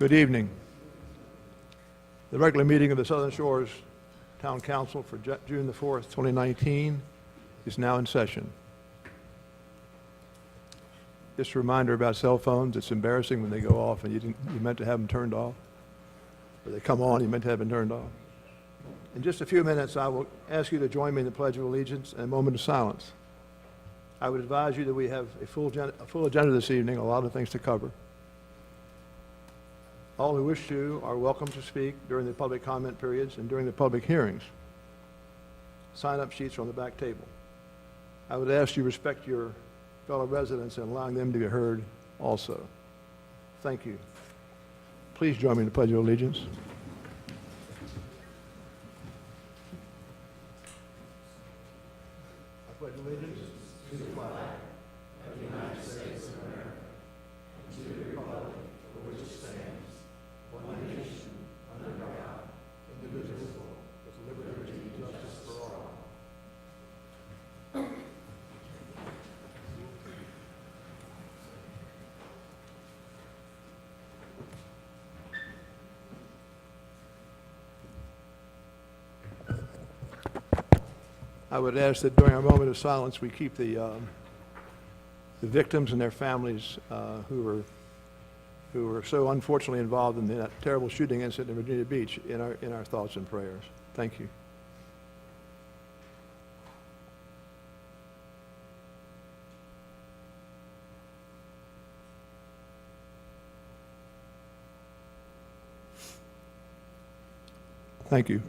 Good evening. The regular meeting of the Southern Shores Town Council for June the 4th, 2019 is now in session. Just a reminder about cell phones. It's embarrassing when they go off and you meant to have them turned off. Or they come on, you meant to have them turned off. In just a few minutes, I will ask you to join me in the Pledge of Allegiance and a moment of silence. I would advise you that we have a full agenda this evening, a lot of things to cover. All who wish to are welcome to speak during the public comment periods and during the public hearings. Sign-up sheets are on the back table. I would ask you respect your fellow residents and allowing them to be heard also. Thank you. Please join me in the Pledge of Allegiance. I pledge allegiance to the flag of the United States of America and to the republic for which it stands, one nation, under God, indivisible, with liberty and justice for all. I would ask that during our moment of silence, we keep the victims and their families who were so unfortunately involved in that terrible shooting incident in Virginia Beach in our thoughts and prayers. Thank you. Thank you.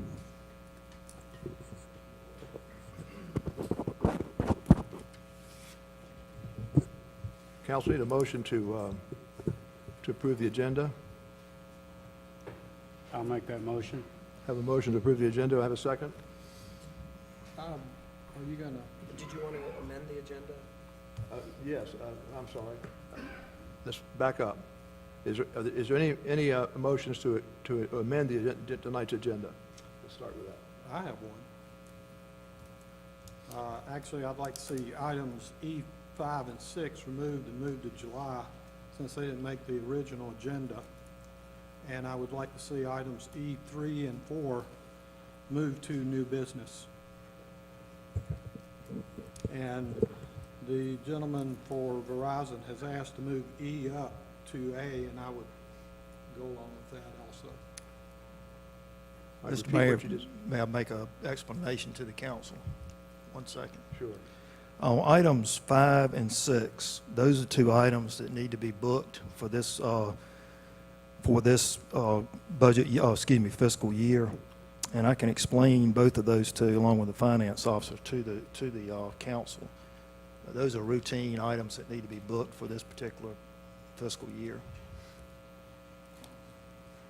Council, need a motion to approve the agenda. I'll make that motion. Have a motion to approve the agenda. Do I have a second? Are you gonna? Did you want to amend the agenda? Yes, I'm sorry. Let's back up. Is there any motions to amend tonight's agenda? Let's start with that. I have one. Actually, I'd like to see items E5 and 6 removed and moved to July, since they didn't make the original agenda. And I would like to see items E3 and 4 moved to new business. And the gentleman for Verizon has asked to move E up to A, and I would go along with that also. All right, Mr. repeat Mayor, what you just- may I make an explanation to the council? 1 second. Sure. On items 5 and 6, those are two items that need to be booked for this fiscal year. And I can explain both of those two along with the finance officer to the council. Those are routine items that need to be booked for this particular fiscal year.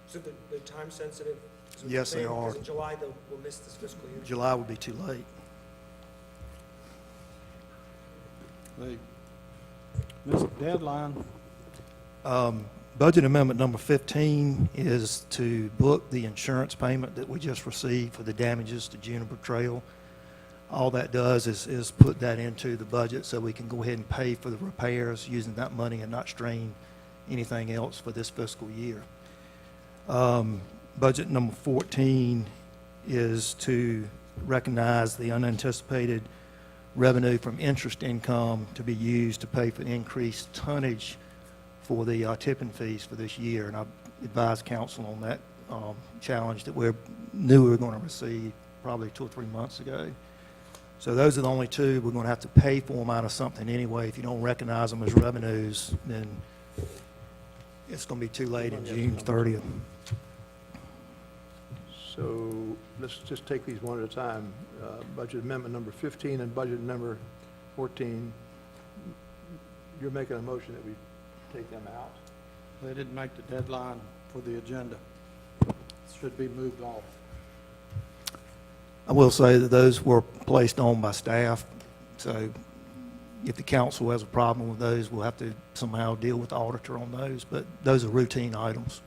So they're time sensitive? So Yes, they because are. in July, we'll miss this fiscal year? July would be too late. They missed the deadline. Budget amendment number 15 is to book the insurance payment that we just received for the damages to Juniper Trail. All that does is put that into the budget so we can go ahead and pay for the repairs using that money and not strain anything else for this fiscal year. Budget number 14 is to recognize the unanticipated revenue from interest income to be used to pay for increased tonnage for the tipping fees for this year. And I advised council on that challenge that we knew we were going to receive probably 2 or 3 months ago. So those are the only two. We're going to have to pay for them out of something anyway. If you don't recognize them as revenues, then it's going to be too late in June 30th. So let's just take these one at a time. Budget amendment number 15 and budget number 14. You're making a motion that we take them out? They didn't make the deadline for the agenda. Should be moved off. I will say that those were placed on by staff, so if the council has a problem with those, we'll have to somehow deal with the auditor on those, but those are routine items.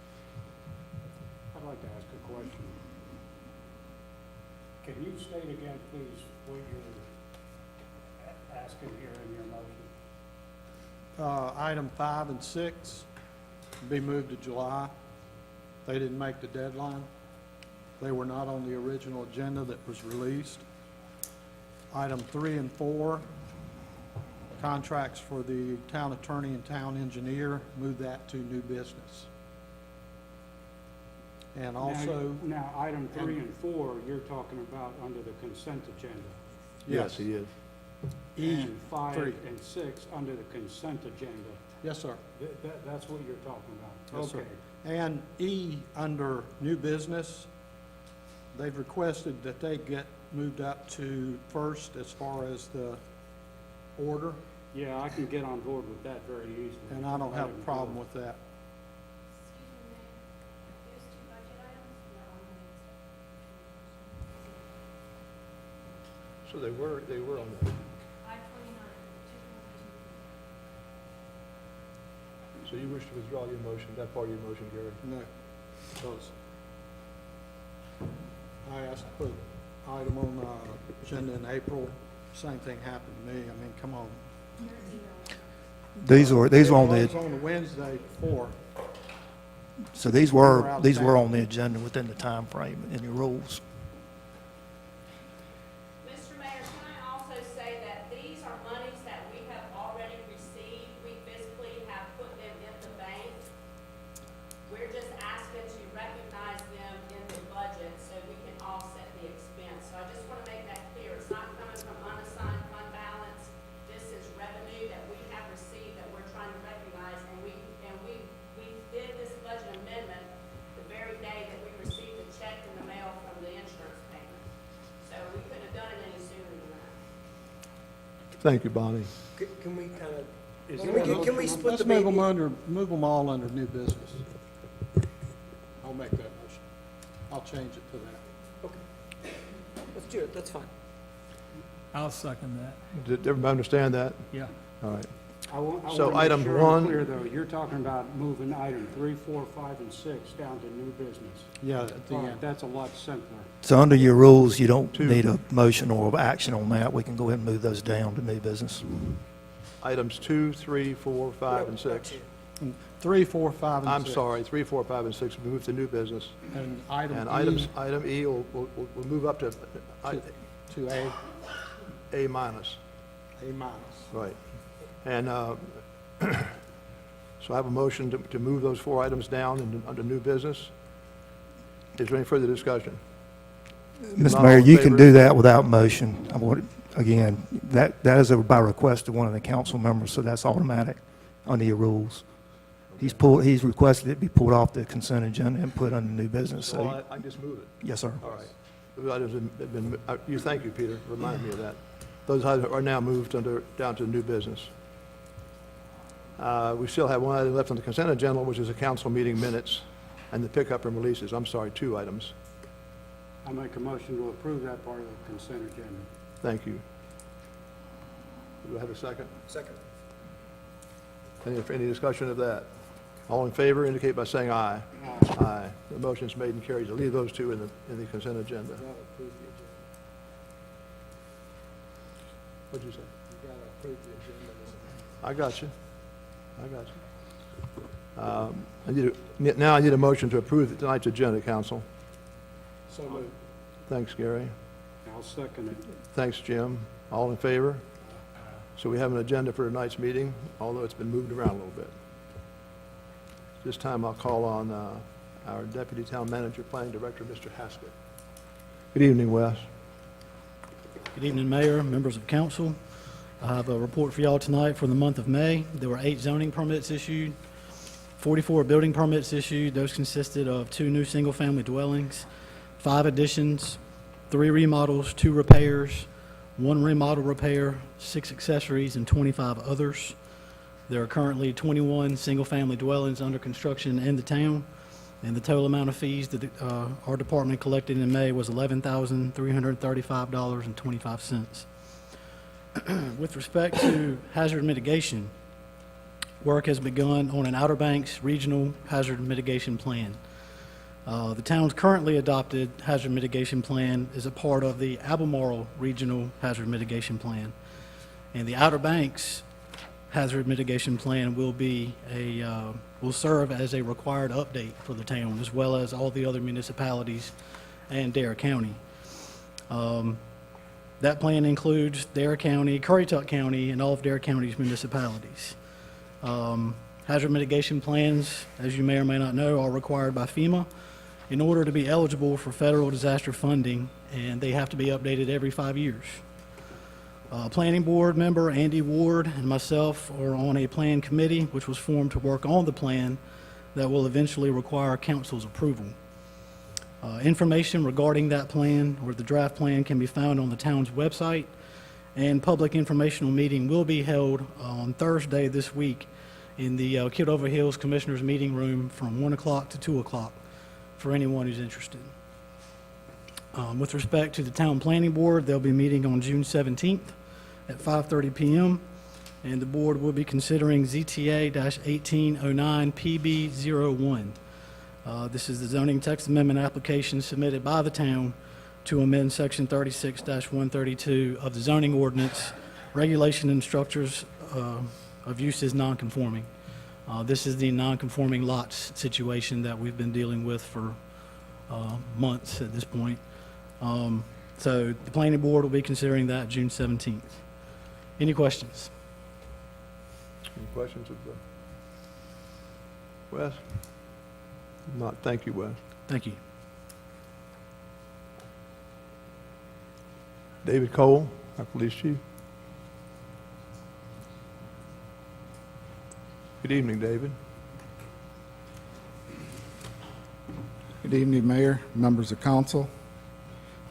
I'd like to ask a question. Can you state again, please, what you're asking here in your motion? Item 5 and 6 be moved to July. They didn't make the deadline. They were not on the original agenda that was released. Item 3 and 4, contracts for the town attorney and town engineer, move that to new business. And also, Now, item 3 and 4, you're talking about under the consent agenda. Yes, he is. And 5 3. and 6 under the consent agenda. Yes, sir. That's what you're talking about? Yes, sir. Okay. And E, under new business, they've requested that they get moved up to first as far as the order, Yeah, I can get on board with that very easily. and I don't have a problem with that. Excuse me, Mayor, those two budget items were on the So they were on the, 529, so you wish to withdraw your motion, that part of your motion, Gary? No, because I asked to put item on the agenda in April, same thing happened to me. I mean, come on. These were on It was the, on the Wednesday before. so these were were, out of these were town. on the agenda within the time frame in your rules. Mr. Mayor, can I also say that these are monies that we have already received? We physically have put them in the bank. We're just asking to recognize them in the budget so we can offset the expense. So I just want to make that clear. It's not coming from unassigned fund balance. This is revenue that we have received that we're trying to recognize. And we did this budget amendment the very day that we received a check in the mail from the insurance payment. So we couldn't have done it any sooner than that. Thank you, Bonnie. Can we kind of, Is Can there we a get- can we motion on- split Let's the move baby? them move them all under new business. I'll make that motion. I'll change it to that. let's do it, that's fine. I'll second that. Did everybody understand that? Yeah. All right. I want So to item make sure I'm one- clear, though. You're talking about moving item 3, 4, 5, and 6 down to new business. Yeah, at the All right, end. that's a lot simpler. So under your rules, you don't Two. need a motion or action on that. We can go ahead and move those down to new business. Items 2, 3, 4, 5, and No, back 6. to you. 3, 4, 5, and 6. I'm sorry, 3, 4, 5, and 6 move to new business. And item And E item E will move up to to A minus, minus. right. And so I have a motion to move those 4 items down under new business. Is there any further discussion? Mr. Not Mayor, all in you can favor? do that without motion. I want, again, that is by request of one of the council members, so that's automatic under your rules. He's requested it be pulled off the consent agenda and put under new business, So so, I just move it. yes, sir. All right. Those items have been, thank you, Peter, remind me of that. Those items are now moved down to new business. We still have one item left on the consent agenda, which is the council meeting minutes and the pickup and releases. I'm sorry, 2 items. I make a motion to approve that part of the consent agenda. Thank you. Do I have a second? Second. Any discussion of that? All in favor indicate by saying aye. Aye. The motion's made and carried. Leave those 2 in the consent agenda. You gotta approve the agenda. What'd you say? You gotta approve the agenda. I got you. Now I need a motion to approve tonight's agenda, council. So moved. Thanks, Gary. I'll second it. Thanks, Jim. All in favor? So we have an agenda for tonight's meeting, although it's been moved around a little bit. This time I'll call on our Deputy Town Manager, Planning Director, Mr. Haskett. Good evening, Wes. Good evening, Mayor, members of council. I have a report for y'all tonight for the month of May. There were 8 zoning permits issued, 44 building permits issued. Those consisted of 2 new single-family dwellings, 5 additions, 3 remodels, 2 repairs, 1 remodel repair, 6 accessories, and 25 others. There are currently 21 single-family dwellings under construction in the town, and the total amount of fees that our department collected in May was $11,335.25. With respect to hazard mitigation, work has begun on an Outer Banks Regional Hazard Mitigation Plan. The town's currently adopted hazard mitigation plan is a part of the Albemarle Regional Hazard Mitigation Plan. And the Outer Banks hazard mitigation plan will be will serve as a required update for the town, as well as all the other municipalities and Dare County. That plan includes Dare County, Currituck County, and all of Dare County's municipalities. Hazard mitigation plans, as you may or may not know, are required by FEMA in order to be eligible for federal disaster funding, and they have to be updated every 5 years. Planning Board member Andy Ward and myself are on a plan committee which was formed to work on the plan that will eventually require council's approval. Information regarding that plan or the draft plan can be found on the town's website, and public informational meeting will be held on Thursday this week in the Kidover Hills Commissioners Meeting Room from 1 o'clock to 2 o'clock for anyone who's interested. With respect to the Town Planning Board, they'll be meeting on June 17th at 5:30 p.m., and the board will be considering ZTA-1809 PB01. This is the zoning text amendment application submitted by the town to amend Section 36-132 of the zoning ordinance, regulation and structures of uses nonconforming. This is the nonconforming lots situation that we've been dealing with for months at this point. So the planning board will be considering that June 17th. Any questions? Any questions of Wes? Not, thank you, Wes. Thank you. David Cole, our police chief. Good evening, David. Good evening, Mayor, members of council.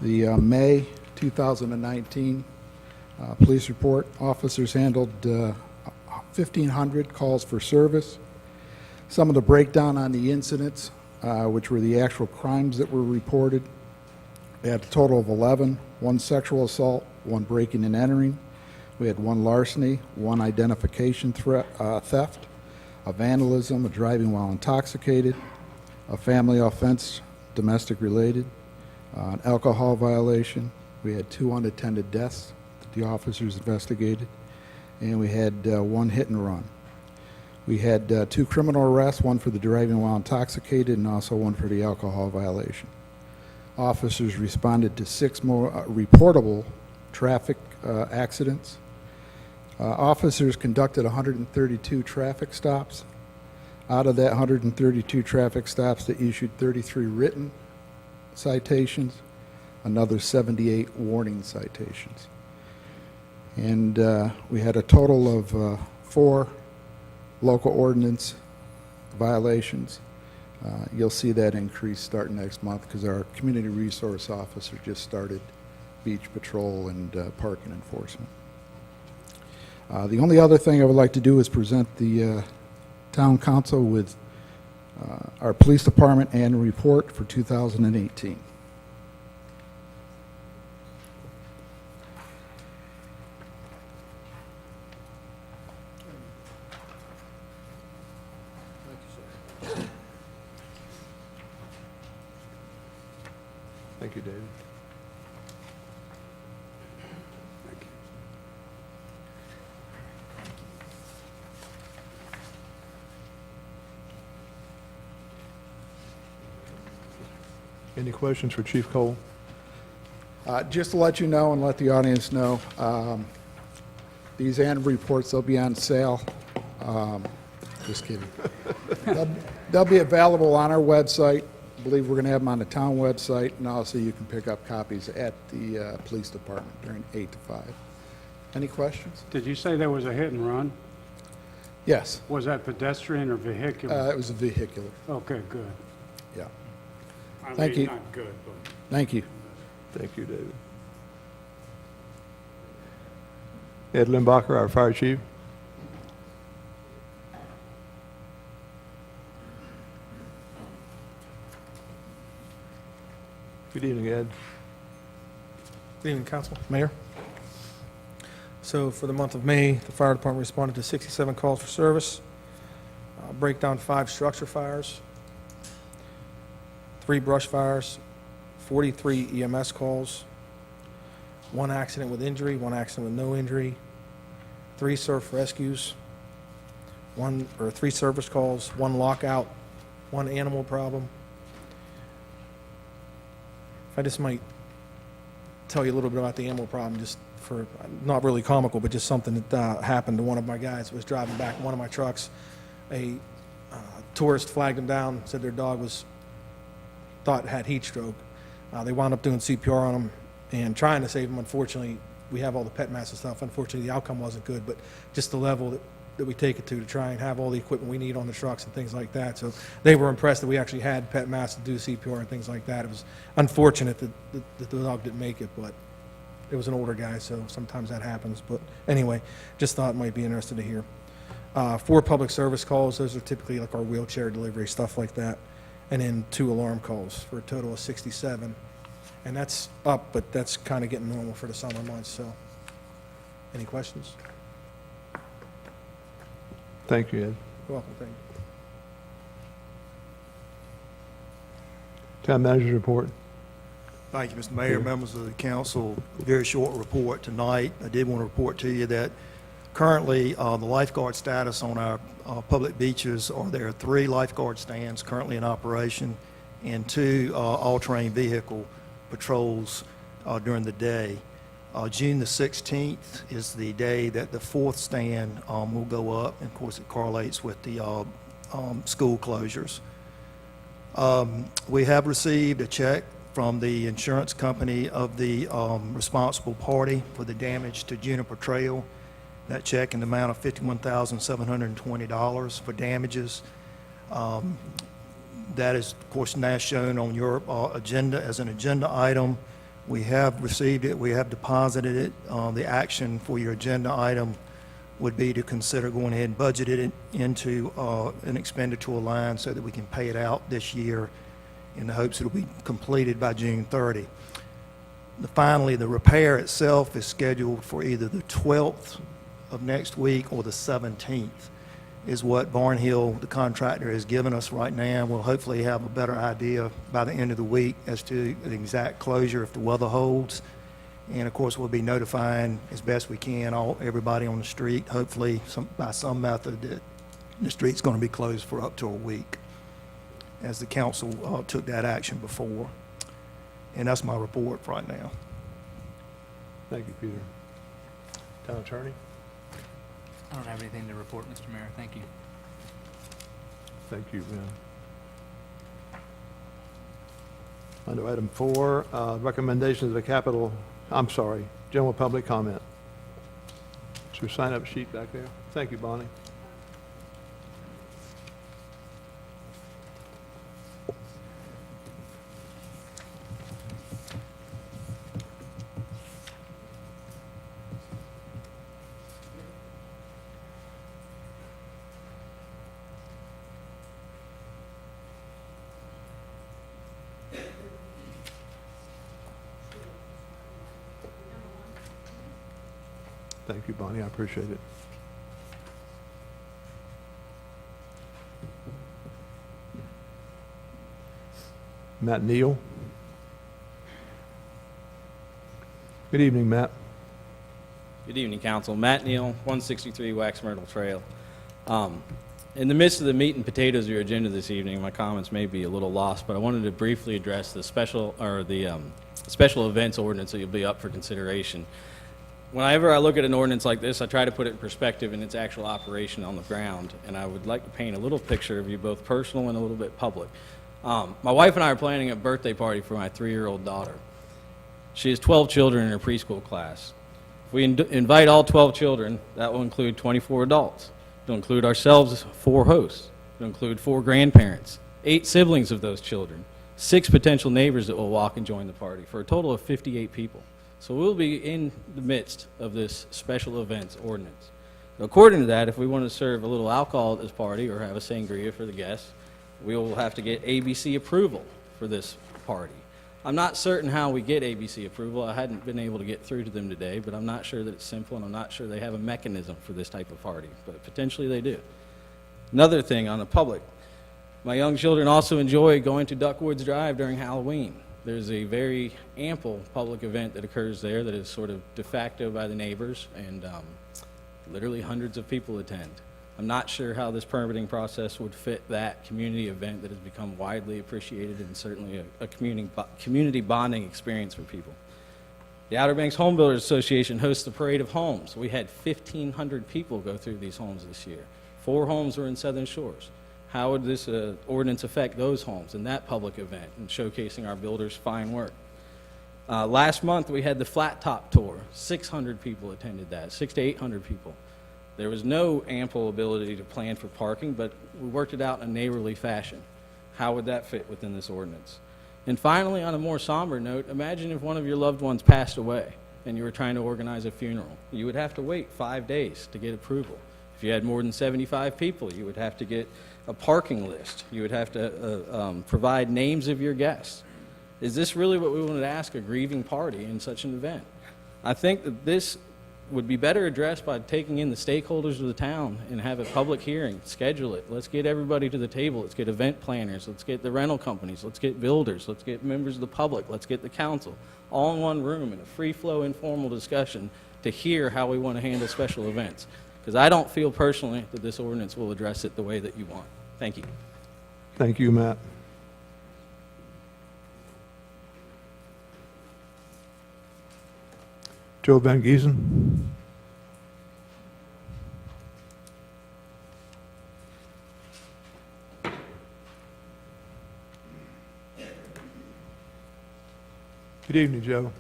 The May 2019 police report, officers handled 1,500 calls for service. Some of the breakdown on the incidents, which were the actual crimes that were reported, we had a total of 11, 1 sexual assault, 1 breaking and entering. We had 1 larceny, 1 identification theft, a vandalism, a driving while intoxicated, a family offense, domestic related, an alcohol violation. We had 2 unattended deaths that the officers investigated, and we had 1 hit and run. We had 2 criminal arrests, 1 for the driving while intoxicated and also 1 for the alcohol violation. Officers responded to 6 more reportable traffic accidents. Officers conducted 132 traffic stops. Out of that 132 traffic stops, they issued 33 written citations, another 78 warning citations. And we had a total of 4 local ordinance violations. You'll see that increase starting next month because our community resource officer just started beach patrol and parking enforcement. The only other thing I would like to do is present the town council with our police department annual report for 2018. Thank you, David. Any questions for Chief Cole? Just to let you know and let the audience know, these annual reports, they'll be on sale. Just kidding. They'll be available on our website. I believe we're going to have them on the town website, and also you can pick up copies at the police department during 8 to 5. Any questions? Did you say there was a hit and run? Yes, Was that pedestrian or vehicular? it was a vehicular. Okay, good. Yeah. I Thank mean, you. not good, but. Thank you. Thank you, David. Ed Limbacher, our fire chief. Good evening, Ed. Good evening, Council, Mayor. So for the month of May, the fire department responded to 67 calls for service, breakdown 5 structure fires, 3 brush fires, 43 EMS calls, 1 accident with injury, 1 accident with no injury, 3 surf rescues, three service calls, one lockout, one animal problem. If I just might tell you a little bit about the animal problem, just for, not really comical, but just something that happened to one of my guys who was driving back in one of my trucks. A tourist flagged him down, said their dog thought had heat stroke. They wound up doing CPR on him and trying to save him. Unfortunately, we have all the pet master stuff. Unfortunately, the outcome wasn't good, but just the level that we take it to try and have all the equipment we need on the trucks and things like that. So they were impressed that we actually had pet master do CPR and things like that. It was unfortunate that the dog didn't make it, but it was an older guy, so sometimes that happens. But anyway, just thought it might be interesting to hear. 4 public service calls. Those are typically like our wheelchair delivery, stuff like that. And then 2 alarm calls for a total of 67. And that's up, but that's kind of getting normal for the summer months, so. Any questions? Thank you, Ed. You're welcome, thank you. Town manager's report. Thank you, Mr. Mayor, members of the council. Very short report tonight. I did want to report to you that currently the lifeguard status on our public beaches there are 3 lifeguard stands currently in operation and 2 all-terrain vehicle patrols during the day. June the 16th is the day that the 4th stand will go up, and of course it correlates with the school closures. We have received a check from the insurance company of the responsible party for the damage to Juniper Trail. That check in the amount of $51,720 for damages. That is, of course, now shown on your agenda as an agenda item. We have received it. We have deposited it. The action for your agenda item would be to consider going ahead and budget it into an expenditure line so that we can pay it out this year in the hopes it'll be completed by June 30. Finally, the repair itself is scheduled for either the 12th of next week or the 17th is what Barnhill, the contractor, has given us right now. We'll hopefully have a better idea by the end of the week as to the exact closure if the weather holds. And of course, we'll be notifying as best we can everybody on the street, hopefully by some method that the street's going to be closed for up to a week, as the council took that action before. And that's my report for right now. Thank you, Peter. Town attorney? I don't have anything to report, Mr. Mayor. Thank you. Thank you, Ben. Under item 4, recommendations of the general public comment. Is your sign-up sheet back there? Thank you, Bonnie. Thank you, Bonnie. I appreciate it. Matt Neal. Good evening, Matt. Good evening, Council. Matt Neal, 163 Wax Myrtle Trail. In the midst of the meat and potatoes of your agenda this evening, my comments may be a little lost, but I wanted to briefly address the special events ordinance that you'll be up for consideration. Whenever I look at an ordinance like this, I try to put it in perspective in its actual operation on the ground, and I would like to paint a little picture of you, both personal and a little bit public. My wife and I are planning a birthday party for my 3-year-old daughter. She has 12 children in her preschool class. If we invite all 12 children, that will include 24 adults. It'll include ourselves as 4 hosts. It'll include 4 grandparents, 8 siblings of those children, 6 potential neighbors that will walk and join the party, for a total of 58 people. So we'll be in the midst of this special events ordinance. According to that, if we want to serve a little alcohol at this party or have a sangria for the guests, we will have to get ABC approval for this party. I'm not certain how we get ABC approval. I hadn't been able to get through to them today, but I'm not sure that it's simple, and I'm not sure they have a mechanism for this type of party, but potentially they do. Another thing on the public, my young children also enjoy going to Duckwoods Drive during Halloween. There's a very ample public event that occurs there that is sort of de facto by the neighbors, and literally hundreds of people attend. I'm not sure how this permitting process would fit that community event that has become widely appreciated and certainly a community bonding experience for people. The Outer Banks Home Builders Association hosts the Parade of Homes. We had 1,500 people go through these homes this year. 4 homes were in Southern Shores. How would this ordinance affect those homes and that public event and showcasing our builders' fine work? Last month, we had the Flat Top Tour. 600 people attended that, 600 to 800 people. There was no ample ability to plan for parking, but we worked it out in a neighborly fashion. How would that fit within this ordinance? And finally, on a more somber note, imagine if one of your loved ones passed away and you were trying to organize a funeral. You would have to wait 5 days to get approval. If you had more than 75 people, you would have to get a parking list. You would have to provide names of your guests. Is this really what we want to ask a grieving party in such an event? I think that this would be better addressed by taking in the stakeholders of the town and have a public hearing, schedule it. Let's get everybody to the table. Let's get event planners. Let's get the rental companies. Let's get builders. Let's get members of the public. Let's get the council all in one room in a free-flow, informal discussion to hear how we want to handle special events. Because I don't feel personally that this ordinance will address it the way that you want. Thank you. Thank you, Matt. Joe Van Giesen. Good evening, Joe.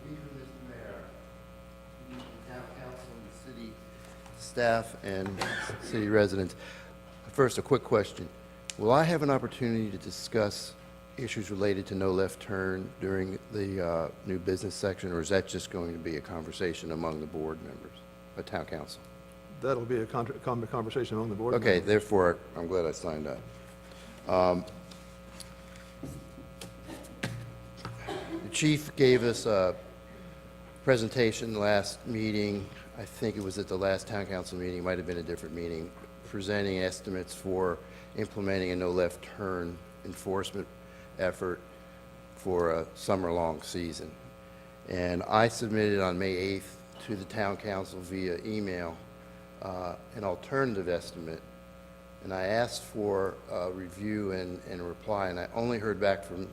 Good evening, Mr. Mayor. Good evening, Town Council and city staff and city residents. First, a quick question. Will I have an opportunity to discuss issues related to no left turn during the new business section, or is that just going to be a conversation among the board members, Town Council? That'll be a conversation among the board Okay, members. therefore, I'm glad I signed up. The chief gave us a presentation last meeting. I think it was at the last town council meeting, might have been a different meeting, presenting estimates for implementing a no left turn enforcement effort for a summer-long season. And I submitted on May 8th to the town council via email an alternative estimate, and I asked for a review and a reply, and I only heard back from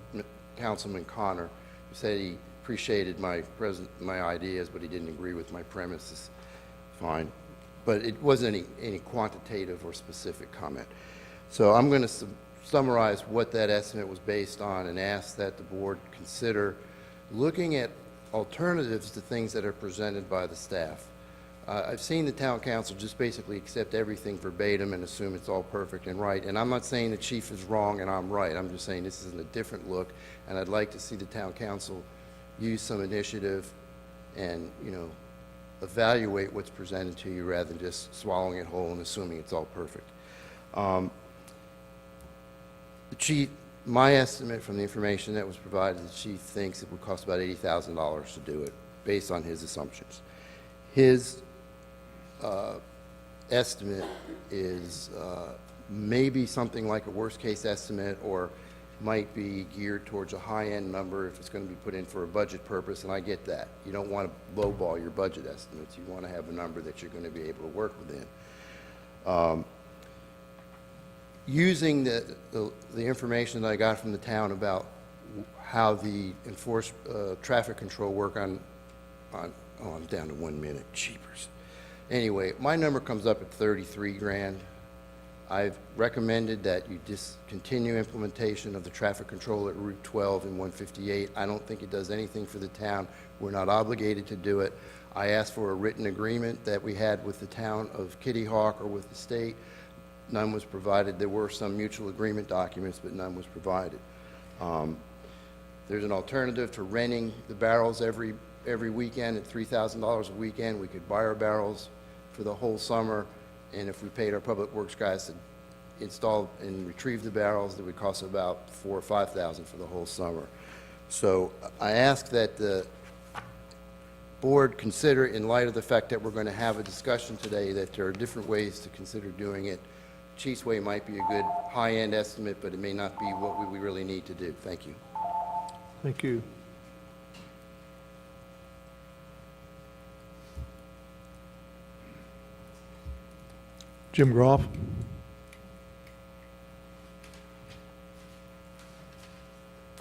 Councilman Connor, who said he appreciated my ideas, but he didn't agree with my premises. Fine. But it wasn't any quantitative or specific comment. So I'm going to summarize what that estimate was based on and ask that the board consider looking at alternatives to things that are presented by the staff. I've seen the town council just basically accept everything verbatim and assume it's all perfect and right. And I'm not saying the chief is wrong and I'm right. I'm just saying this is a different look, and I'd like to see the town council use some initiative and, evaluate what's presented to you rather than just swallowing it whole and assuming it's all perfect. The chief, my estimate from the information that was provided, the chief thinks it would cost about $80,000 to do it, based on his assumptions. His estimate is maybe something like a worst-case estimate, or might be geared towards a high-end number if it's going to be put in for a budget purpose, and I get that. You don't want to lowball your budget estimates. You want to have a number that you're going to be able to work within. Using the information that I got from the town about how the enforced traffic control work on, I'm down to 1 minute, cheapers. Anyway, my number comes up at 33 grand. I've recommended that you discontinue implementation of the traffic control at Route 12 and 158. I don't think it does anything for the town. We're not obligated to do it. I asked for a written agreement that we had with the town of Kitty Hawk or with the state. None was provided. There were some mutual agreement documents, but none was provided. There's an alternative to renting the barrels every weekend at $3,000 a weekend. We could buy our barrels for the whole summer, and if we paid our public works guys to install and retrieve the barrels, it would cost about $4,000 or $5,000 for the whole summer. So I ask that the board consider, in light of the fact that we're going to have a discussion today, that there are different ways to consider doing it. Chief's Way might be a good high-end estimate, but it may not be what we really need to do. Thank you. Thank you. Jim Groff.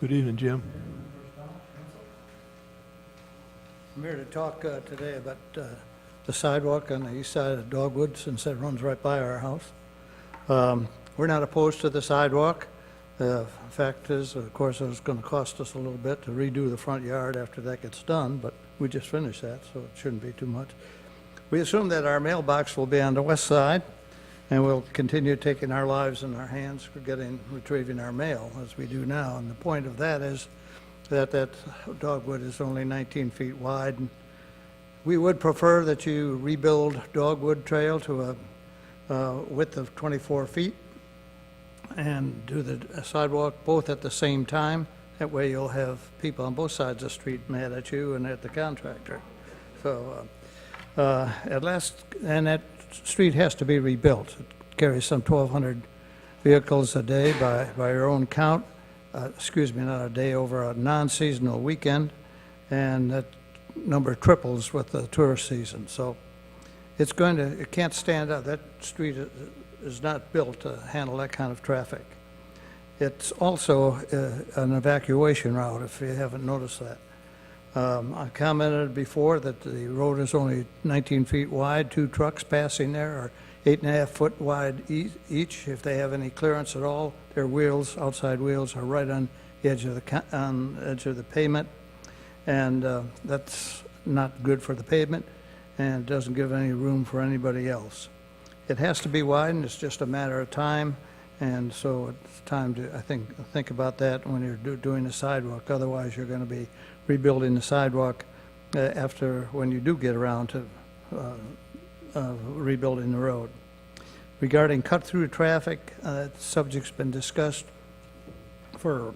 Good evening, Jim. I'm here to talk today about the sidewalk on the east side of Dogwood, since it runs right by our house. We're not opposed to the sidewalk. The fact is, of course, it's going to cost us a little bit to redo the front yard after that gets done, but we just finished that, so it shouldn't be too much. We assume that our mailbox will be on the west side, and we'll continue taking our lives in our hands for retrieving our mail, as we do now. And the point of that is that Dogwood is only 19 feet wide. And we would prefer that you rebuild Dogwood Trail to a width of 24 feet and do the sidewalk both at the same time. That way you'll have people on both sides of the street mad at you and at the contractor. So at last, and that street has to be rebuilt. It carries some 1,200 vehicles a day by your own count. Excuse me, not a day, over a non-seasonal weekend, and that number triples with the tourist season. So it can't stand out. That street is not built to handle that kind of traffic. It's also an evacuation route, if you haven't noticed that. I commented before that the road is only 19 feet wide. 2 trucks passing there are 8.5 foot wide each. If they have any clearance at all, their wheels, outside wheels, are right on the edge of the pavement, and that's not good for the pavement, and doesn't give any room for anybody else. It has to be widened. It's just a matter of time, and so it's time to, I think about that when you're doing the sidewalk. Otherwise, you're going to be rebuilding the sidewalk when you do get around to rebuilding the road. Regarding cut-through traffic, that subject's been discussed for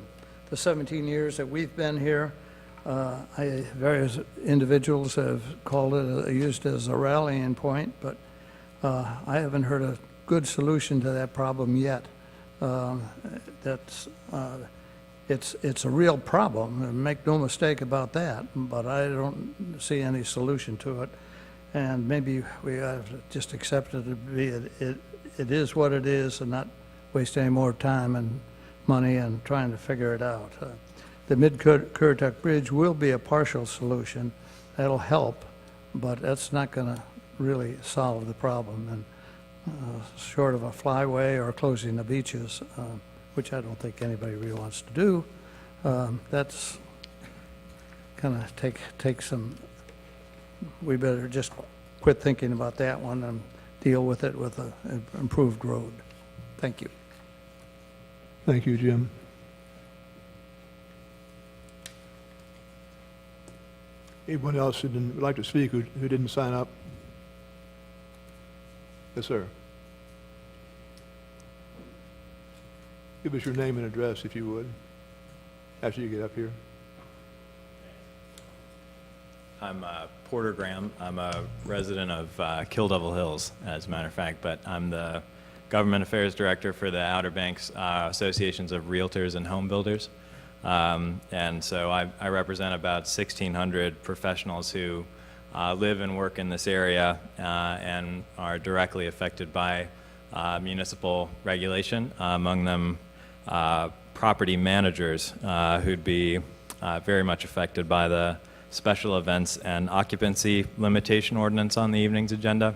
the 17 years that we've been here. Various individuals have used it as a rallying point, but I haven't heard a good solution to that problem yet. It's a real problem, and make no mistake about that, but I don't see any solution to it. And maybe we have to just accept it to be it is what it is, and not waste any more time and money and trying to figure it out. The Mid-Currituck Bridge will be a partial solution. That'll help, but that's not going to really solve the problem. And short of a flyway or closing the beaches, which I don't think anybody really wants to do, that's going to take some. We better just quit thinking about that one and deal with it with an improved road. Thank you. Thank you, Jim. Anyone else who would like to speak who didn't sign up? Yes, sir. Give us your name and address, if you would, after you get up here. I'm Porter Graham. I'm a resident of Kill Devil Hills, as a matter of fact, but I'm the Government Affairs Director for the Outer Banks Associations of Realtors and Home Builders. And so I represent about 1,600 professionals who live and work in this area and are directly affected by municipal regulation, among them property managers who'd be very much affected by the special events and occupancy limitation ordinance on the evening's agenda.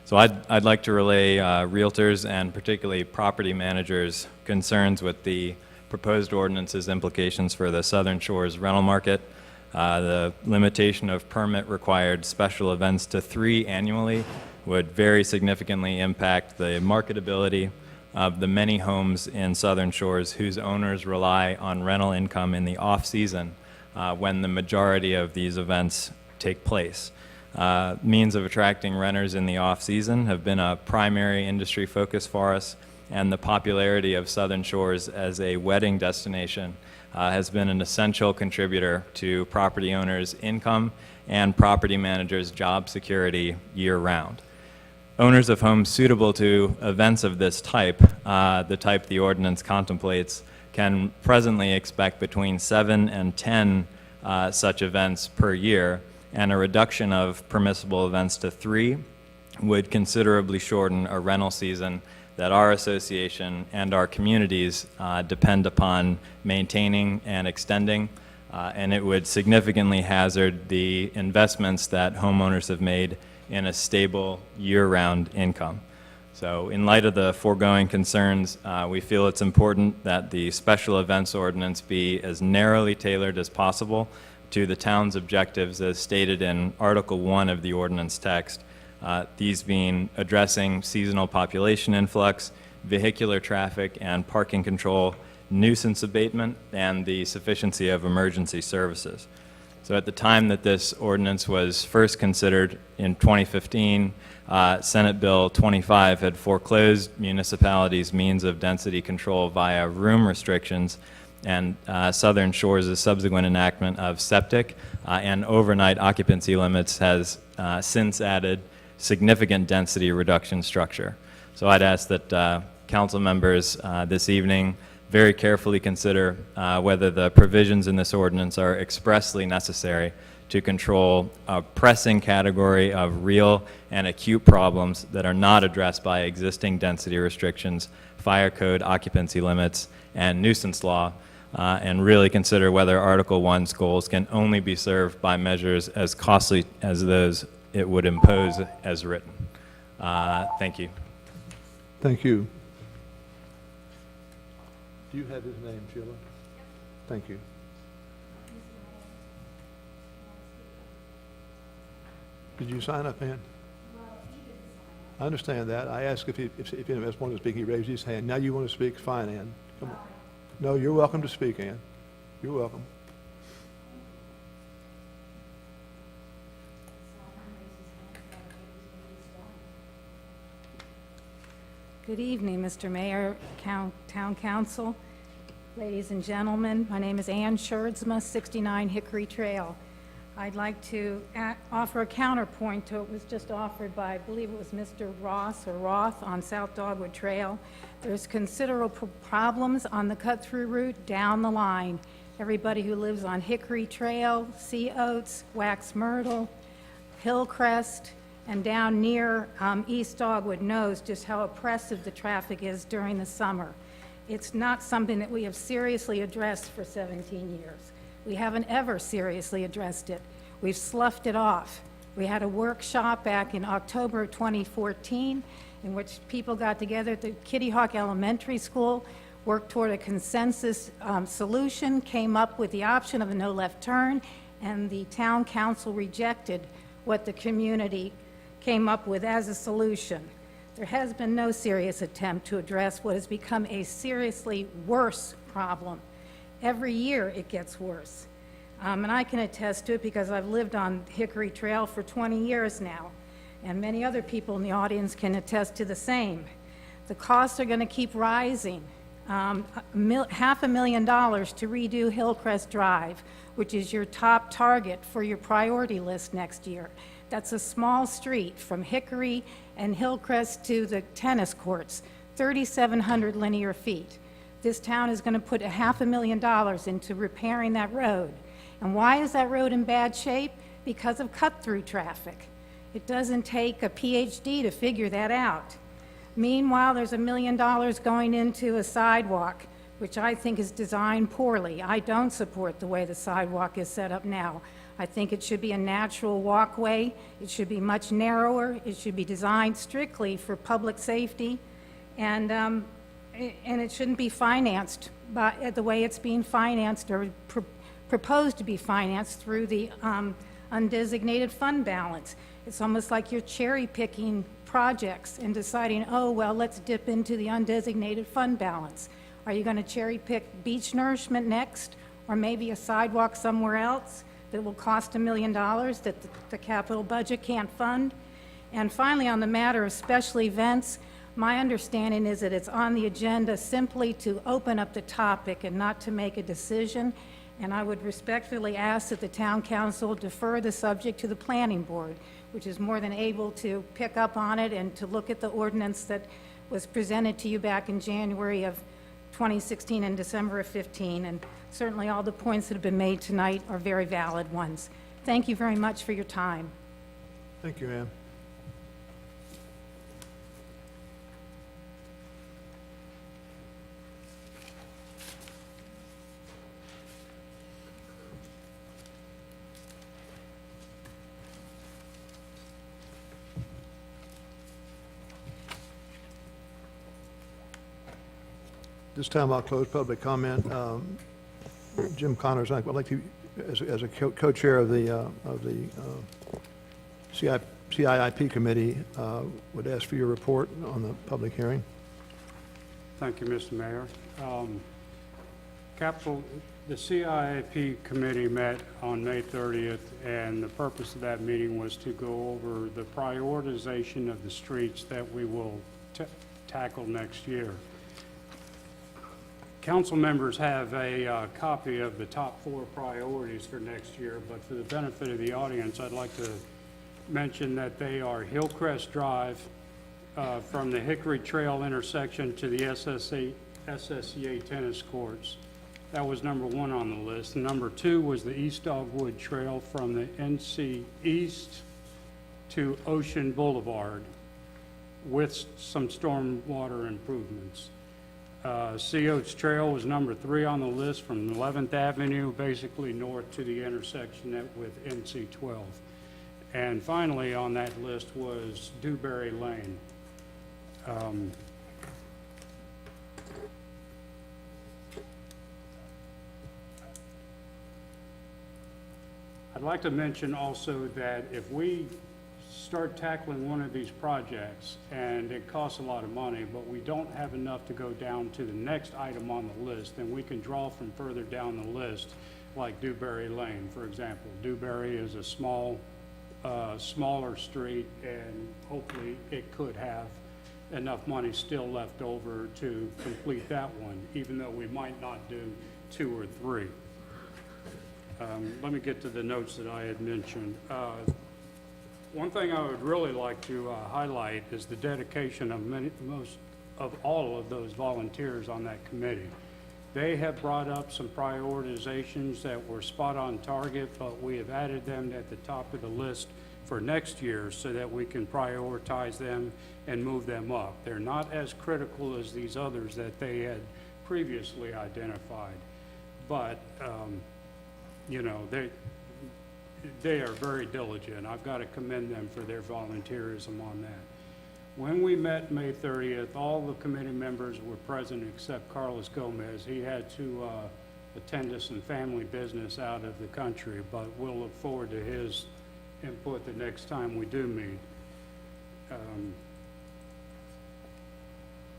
So I'd like to relay realtors and particularly property managers' concerns with the proposed ordinance's implications for the Southern Shores rental market. The limitation of permit-required special events to 3 annually would very significantly impact the marketability of the many homes in Southern Shores whose owners rely on rental income in the off-season when the majority of these events take place. Means of attracting renters in the off-season have been a primary industry focus for us, and the popularity of Southern Shores as a wedding destination has been an essential contributor to property owners' income and property managers' job security year-round. Owners of homes suitable to events of this type, the type the ordinance contemplates, can presently expect between 7 and 10 such events per year, and a reduction of permissible events to 3 would considerably shorten a rental season that our association and our communities depend upon maintaining and extending, and it would significantly hazard the investments that homeowners have made in a stable year-round income. So in light of the foregoing concerns, we feel it's important that the special events ordinance be as narrowly tailored as possible to the town's objectives as stated in Article 1 of the ordinance text, these being addressing seasonal population influx, vehicular traffic and parking control, nuisance abatement, and the sufficiency of emergency services. So at the time that this ordinance was first considered in 2015, Senate Bill 25 had foreclosed municipalities' means of density control via room restrictions, and Southern Shores' subsequent enactment of septic and overnight occupancy limits has since added significant density reduction structure. So I'd ask that council members this evening very carefully consider whether the provisions in this ordinance are expressly necessary to control a pressing category of real and acute problems that are not addressed by existing density restrictions, fire code, occupancy limits, and nuisance law, and really consider whether Article 1's goals can only be served by measures as costly as those it would impose as written. Thank you. Thank you. Do you have his name, Sheila? Thank you. Did you sign up, Ann? I understand that. I asked if anyone else wanted to speak. He raised his hand. Now you want to speak? Fine, Ann. Come on. No, you're welcome to speak, Ann. You're welcome. Good evening, Mr. Mayor, Town Council, ladies and gentlemen. My name is Ann Scherdsma, 69 Hickory Trail. I'd like to offer a counterpoint to what was just offered by, I believe it was Mr. Ross or Roth on South Dogwood Trail. There's considerable problems on the cut-through route down the line. Everybody who lives on Hickory Trail, Sea Oats, Wax Myrtle, Hillcrest, and down near East Dogwood knows just how oppressive the traffic is during the summer. It's not something that we have seriously addressed for 17 years. We haven't ever seriously addressed it. We've sloughed it off. We had a workshop back in October of 2014 in which people got together at the Kitty Hawk Elementary School, worked toward a consensus solution, came up with the option of a no left turn, and the town council rejected what the community came up with as a solution. There has been no serious attempt to address what has become a seriously worse problem. Every year it gets worse. And I can attest to it because I've lived on Hickory Trail for 20 years now, and many other people in the audience can attest to the same. The costs are going to keep rising. $500,000 to redo Hillcrest Drive, which is your top target for your priority list next year. That's a small street from Hickory and Hillcrest to the tennis courts, 3,700 linear feet. This town is going to put $500,000 into repairing that road. And why is that road in bad shape? Because of cut-through traffic. It doesn't take a PhD to figure that out. Meanwhile, there's $1 million going into a sidewalk, which I think is designed poorly. I don't support the way the sidewalk is set up now. I think it should be a natural walkway. It should be much narrower. It should be designed strictly for public safety, and it shouldn't be financed by the way it's being financed or proposed to be financed through the undesignated fund balance. It's almost like you're cherry-picking projects and deciding, oh, well, let's dip into the undesignated fund balance. Are you going to cherry-pick beach nourishment next, or maybe a sidewalk somewhere else that will cost $1 million that the capital budget can't fund? And finally, on the matter of special events, my understanding is that it's on the agenda simply to open up the topic and not to make a decision. And I would respectfully ask that the town council defer the subject to the planning board, which is more than able to pick up on it and to look at the ordinance that was presented to you back in January of 2016 and December of 15. And certainly all the points that have been made tonight are very valid ones. Thank you very much for your time. Thank you, Ann. This time I'll close public comment. Jim Connors, I'd like to, as a co-chair of the CIP committee, would ask for your report on the public hearing. Thank you, Mr. Mayor. The CIP committee met on May 30th, and the purpose of that meeting was to go over the prioritization of the streets that we will tackle next year. Council members have a copy of the top 4 priorities for next year, but for the benefit of the audience, I'd like to mention that they are Hillcrest Drive from the Hickory Trail intersection to the SSEA tennis courts. That was number 1 on the list. Number 2 was the East Dogwood Trail from the NC East to Ocean Boulevard with some stormwater improvements. Sea Oats Trail was number 3 on the list from 11th Avenue, basically north to the intersection with NC 12. And finally on that list was Dewberry Lane. I'd like to mention also that if we start tackling one of these projects and it costs a lot of money, but we don't have enough to go down to the next item on the list, then we can draw from further down the list, like Dewberry Lane, for example. Dewberry is a smaller street, and hopefully it could have enough money still left over to complete that one, even though we might not do 2 or 3. Let me get to the notes that I had mentioned. One thing I would really like to highlight is the dedication of most of all of those volunteers on that committee. They have brought up some prioritizations that were spot on target, but we have added them at the top of the list for next year so that we can prioritize them and move them up. They're not as critical as these others that they had previously identified, but you know, they are very diligent. I've got to commend them for their volunteerism on that. When we met May 30th, all the committee members were present except Carlos Gomez. He had to attend to some family business out of the country, but we'll look forward to his input the next time we do meet.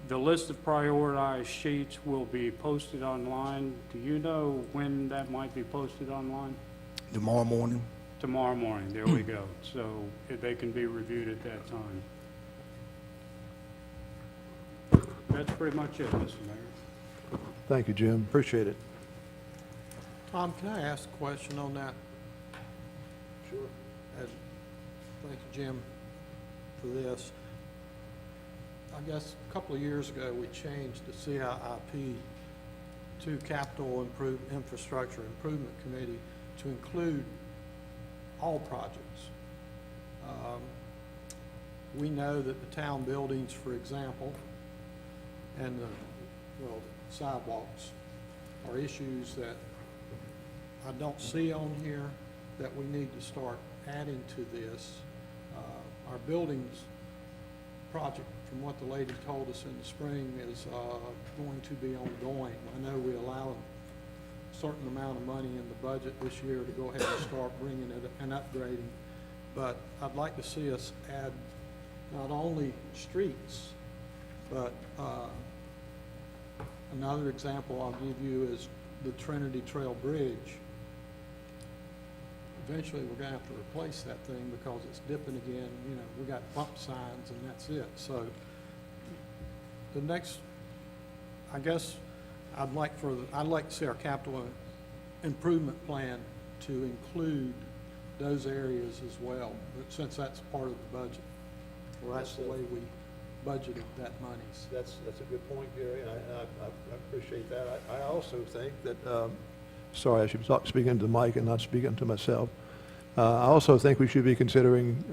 The list of prioritized sheets will be posted online. Do you know when that might be posted online? Tomorrow morning. Tomorrow morning, there we go. So they can be reviewed at that time. That's pretty much it, Mr. Mayor. Thank you, Jim. Appreciate it. Tom, can I ask a question on that? Sure. Thank you, Jim, for this. I guess a couple of years ago, we changed the CIP to Capital Infrastructure Improvement Committee to include all projects. We know that the town buildings, for example, and the sidewalks are issues that I don't see on here that we need to start adding to this. Our buildings project, from what the lady told us in the spring, is going to be ongoing. I know we allow a certain amount of money in the budget this year to go ahead and start bringing it and upgrading, but I'd like to see us add not only streets, but another example I'll give you is the Trinity Trail Bridge. Eventually, we're going to have to replace that thing because it's dipping again. You know, we got bump signs and that's it. So the next, I guess, I'd like to see our capital improvement plan to include those areas as well, but since that's part of the budget, or that's the way we budgeted that money. That's a good point, Gary, and I appreciate that. I also think that, sorry, I should be speaking to the mic and not speaking to myself. I also think we should be considering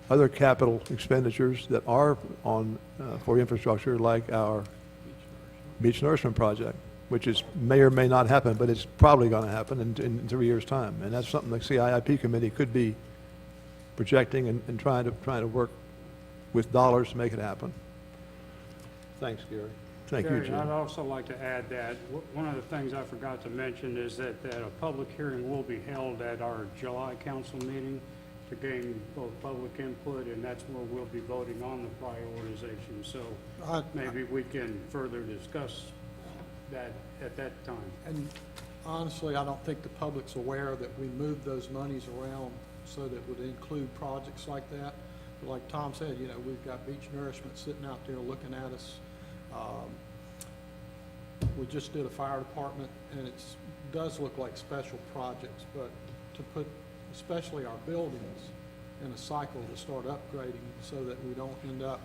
other capital expenditures that are on for infrastructure, like our beach nourishment project, which may or may not happen, but it's probably going to happen in 3 years' time, and that's something the CIP committee could be projecting and trying to work with dollars to make it happen. Thanks, Gary. Thank you, Gary, Jim. I'd also like to add that one of the things I forgot to mention is that a public hearing will be held at our July council meeting to gain both public input, and that's where we'll be voting on the prioritization. So maybe we can further discuss that at that time. And honestly, I don't think the public's aware that we moved those monies around so that would include projects like that. But like Tom said, you know, we've got Beach Nourishment sitting out there looking at us. We just did a fire department, and it does look like special projects, but to put especially our buildings in a cycle to start upgrading so that we don't end up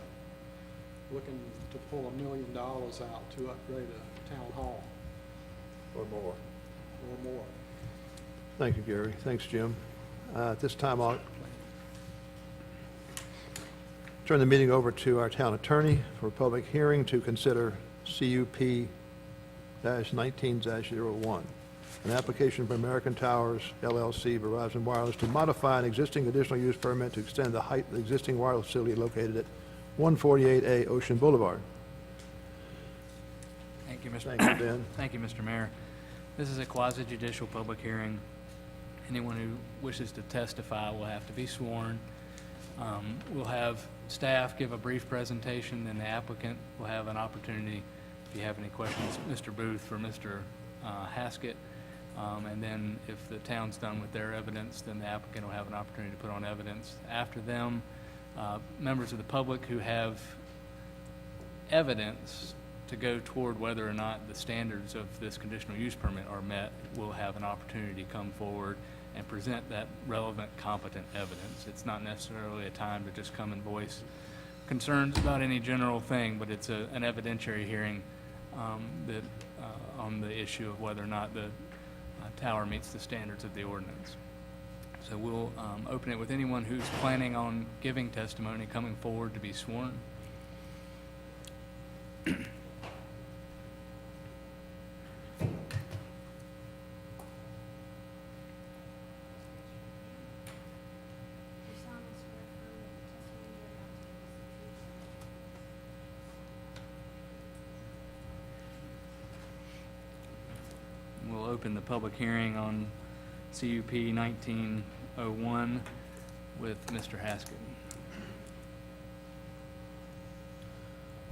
looking to pull $1 million out to upgrade a town hall Or more. or more. Thank you, Gary. Thanks, Jim. At this time, I'll turn the meeting over to our town attorney for a public hearing to consider CUP-19-01, an application for American Towers LLC Verizon Wireless to modify an existing conditional use permit to extend the height of the existing wireless facility located at 148A Ocean Boulevard. Thank you, Mr. Thank you, Ben. Thank you, Mr. Mayor. This is a quasi-judicial public hearing. Anyone who wishes to testify will have to be sworn. We'll have staff give a brief presentation, then the applicant will have an opportunity, if you have any questions, Mr. Booth or Mr. Haskett. And then if the town's done with their evidence, then the applicant will have an opportunity to put on evidence. After them, members of the public who have evidence to go toward whether or not the standards of this conditional use permit are met will have an opportunity to come forward and present that relevant, competent evidence. It's not necessarily a time to just come and voice concerns about any general thing, but it's an evidentiary hearing that on the issue of whether or not the tower meets the standards of the ordinance. So we'll open it with anyone who's planning on giving testimony coming forward to be sworn. We'll open the public hearing on CUP 1901 with Mr. Haskett.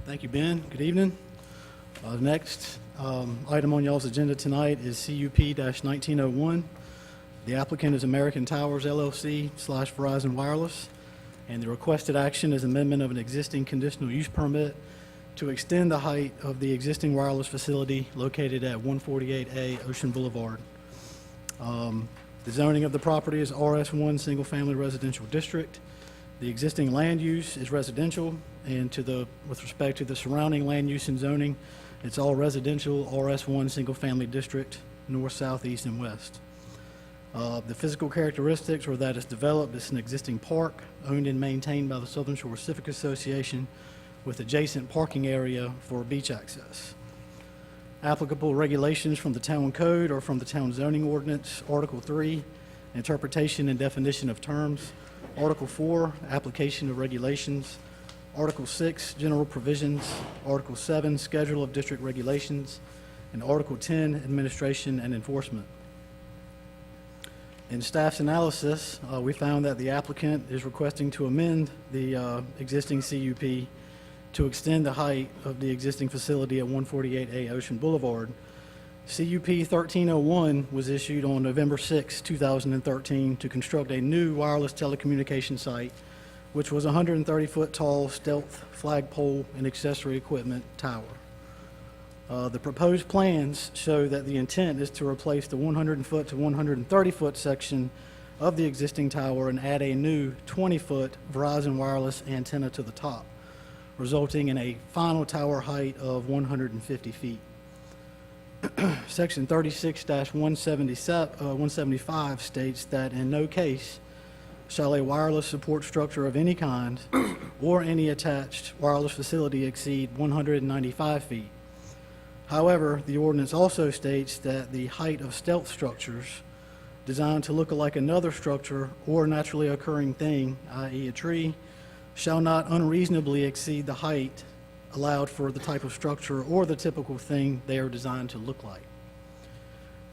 Thank you, Ben. Good evening. The next item on y'all's agenda tonight is CUP-1901. The applicant is American Towers LLC / Verizon Wireless, and the requested action is amendment of an existing conditional use permit to extend the height of the existing wireless facility located at 148A Ocean Boulevard. The zoning of the property is RS1 Single Family Residential District. The existing land use is residential, and with respect to the surrounding land use and zoning, it's all residential RS1 Single Family District, north, south, east, and west. The physical characteristics are that it's developed, it's an existing park owned and maintained by the Southern Shore Civic Association with adjacent parking area for beach access. Applicable regulations from the town code or from the town zoning ordinance, Article 3, interpretation and definition of terms, Article 4, application of regulations, Article 6, general provisions, Article 7, schedule of district regulations, and Article 10, administration and enforcement. In staff's analysis, we found that the applicant is requesting to amend the existing CUP to extend the height of the existing facility at 148A Ocean Boulevard. CUP 1301 was issued on November 6, 2013 to construct a new wireless telecommunication site, which was a 130-foot tall stealth flagpole and accessory equipment tower. The proposed plans show that the intent is to replace the 100-foot to 130-foot section of the existing tower and add a new 20-foot Verizon wireless antenna to the top, resulting in a final tower height of 150 feet. Section 36-175 states that in no case shall a wireless support structure of any kind or any attached wireless facility exceed 195 feet. However, the ordinance also states that the height of stealth structures designed to look like another structure or naturally occurring thing, i.e. a tree, shall not unreasonably exceed the height allowed for the type of structure or the typical thing they are designed to look like.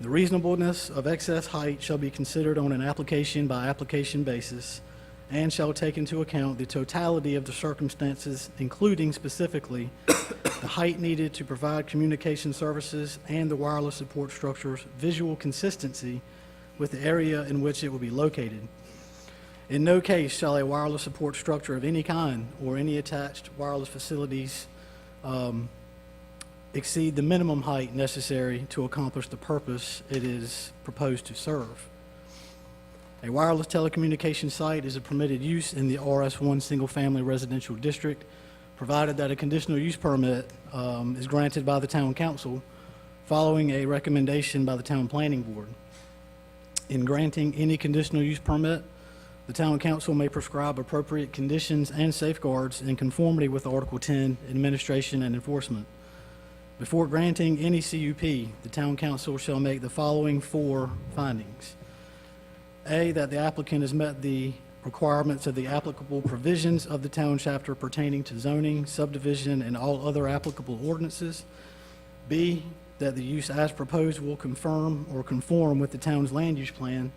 The reasonableness of excess height shall be considered on an application-by-application basis and shall take into account the totality of the circumstances, including specifically the height needed to provide communication services and the wireless support structure's visual consistency with the area in which it will be located. In no case shall a wireless support structure of any kind or any attached wireless facilities exceed the minimum height necessary to accomplish the purpose it is proposed to serve. A wireless telecommunications site is a permitted use in the RS1 single-family residential district, provided that a conditional use permit is granted by the town council following a recommendation by the town planning board. In granting any conditional use permit, the town council may prescribe appropriate conditions and safeguards in conformity with Article 10, Administration and Enforcement. Before granting any CUP, the town council shall make the following 4 findings. A, that the applicant has met the requirements of the applicable provisions of the town chapter pertaining to zoning, subdivision, and all other applicable ordinances. B, that the use as proposed will confirm or conform with the town's land use plan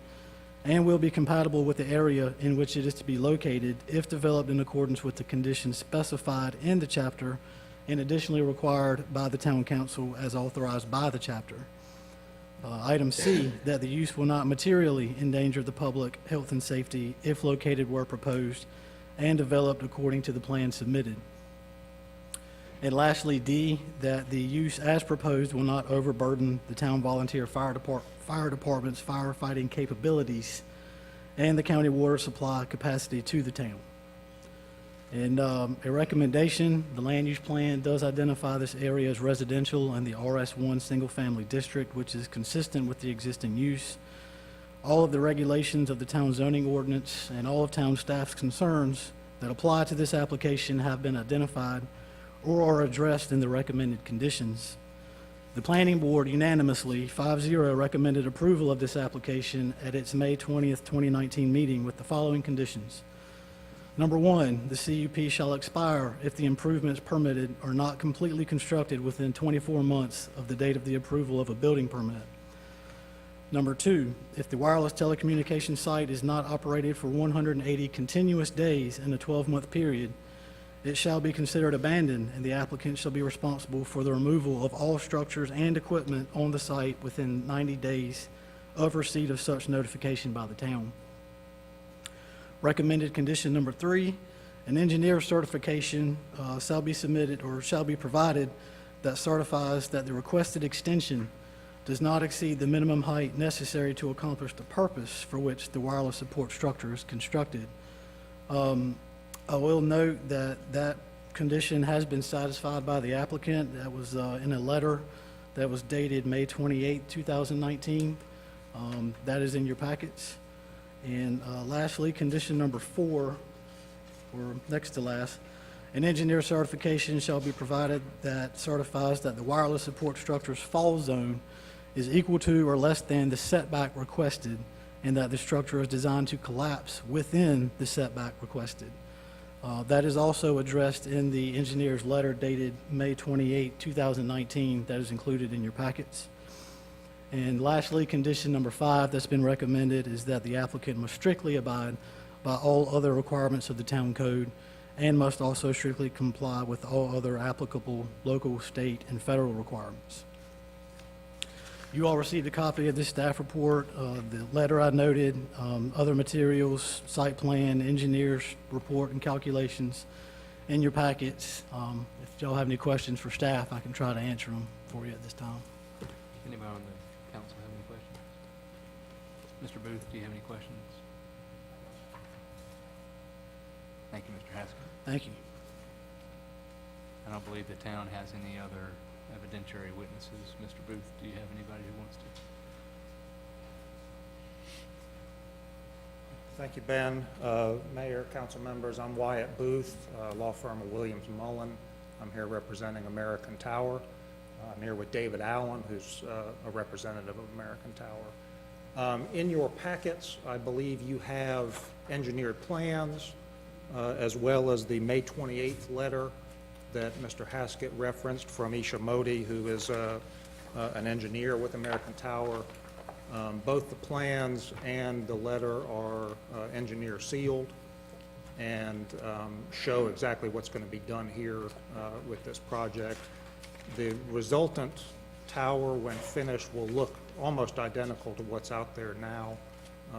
and will be compatible with the area in which it is to be located if developed in accordance with the conditions specified in the chapter and additionally required by the town council as authorized by the chapter. Item C, that the use will not materially endanger the public health and safety if located where proposed and developed according to the plan submitted. And lastly, D, that the use as proposed will not overburden the town volunteer fire department's firefighting capabilities and the county water supply capacity to the town. And a recommendation, the land use plan does identify this area as residential in the RS1 single-family district, which is consistent with the existing use. All of the regulations of the town zoning ordinance and all of town staff's concerns that apply to this application have been identified or are addressed in the recommended conditions. The planning board unanimously, 5-0, recommended approval of this application at its May 20th, 2019 meeting with the following conditions. Number 1, the CUP shall expire if the improvements permitted are not completely constructed within 24 months of the date of the approval of a building permit. Number 2, if the wireless telecommunications site is not operated for 180 continuous days in a 12-month period, it shall be considered abandoned, and the applicant shall be responsible for the removal of all structures and equipment on the site within 90 days of receipt of such notification by the town. Recommended condition number 3, an engineer certification shall be submitted or shall be provided that certifies that the requested extension does not exceed the minimum height necessary to accomplish the purpose for which the wireless support structure is constructed. I will note that that condition has been satisfied by the applicant. That was in a letter that was dated May 28, 2019. That is in your packets. And lastly, condition number 4, or next to last, an engineer certification shall be provided that certifies that the wireless support structure's fall zone is equal to or less than the setback requested and that the structure is designed to collapse within the setback requested. That is also addressed in the engineer's letter dated May 28, 2019, that is included in your packets. And lastly, condition number 5 that's been recommended is that the applicant must strictly abide by all other requirements of the town code and must also strictly comply with all other applicable local, state, and federal requirements. You all received a copy of this staff report, the letter I noted, other materials, site plan, engineer's report and calculations in your packets. If y'all have any questions for staff, I can try to answer them for you at this time. Anybody on the council have any questions? Mr. Booth, do you have any questions? Thank you, Mr. Haskell. Thank you. I don't believe the town has any other evidentiary witnesses. Mr. Booth, do you have anybody who wants to? Thank you, Ben. Mayor, council members, I'm Wyatt Booth, law firm of Williams Mullen. I'm here representing American Tower. I'm here with David Allen, who's a representative of American Tower. In your packets, I believe you have engineered plans as well as the May 28th letter that Mr. Haskett referenced from Isha Modi, who is an engineer with American Tower. Both the plans and the letter are engineer sealed and show exactly what's going to be done here with this project. The resultant tower, when finished, will look almost identical to what's out there now.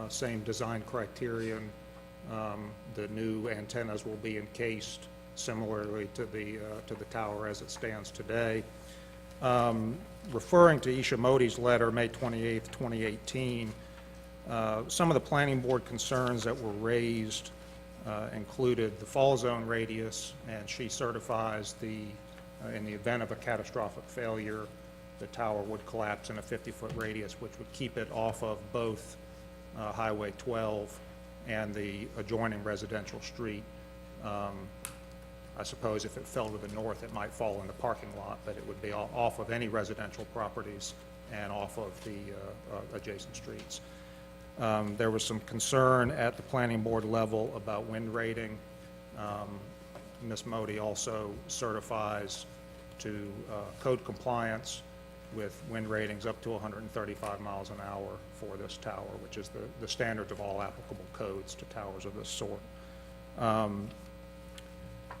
Same design criterion. The new antennas will be encased similarly to the tower as it stands today. Referring to Isha Modi's letter, May 28th, 2018, some of the planning board concerns that were raised included the fall zone radius, and she certifies in the event of a catastrophic failure, the tower would collapse in a 50-foot radius, which would keep it off of both Highway 12 and the adjoining residential street. I suppose if it fell to the north, it might fall in the parking lot, but it would be off of any residential properties and off of the adjacent streets. There was some concern at the planning board level about wind rating. Ms. Modi also certifies to code compliance with wind ratings up to 135 miles an hour for this tower, which is the standards of all applicable codes to towers of this sort.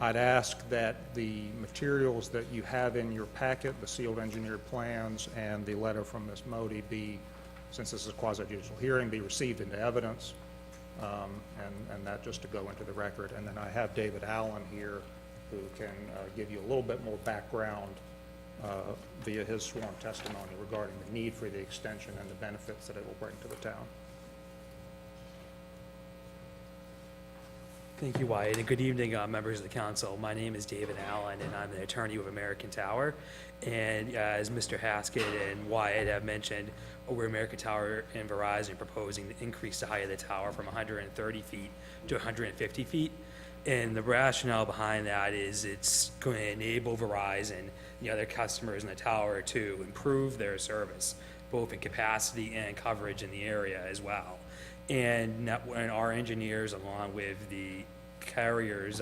I'd ask that the materials that you have in your packet, the sealed engineered plans and the letter from Ms. Modi be, since this is a quasi-judicial hearing, be received into evidence, and that just to go into the record. And then I have David Allen here who can give you a little bit more background via his sworn testimony regarding the need for the extension and the benefits that it will bring to the town. Thank you, Wyatt, and good evening, members of the council. My name is David Allen, and I'm the attorney with American Tower. And as Mr. Haskett and Wyatt have mentioned, we're American Tower and Verizon proposing to increase the height of the tower from 130 feet to 150 feet. And the rationale behind that is it's going to enable Verizon and the other customers in the tower to improve their service, both in capacity and coverage in the area as well. And our engineers, along with the carriers,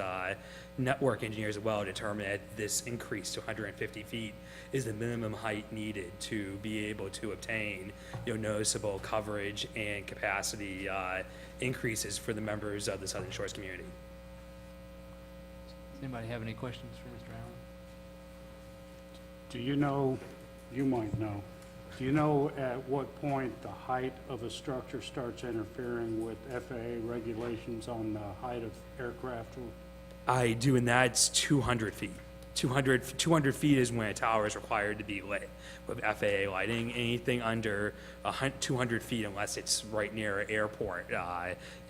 network engineers as well, determine that this increase to 150 feet is the minimum height needed to be able to obtain noticeable coverage and capacity increases for the members of the Southern Shores community. Does anybody have any questions for Mr. Allen? Do you know, you might know, do you know at what point the height of a structure starts interfering with FAA regulations on the height of aircraft? I do, and that's 200 feet. 200 feet is when a tower is required to be lit with FAA lighting. Anything under 200 feet, unless it's right near an airport,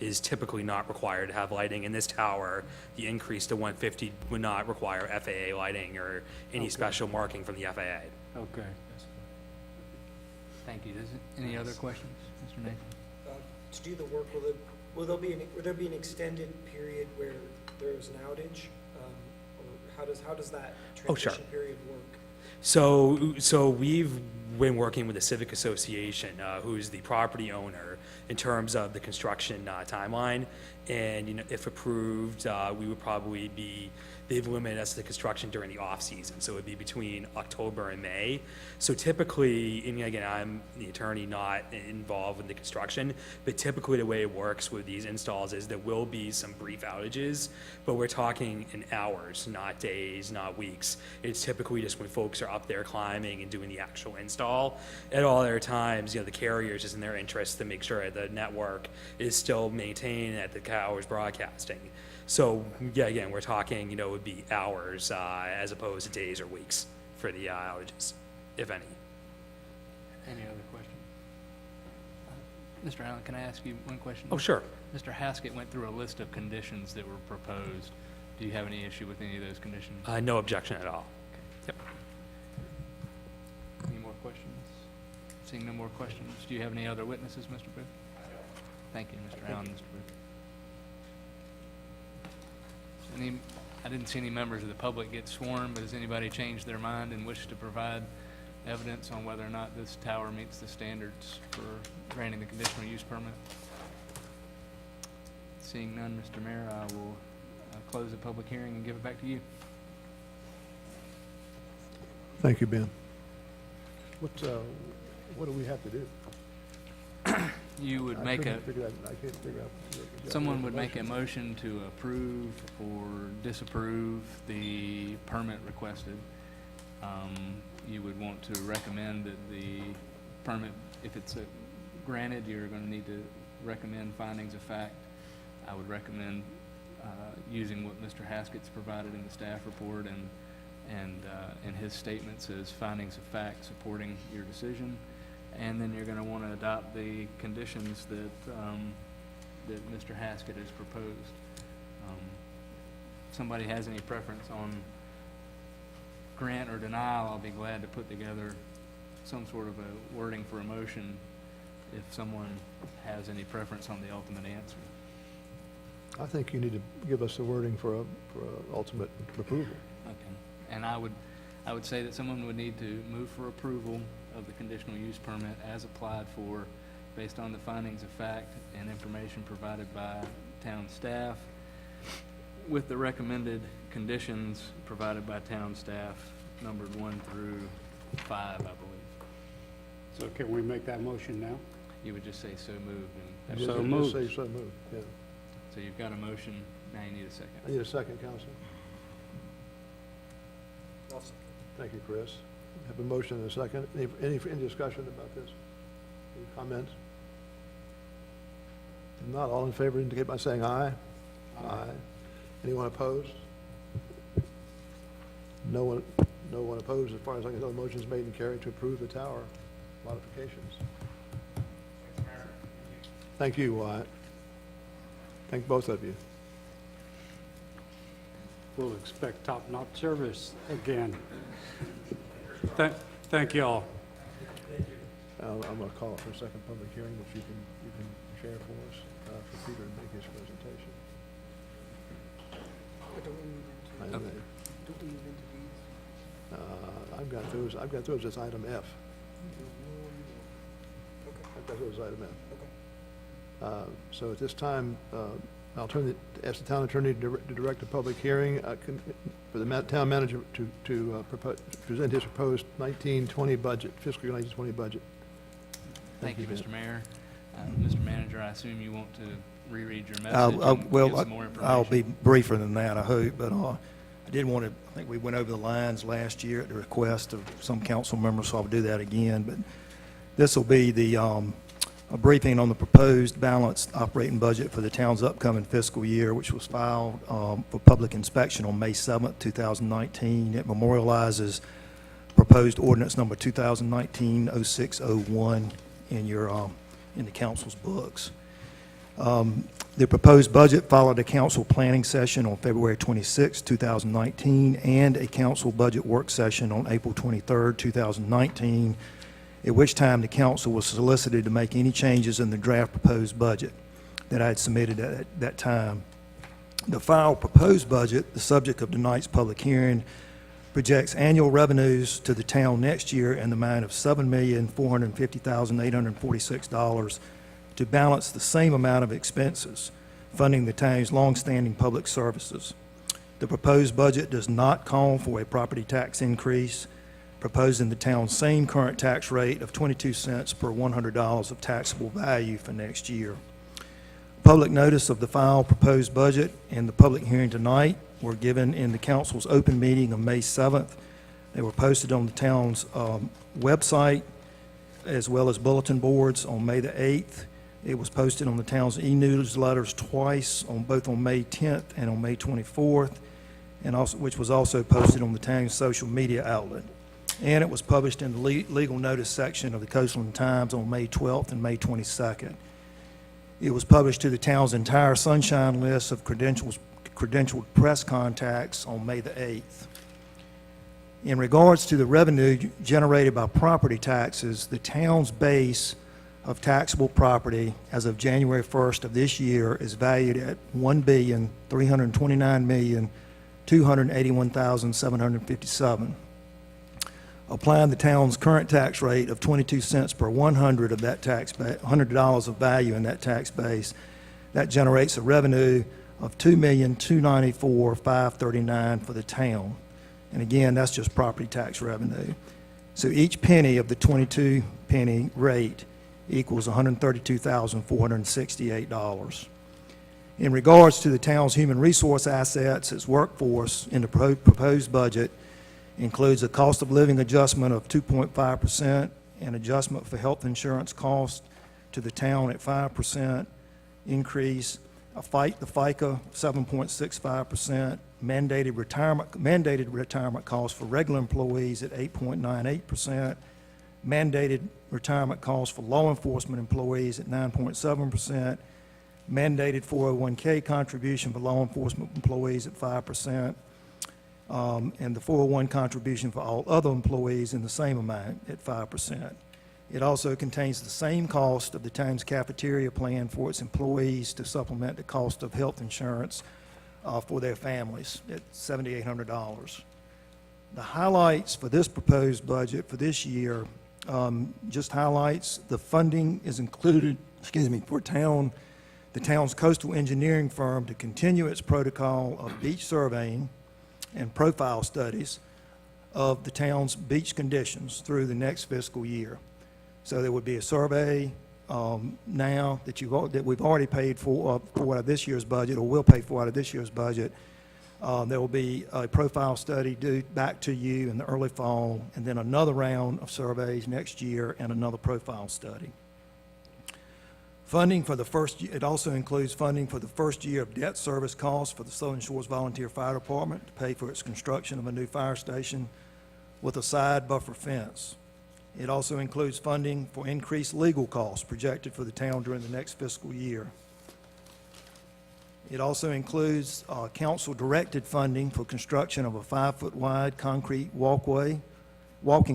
is typically not required to have lighting. In this tower, the increase to 150 would not require FAA lighting or any special marking from the FAA. Okay. Thank you. Any other questions, Mr. Nathan? To do the work, will there be an extended period where there's an outage? Or how does that transition period work? So we've been working with the Civic Association, who's the property owner, in terms of the construction timeline. And if approved, we would probably be, they've limited us to construction during the off-season, so it would be between October and May. So typically, and again, I'm the attorney not involved in the construction, but typically the way it works with these installs is there will be some brief outages, but we're talking in hours, not days, not weeks. It's typically just when folks are up there climbing and doing the actual install. At all other times, the carriers is in their interest to make sure that the network is still maintained at the hours broadcasting. So, yeah, again, we're talking, it would be hours as opposed to days or weeks for the outages, if any. Any other questions? Mr. Allen, can I ask you one question? Oh, sure. Mr. Haskett went through a list of conditions that were proposed. Do you have any issue with any of those conditions? No objection at all. Yep. Any more questions? Seeing no more questions, do you have any other witnesses, Mr. Booth? Thank you, Mr. Allen, Mr. Booth. I didn't see any members of the public get sworn, but has anybody changed their mind and wish to provide evidence on whether or not this tower meets the standards for granting the conditional use permit? Seeing none, Mr. Mayor, I will close the public hearing and give it back to you. Thank you, Ben. What do we have to do? You would I make a, can't figure out. someone would make a motion to approve or disapprove the permit requested. You would want to recommend that the permit, if it's granted, you're going to need to recommend findings of fact. I would recommend using what Mr. Haskett's provided in the staff report and his statements as findings of fact supporting your decision. And then you're going to want to adopt the conditions that Mr. Haskett has proposed. Somebody has any preference on grant or denial, I'll be glad to put together some sort of a wording for a motion if someone has any preference on the ultimate answer. I think you need to give us the wording for ultimate approval. Okay. And I would say that someone would need to move for approval of the conditional use permit as applied for based on the findings of fact and information provided by town staff with the recommended conditions provided by town staff, numbered 1 through 5, I believe. So can we make that motion now? You would just say so moved. And So Just moved. say so moved, yeah. so you've got a motion, now you need a second. I need a second, Counsel. I'll second. Thank you, Chris. Have a motion and a second. Any discussion about this? Any comments? If not, all in favor indicate by saying aye. Aye. Anyone opposed? No one opposed. As far as I can tell, the motion's made and carried to approve the tower modifications. Thank you, Wyatt. Thank both of you. We'll expect top-notch service again. Thank you all. I'm going to call it for a second public hearing, which you can share for us, for Peter to make his presentation. Item A. I've got those as item F. I've got those as item F. So at this time, I'll ask the town attorney to direct a public hearing for the town manager to present his proposed 1920 budget, fiscal year 1920 budget. Thank you, Mr. Mayor. Mr. Manager, I assume you want to reread your message Well, and give some more information. I'll be briefer than that, I hope, but I did want to, I think we went over the lines last year at the request of some council members, so I'll do that again. But this will be a briefing on the proposed balanced operating budget for the town's upcoming fiscal year, which was filed for public inspection on May 7th, 2019. It memorializes proposed ordinance number 2019-0601 in the council's books. The proposed budget followed a council planning session on February 26, 2019, and a council budget work session on April 23, 2019, at which time the council was solicited to make any changes in the draft proposed budget that I had submitted at that time. The filed proposed budget, the subject of tonight's public hearing, projects annual revenues to the town next year in the amount of $7,450,846 to balance the same amount of expenses, funding the town's longstanding public services. The proposed budget does not call for a property tax increase, proposing the town's same current tax rate of 22 cents per $100 of taxable value for next year. Public notice of the filed proposed budget and the public hearing tonight were given in the council's open meeting of May 7th. They were posted on the town's website as well as bulletin boards on May the 8th. It was posted on the town's e-newsletters twice, both on May 10th and on May 24th, and which was also posted on the town's social media outlet. And it was published in the legal notice section of the Coastland Times on May 12th and May 22nd. It was published to the town's entire sunshine list of credentialed press contacts on May the 8th. In regards to the revenue generated by property taxes, the town's base of taxable property as of January 1st of this year is valued at $1,329,281,757. Applying the town's current tax rate of 22 cents per 100 of that $100 of value in that tax base, that generates a revenue of $2,294,539 for the town. And again, that's just property tax revenue. So each penny of the 22 penny rate equals $132,468. In regards to the town's human resource assets, its workforce in the proposed budget includes a cost of living adjustment of 2.5%, an adjustment for health insurance cost to the town at 5% increase, the FICA 7.65%, mandated retirement costs for regular employees at 8.98%, mandated retirement costs for law enforcement employees at 9.7%, mandated 401k contribution for law enforcement employees at 5%, and the 401 contribution for all other employees in the same amount at 5%. It also contains the same cost of the town's cafeteria plan for its employees to supplement the cost of health insurance for their families at $7,800. The highlights for this proposed budget for this year just highlights the funding is included, for the town's coastal engineering firm to continue its protocol of beach surveying and profile studies of the town's beach conditions through the next fiscal year. So there would be a survey now that we've already paid for out of this year's budget, or will pay for out of this year's budget. There will be a profile study due back to you in the early fall, and then another round of surveys next year and another profile study. Funding for the it also includes funding for the first year of debt service costs for the Southern Shores Volunteer Fire Department to pay for its construction of a new fire station with a side buffer fence. It also includes funding for increased legal costs projected for the town during the next fiscal year. It also includes council-directed funding for construction of a 5-foot-wide concrete walking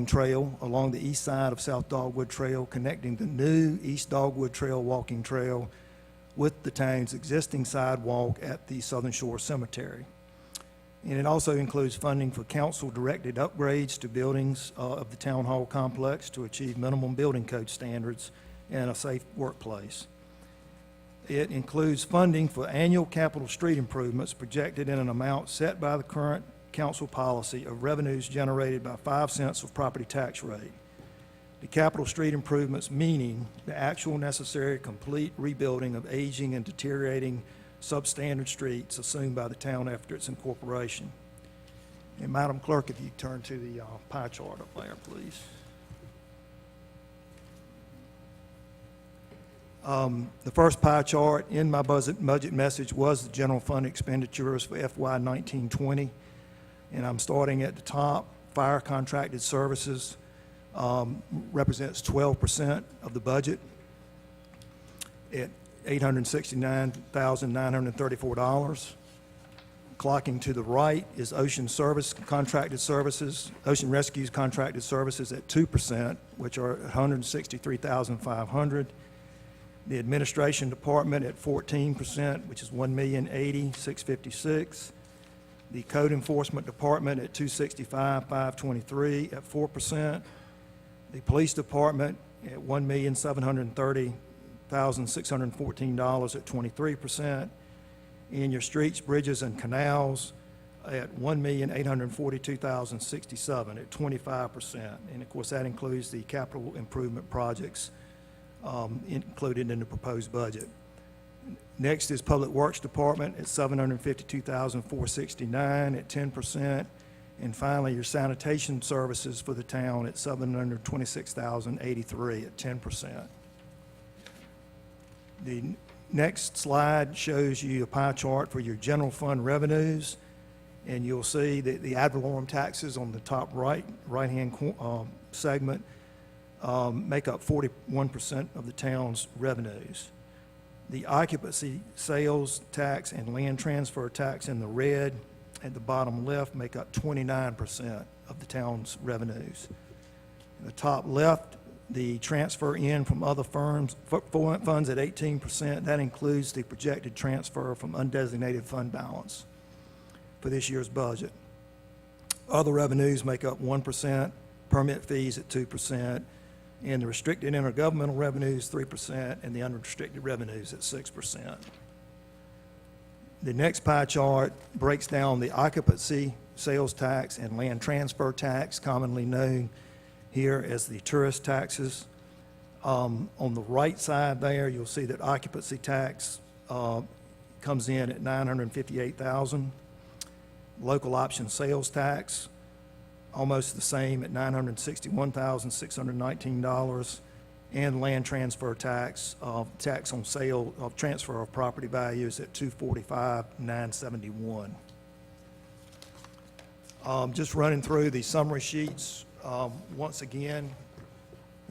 trail along the east side of South Dogwood Trail, connecting the new East Dogwood Trail walking trail with the town's existing sidewalk at the Southern Shore Cemetery. And it also includes funding for council-directed upgrades to buildings of the town hall complex to achieve minimum building code standards and a safe workplace. It includes funding for annual capital street improvements projected in an amount set by the current council policy of revenues generated by 5 cents of property tax rate. The capital street improvements meaning the actual necessary complete rebuilding of aging and deteriorating substandard streets assumed by the town after its incorporation. And Madam Clerk, if you turn to the pie chart up there, please. The first pie chart in my budget message was the general fund expenditures for FY 1920, and I'm starting at the top. Fire contracted services represents 12% of the budget at $869,934. Clocking to the right is ocean rescues contracted services at 2%, which are $163,500. The administration department at 14%, which is $1,080,656. The code enforcement department at $265,523 at 4%. The police department at $1,730,614 at 23%. And your streets, bridges, and canals at $1,842,067 at 25%. And of course, that includes the capital improvement projects included in the proposed budget. Next is Public Works Department at $752,469 at 10%. And finally, your sanitation services for the town at $726,083 at 10%. The next slide shows you a pie chart for your general fund revenues, and you'll see that the ad valorem taxes on the top right-hand segment make up 41% of the town's revenues. The occupancy, sales tax, and land transfer tax in the red at the bottom left make up 29% of the town's revenues. In the top left, the transfer in from other funds at 18%. That includes the projected transfer from undesignated fund balance for this year's budget. Other revenues make up 1%, permit fees at 2%, and the restricted intergovernmental revenues 3%, and the unrestricted revenues at 6%. The next pie chart breaks down the occupancy sales tax and land transfer tax, commonly known here as the tourist taxes. On the right side there, you'll see that occupancy tax comes in at $958,000. Local option sales tax, almost the same at $961,619. And land transfer tax, tax on sale of transfer of property values at $245,971. Just running through the summary sheets once again,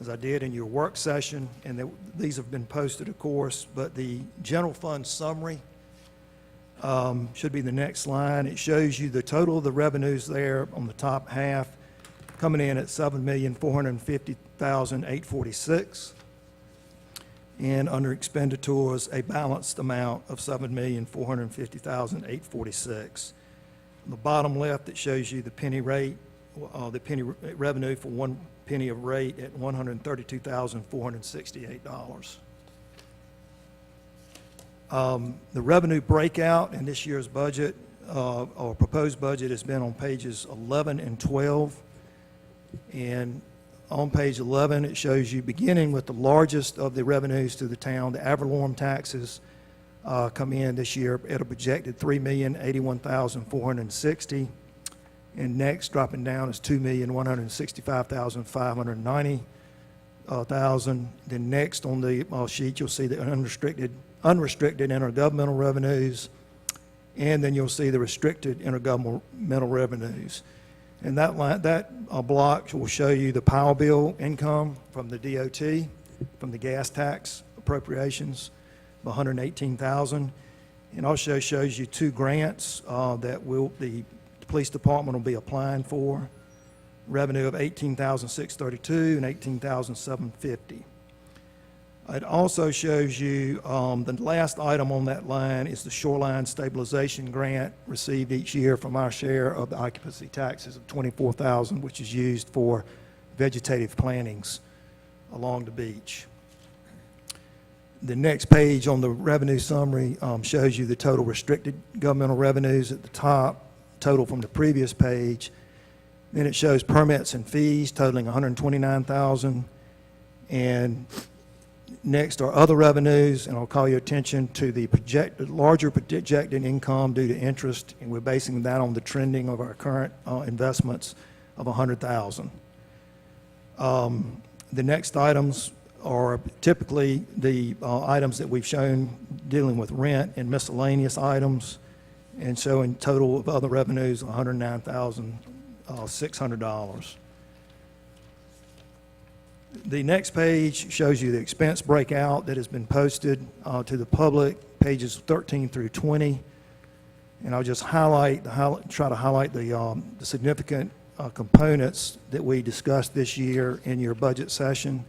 as I did in your work session, and these have been posted, of course, but the general fund summary should be the next line. It shows you the total of the revenues there on the top half, coming in at $7,450,846, and under expenditures, a balanced amount of $7,450,846. On the bottom left, it shows you the penny rate, the penny revenue for 1 penny of rate at $132,468. The revenue breakout in this year's budget, or proposed budget, has been on pages 11 and 12. And on page 11, it shows you, beginning with the largest of the revenues to the town, the ad valorem taxes come in this year at a projected $3,081,460. And next, dropping down, is $2,165,590. Then next on the sheet, you'll see the unrestricted intergovernmental revenues, and then you'll see the restricted intergovernmental revenues. And that line, block will show you the power bill income from the DOT, from the gas tax appropriations of $118,000. And also shows you 2 grants that the police department will be applying for, revenue of $18,632 and $18,750. It also shows you the last item on that line is the shoreline stabilization grant received each year from our share of the occupancy taxes of $24,000, which is used for vegetative plantings along the beach. The next page on the revenue summary shows you the total restricted governmental revenues at the top, total from the previous page. Then it shows permits and fees totaling $129,000, and next are other revenues, and I'll call your attention to the larger projected income due to interest, and we're basing that on the trending of our current investments of $100,000. The next items are typically the items that we've shown dealing with rent and miscellaneous items, and so in total of other revenues, $109,600. The next page shows you the expense breakout that has been posted to the public, pages 13 through 20. And I'll just try to highlight the significant components that we discussed this year in your budget session.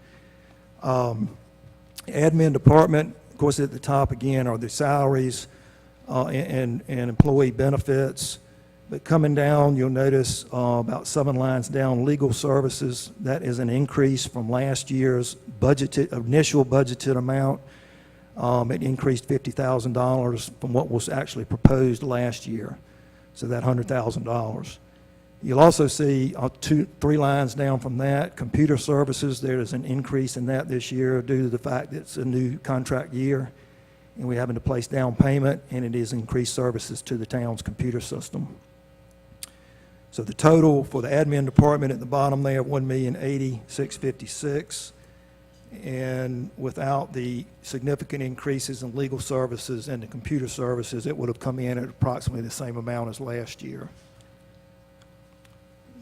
Admin department, of course, at the top again are the salaries and employee benefits. But coming down, you'll notice about 7 lines down, legal services. That is an increase from last year's initial budgeted amount. It increased $50,000 from what was actually proposed last year, so that $100,000. You'll also see 3 lines down from that, computer services. There is an increase in that this year due to the fact that it's a new contract year, and we're having to place down payment, and it is increased services to the town's computer system. So the total for the admin department at the bottom there, $1,080,656, and without the significant increases in legal services and the computer services, it would have come in at approximately the same amount as last year.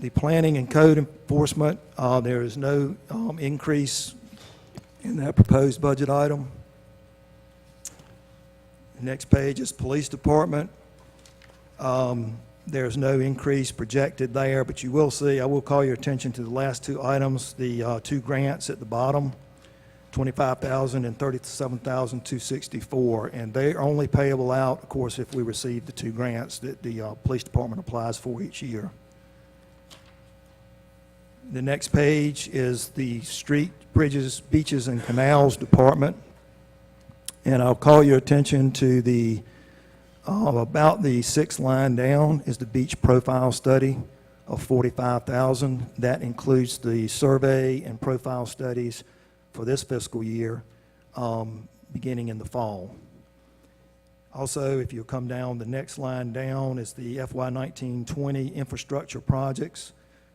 The planning and code enforcement, there is no increase in that proposed budget item. The next page is police department. There's no increase projected there, but you will see, I will call your attention to the last 2 items, the 2 grants at the bottom, $25,000 and $37,264, and they are only payable out, of course, if we receive the 2 grants that the police department applies for each year. The next page is the street, bridges, beaches, and canals department, and I'll call your attention to the About the sixth line down is the beach profile study of $45,000. That includes the survey and profile studies for this fiscal year, beginning in the fall. Also, if you come down, the next line down is the FY 19-20 infrastructure projects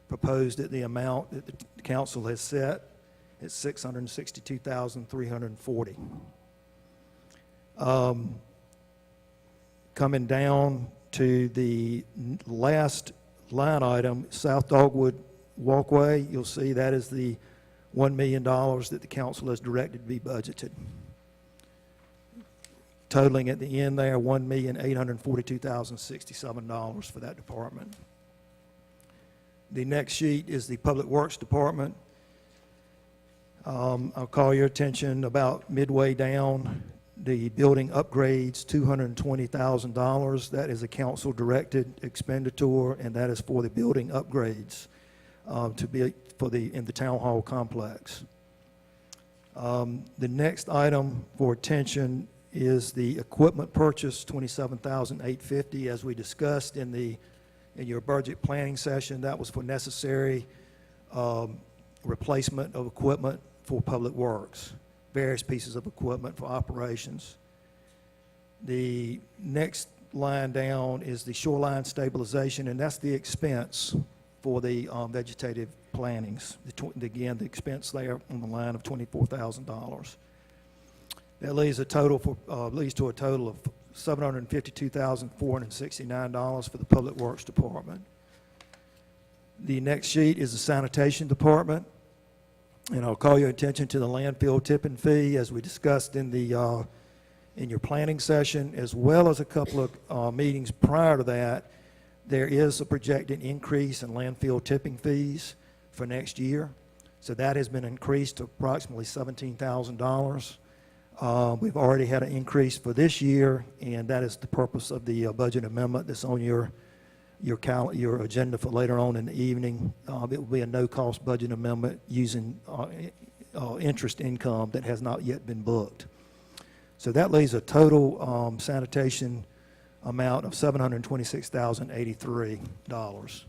proposed at the amount that the council has set. It's $662,340. Coming down to the last line item, South Dogwood Walkway, you'll see that is the $1 million that the council has directed to be budgeted. Totaling at the end there, $1,842,067 for that department. The next sheet is the Public Works Department. I'll call your attention about midway down, the building upgrades, $220,000. That is a council-directed expenditure, and that is for the building upgrades to be in the town hall complex. The next item for attention is the equipment purchase, $27,850. As we discussed in your budget planning session, that was for necessary replacement of equipment for public works, various pieces of equipment for operations. The next line down is the shoreline stabilization, and that's the expense for the vegetative plantings. Again, the expense there on the line of $24,000. That leads to a total of $752,469 for the Public Works Department. The next sheet is the Sanitation Department, and I'll call your attention to the landfill tipping fee, as we discussed in your planning session, as well as a couple of meetings prior to that. There is a projected increase in landfill tipping fees for next year, so that has been increased to approximately $17,000. We've already had an increase for this year, and that is the purpose of the budget amendment that's on your agenda for later on in the evening. It will be a no-cost budget amendment using interest income that has not yet been booked. So that leaves a total sanitation amount of $726,083.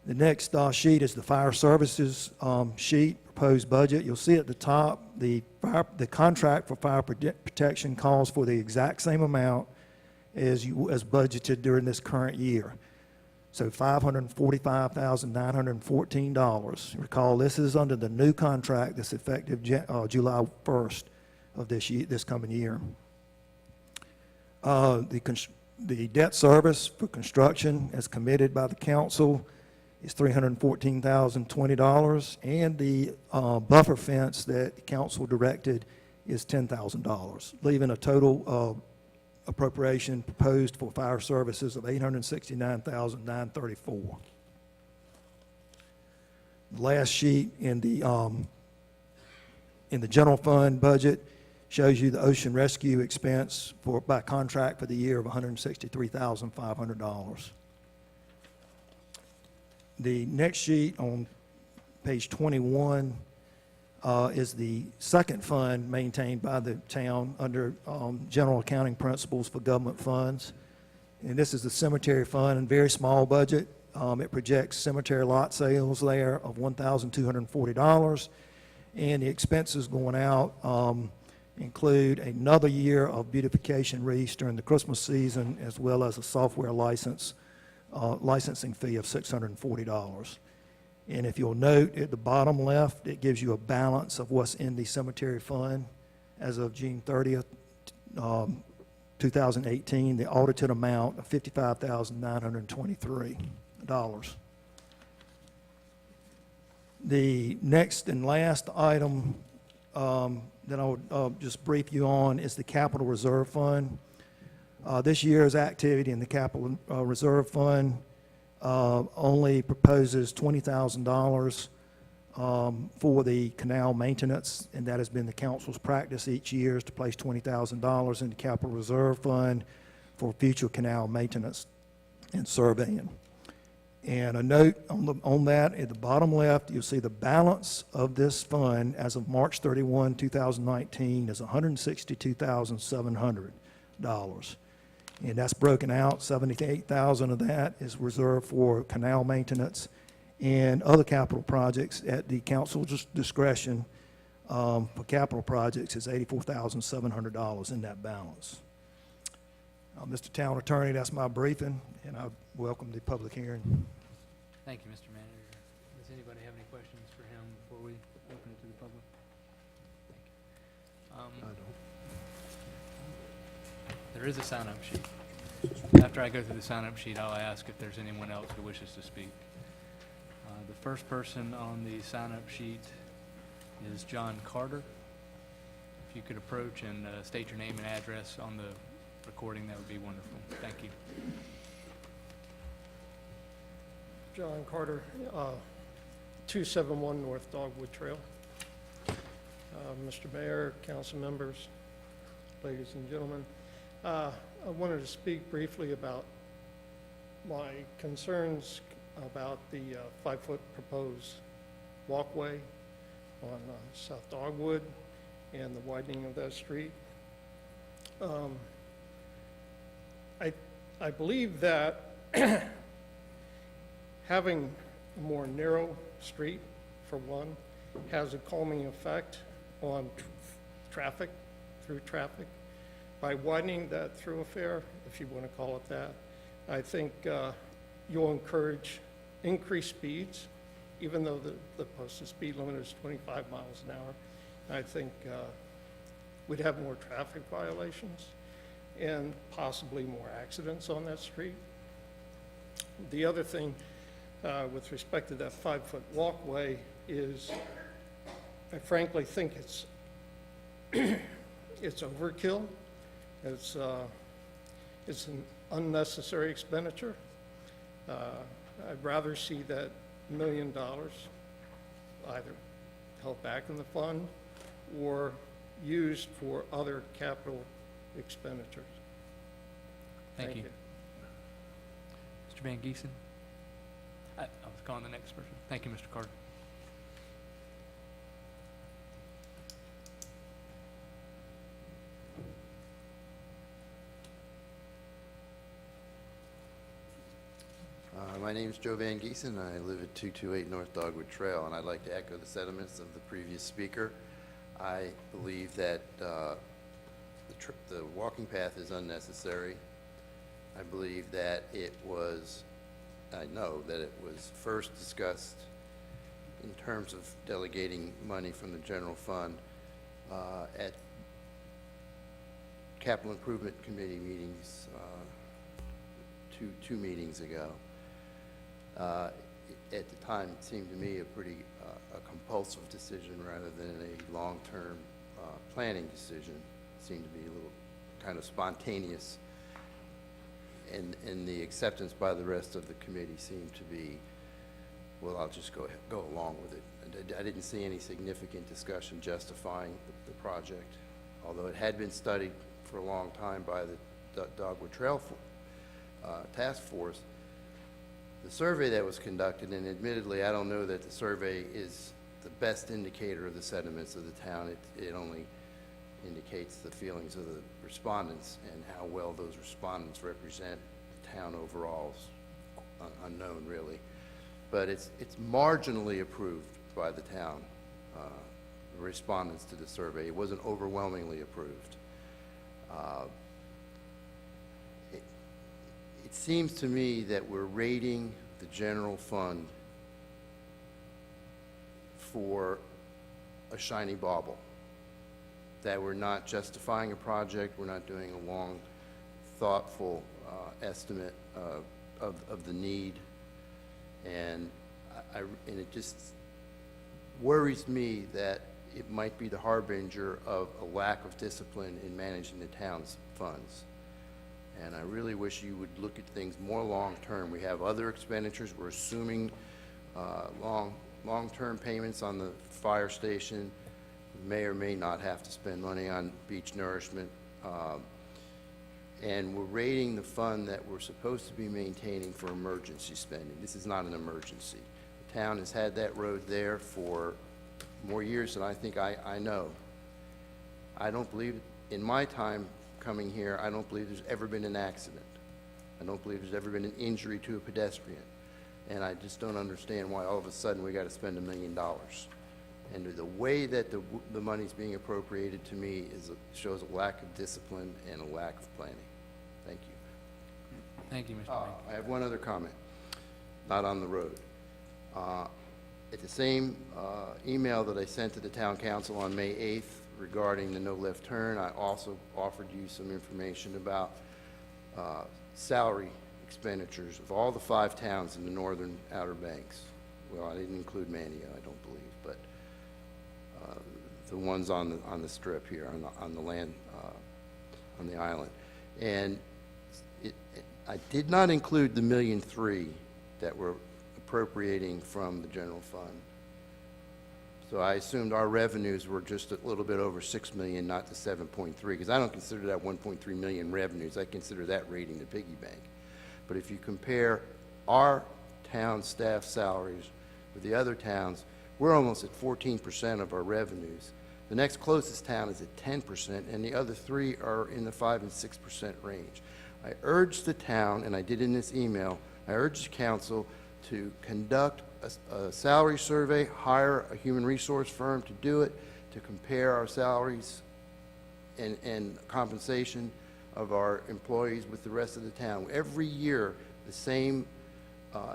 The next sheet is the fire services sheet, proposed budget. You'll see at the top, the contract for fire protection calls for the exact same amount as budgeted during this current year. So $545,914. Recall, this is under the new contract that's effective July 1st of this coming year. The debt service for construction as committed by the council is $314,020, and the buffer fence that the council directed is $10,000, leaving a total appropriation proposed for fire services of $869,934. The last sheet in the general fund budget shows you the ocean rescue expense by contract for the year of $163,500. The next sheet on page 21 is the second fund maintained by the town under general accounting principles for government funds. And this is the cemetery fund, and very small budget. It projects cemetery lot sales there of $1,240. And the expenses going out include another year of beautification wreaths during the Christmas season, as well as a software licensing fee of $640. And if you'll note at the bottom left, it gives you a balance of what's in the cemetery fund as of June 30th, 2018, the audited amount of $55,923. The next and last item that I would just brief you on is the Capital Reserve Fund. This year's activity in the Capital Reserve Fund only proposes $20,000 for the canal maintenance, and that has been the council's practice each year, is to place $20,000 in the Capital Reserve Fund for future canal maintenance and surveying. And a note on that, at the bottom left, you'll see the balance of this fund as of March 31, 2019 is $162,700. And that's broken out. 78,000 of that is reserved for canal maintenance and other capital projects at the council's discretion. For capital projects is $84,700 in that balance. Mr. Town Attorney, that's my briefing, and I welcome the public hearing. Thank you, Mr. Manager. Does anybody have any questions for him before we open it to the public? Thank you. I don't. There is a sign-up sheet. After I go through the sign-up sheet, I'll ask if there's anyone else who wishes to speak. The first person on the sign-up sheet is John Carter. If you could approach and state your name and address on the recording, that would be wonderful. Thank you. John Carter, 271 North Dogwood Trail. Mr. Mayor, council members, ladies and gentlemen, I wanted to speak briefly about my concerns about the 5-foot proposed walkway on South Dogwood and the widening of that street. I believe that having a more narrow street, for one, has a calming effect on traffic, through traffic. By widening that thoroughfare, if you want to call it that, I think you'll encourage increased speeds, even though the posted speed limit is 25 miles an hour. I think we'd have more traffic violations and possibly more accidents on that street. The other thing with respect to that 5-foot walkway is I frankly think it's it's overkill. It's an unnecessary expenditure. I'd rather see that $1 million either held back in the fund or used for other capital expenditures. Thank you. Mr. Van Giesen? I was calling the next person. Thank you, Mr. Carter. My name is Joe Van Giesen. I live at 228 North Dogwood Trail, and I'd like to echo the sentiments of the previous speaker. I believe that the walking path is unnecessary. I believe that I know that it was first discussed in terms of delegating money from the general fund at Capital Improvement Committee meetings two meetings ago. At the time, it seemed to me a pretty compulsive decision rather than a long-term planning decision. It seemed to be a little kind of spontaneous, and the acceptance by the rest of the committee seemed to be, well, I'll just go along with it. I didn't see any significant discussion justifying the project, although it had been studied for a long time by the Dogwood Trail Task Force. The survey that was conducted, and admittedly, I don't know that the survey is the best indicator of the sentiments of the town. It only indicates the feelings of the respondents, and how well those respondents represent the town overall is unknown, really. But it's marginally approved by the town, respondents to the survey. It wasn't overwhelmingly approved. It seems to me that we're raiding the general fund for a shiny bauble, that we're not justifying a project, we're not doing a long, thoughtful estimate of the need, and it just worries me that it might be the harbinger of a lack of discipline in managing the town's funds. And I really wish you would look at things more long-term. We have other expenditures. We're assuming long-term payments on the fire station. We may or may not have to spend money on beach nourishment. And we're raiding the fund that we're supposed to be maintaining for emergency spending. This is not an emergency. The town has had that road there for more years than I think I know. I don't believe, in my time coming here. I don't believe there's ever been an accident. I don't believe there's ever been an injury to a pedestrian. And I just don't understand why all of a sudden we got to spend $1 million. And the way that the money's being appropriated to me shows a lack of discipline and a lack of planning. Thank you. Thank you, Mr. Banky. I have one other comment, not on the road. At the same email that I sent to the town council on May 8th regarding the no left turn, I also offered you some information about salary expenditures of all the 5 towns in the northern Outer Banks. Well, I didn't include Manio, I don't believe, but the ones on the strip here, on the land, on the island. And I did not include the $1.3 million that we're appropriating from the general fund. So I assumed our revenues were just a little bit over $6 million, not the 7.3, because I don't consider that 1.3 million revenues. I consider that raiding the piggy bank. But if you compare our town staff salaries with the other towns, we're almost at 14% of our revenues. The next closest town is at 10%, and the other 3 are in the 5 and 6% range. I urge the town, and I did in this email, I urge the council to conduct a salary survey, hire a human resource firm to do it, to compare our salaries and compensation of our employees with the rest of the town. Every year, the same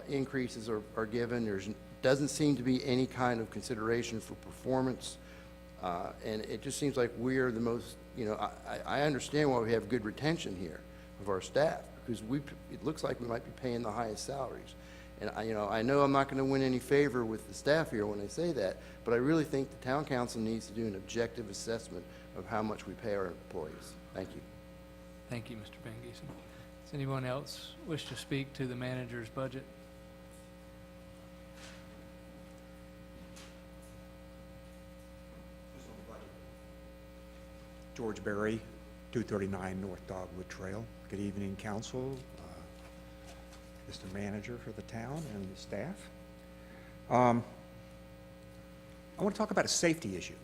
increases are given. There doesn't seem to be any kind of consideration for performance, and it just seems like we're the most, I understand why we have good retention here of our staff, because it looks like we might be paying the highest salaries. And I know I'm not going to win any favor with the staff here when I say that, but I really think the town council needs to do an objective assessment of how much we pay our employees. Thank you. Thank you, Mr. Van Giesen. Does anyone else wish to speak to the manager's budget? George Berry, 239 North Dogwood Trail. Good evening, council, Mr. Manager for the town and the staff. I want to talk about a safety issue.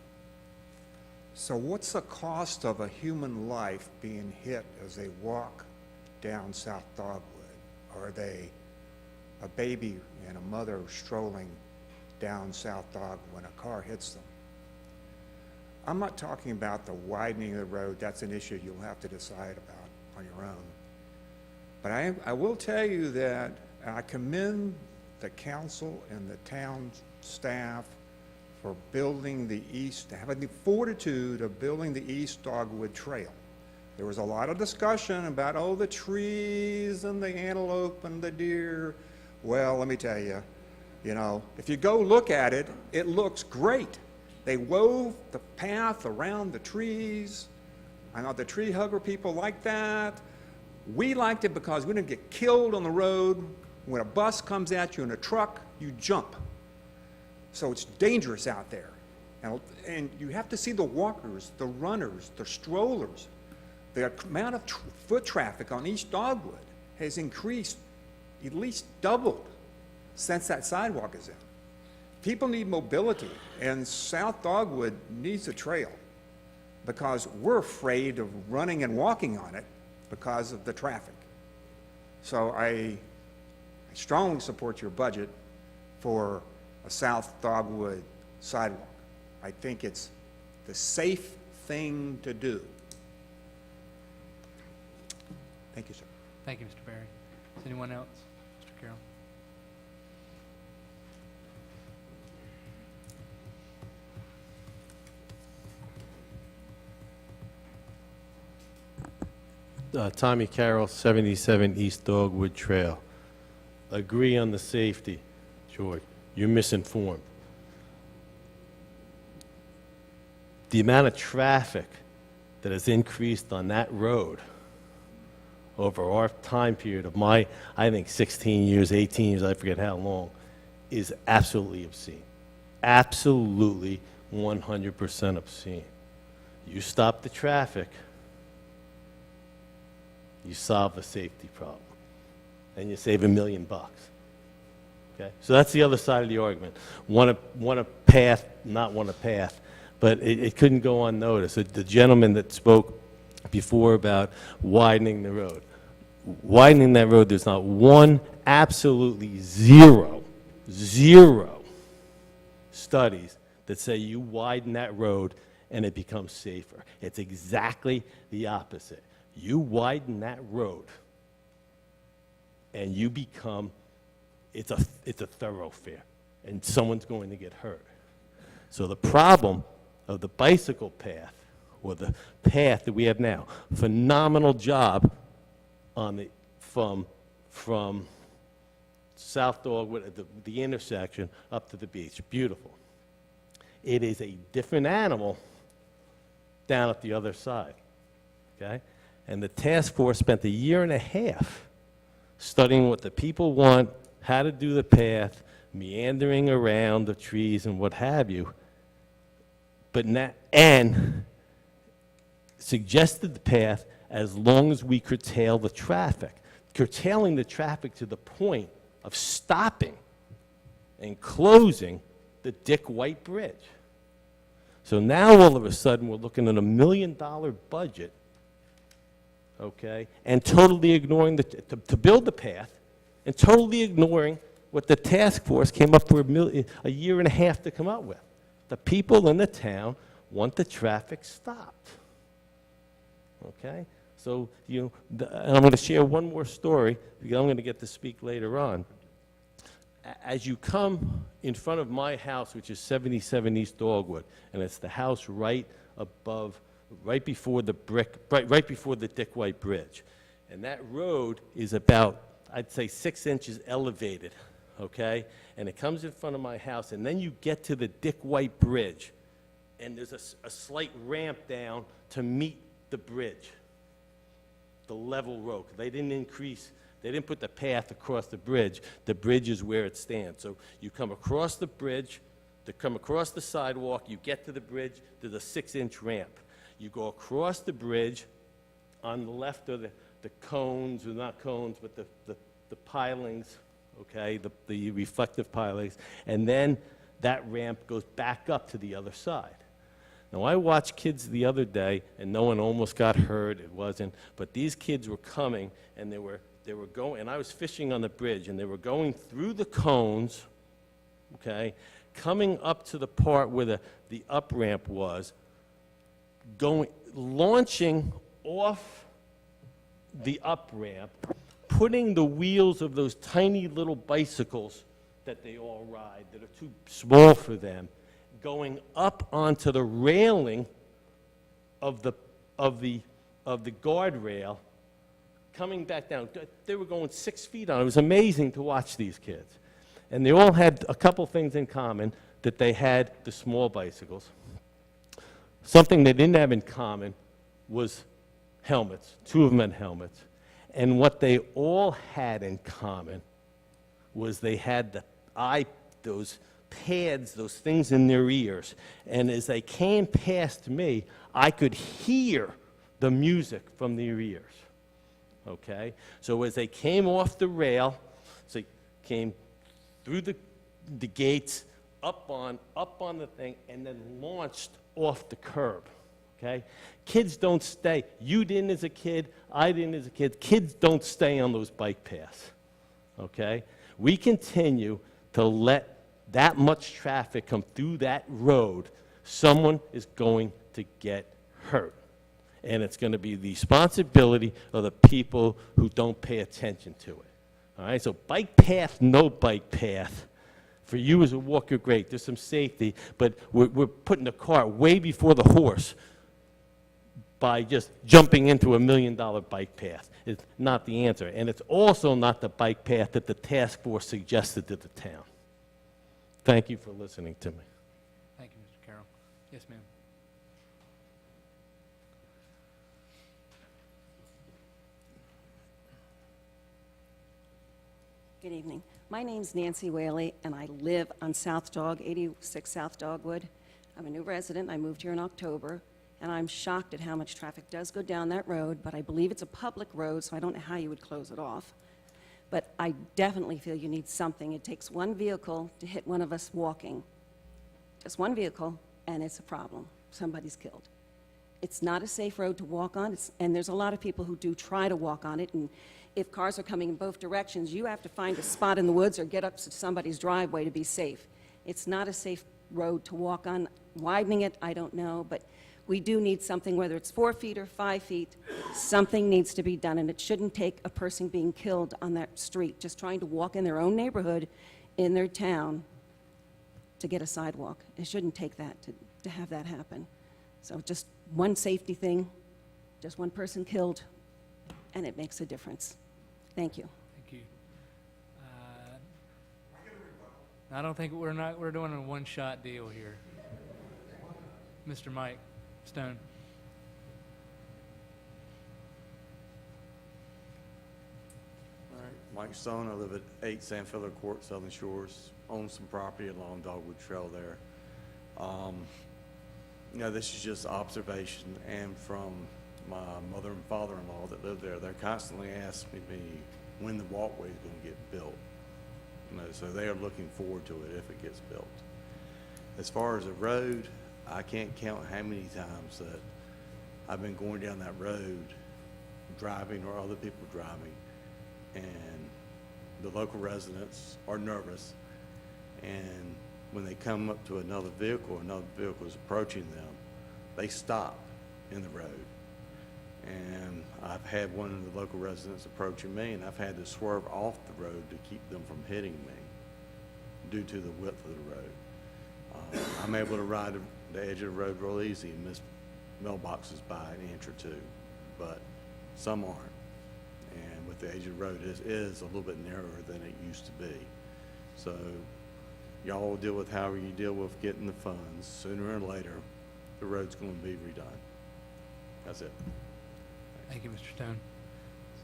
So what's the cost of a human life being hit as they walk down South Dogwood? Are they a baby and a mother strolling down South Dogwood when a car hits them? I'm not talking about the widening of the road. That's an issue you'll have to decide about on your own. But I will tell you that I commend the council and the town staff for building the having the fortitude of building the East Dogwood Trail. There was a lot of discussion about, the trees and the antelope and the deer. Well, let me tell you, if you go look at it, it looks great. They wove the path around the trees. I know the tree hugger people like that. We liked it because we didn't get killed on the road. When a bus comes at you in a truck, you jump. So it's dangerous out there. And you have to see the walkers, the runners, the strollers. The amount of foot traffic on East Dogwood has increased, at least doubled, since that sidewalk is in. People need mobility, and South Dogwood needs a trail because we're afraid of running and walking on it because of the traffic. So I strongly support your budget for a South Dogwood sidewalk. I think it's the safe thing to do. Thank you, sir. Thank you, Mr. Berry. Is anyone else? Mr. Carroll? Tommy Carroll, 77 East Dogwood Trail. Agree on the safety, George. You're misinformed. The amount of traffic that has increased on that road over our time period of I think 16 years, 18 years, I forget how long, is absolutely obscene. Absolutely 100% obscene. You stop the traffic, you solve the safety problem, and you save $1 million. Okay, so that's the other side of the argument. Want a path, not want a path, but it couldn't go unnoticed. The gentleman that spoke before about widening the road. Widening that road, there's not one, absolutely zero studies that say you widen that road and it becomes safer. It's exactly the opposite. You widen that road and you become, it's a thoroughfare, and someone's going to get hurt. So the problem of the bicycle path, or the path that we have now, phenomenal job on the, from South Dogwood, the intersection, up to the beach, beautiful. It is a different animal down at the other side, okay? And the task force spent a year and a half studying what the people want, how to do the path, meandering around the trees and what have you, and suggested the path as long as we curtail the traffic. Curtailing the traffic to the point of stopping and closing the Dick White Bridge. So now all of a sudden we're looking at $1 million budget, okay, and totally ignoring to build the path, and totally ignoring what the task force came up with a year and a half to come up with. The people in the town want the traffic stopped, okay? So, and I'm going to share one more story, because I'm going to get to speak later on. As you come in front of my house, which is 77 East Dogwood, and it's the house right above, right before the Dick White Bridge. And that road is about, I'd say, 6 inches elevated, okay? And it comes in front of my house, and then you get to the Dick White Bridge, and there's a slight ramp down to meet the bridge, the level road. They didn't put the path across the bridge. The bridge is where it stands. So you come across the bridge, come across the sidewalk, you get to the bridge, there's a 6-inch ramp. You go across the bridge, on the left are the cones, or not cones, but the pilings, okay, the reflective pilings, and then that ramp goes back up to the other side. Now, I watched kids the other day, and no one almost got hurt, it wasn't, but these kids were coming, and they were going, and I was fishing on the bridge, and they were going through the cones, okay, coming up to the part where the up ramp was, launching off the up ramp, putting the wheels of those tiny little bicycles that they all ride, that are too small for them, going up onto the railing of the guardrail, coming back down. They were going 6 feet on. It was amazing to watch these kids. And they all had a couple things in common, that they had the small bicycles. Something they didn't have in common was helmets. 2 of them had helmets. And what they all had in common was they had those pads, those things in their ears. And as they came past me, I could hear the music from their ears. Okay? So as they came off the rail, so they came through the gates, up on the thing, and then launched off the curb. Okay? Kids don't stay. You didn't as a kid, I didn't as a kid. Kids don't stay on those bike paths. Okay? We continue to let that much traffic come through that road, someone is going to get hurt. And it's going to be the responsibility of the people who don't pay attention to it. All right, so bike path, no bike path. For you as a walker, great, there's some safety, but we're putting the cart way before the horse by just jumping into $1 million bike path. It's not the answer. And it's also not the bike path that the task force suggested to the town. Thank you for listening to me. Thank you, Mr. Carroll. Yes, ma'am. Good evening. My name's Nancy Whaley, and I live on 86 South Dogwood. I'm a new resident. I moved here in October, and I'm shocked at how much traffic does go down that road, but I believe it's a public road, so I don't know how you would close it off. But I definitely feel you need something. It takes one vehicle to hit one of us walking. Just one vehicle, and it's a problem. Somebody's killed. It's not a safe road to walk on, and there's a lot of people who do try to walk on it, and if cars are coming in both directions, you have to find a spot in the woods or get up to somebody's driveway to be safe. It's not a safe road to walk on. Widening it, I don't know, but we do need something, whether it's 4 feet or 5 feet, something needs to be done, and it shouldn't take a person being killed on that street, just trying to walk in their own neighborhood, in their town, to get a sidewalk. It shouldn't take that to have that happen. So just one safety thing, just one person killed, and it makes a difference. Thank you. Thank you. I don't think we're doing a one-shot deal here. Mr. Mike Stone. All right, Mike Stone, I live at 8 Sandfellow Court, Southern Shores, own some property along Dogwood Trail there. You know, this is just observation, and from my mother and father-in-law that live there, they're constantly asking me when the walkway is going to get built. You know, so they are looking forward to it if it gets built. As far as the road, I can't count how many times that I've been going down that road, driving or other people driving, and the local residents are nervous, and when they come up to another vehicle is approaching them, they stop in the road. And I've had one of the local residents approaching me, and I've had to swerve off the road to keep them from hitting me due to the width of the road. I'm able to ride the edge of the road real easy and miss mailboxes by an inch or two, but some aren't. And with the edge of the road, it is a little bit narrower than it used to be. So y'all will deal with however you deal with getting the funds. Sooner or later, the road's going to be redone. That's it. Thank you, Mr. Stone.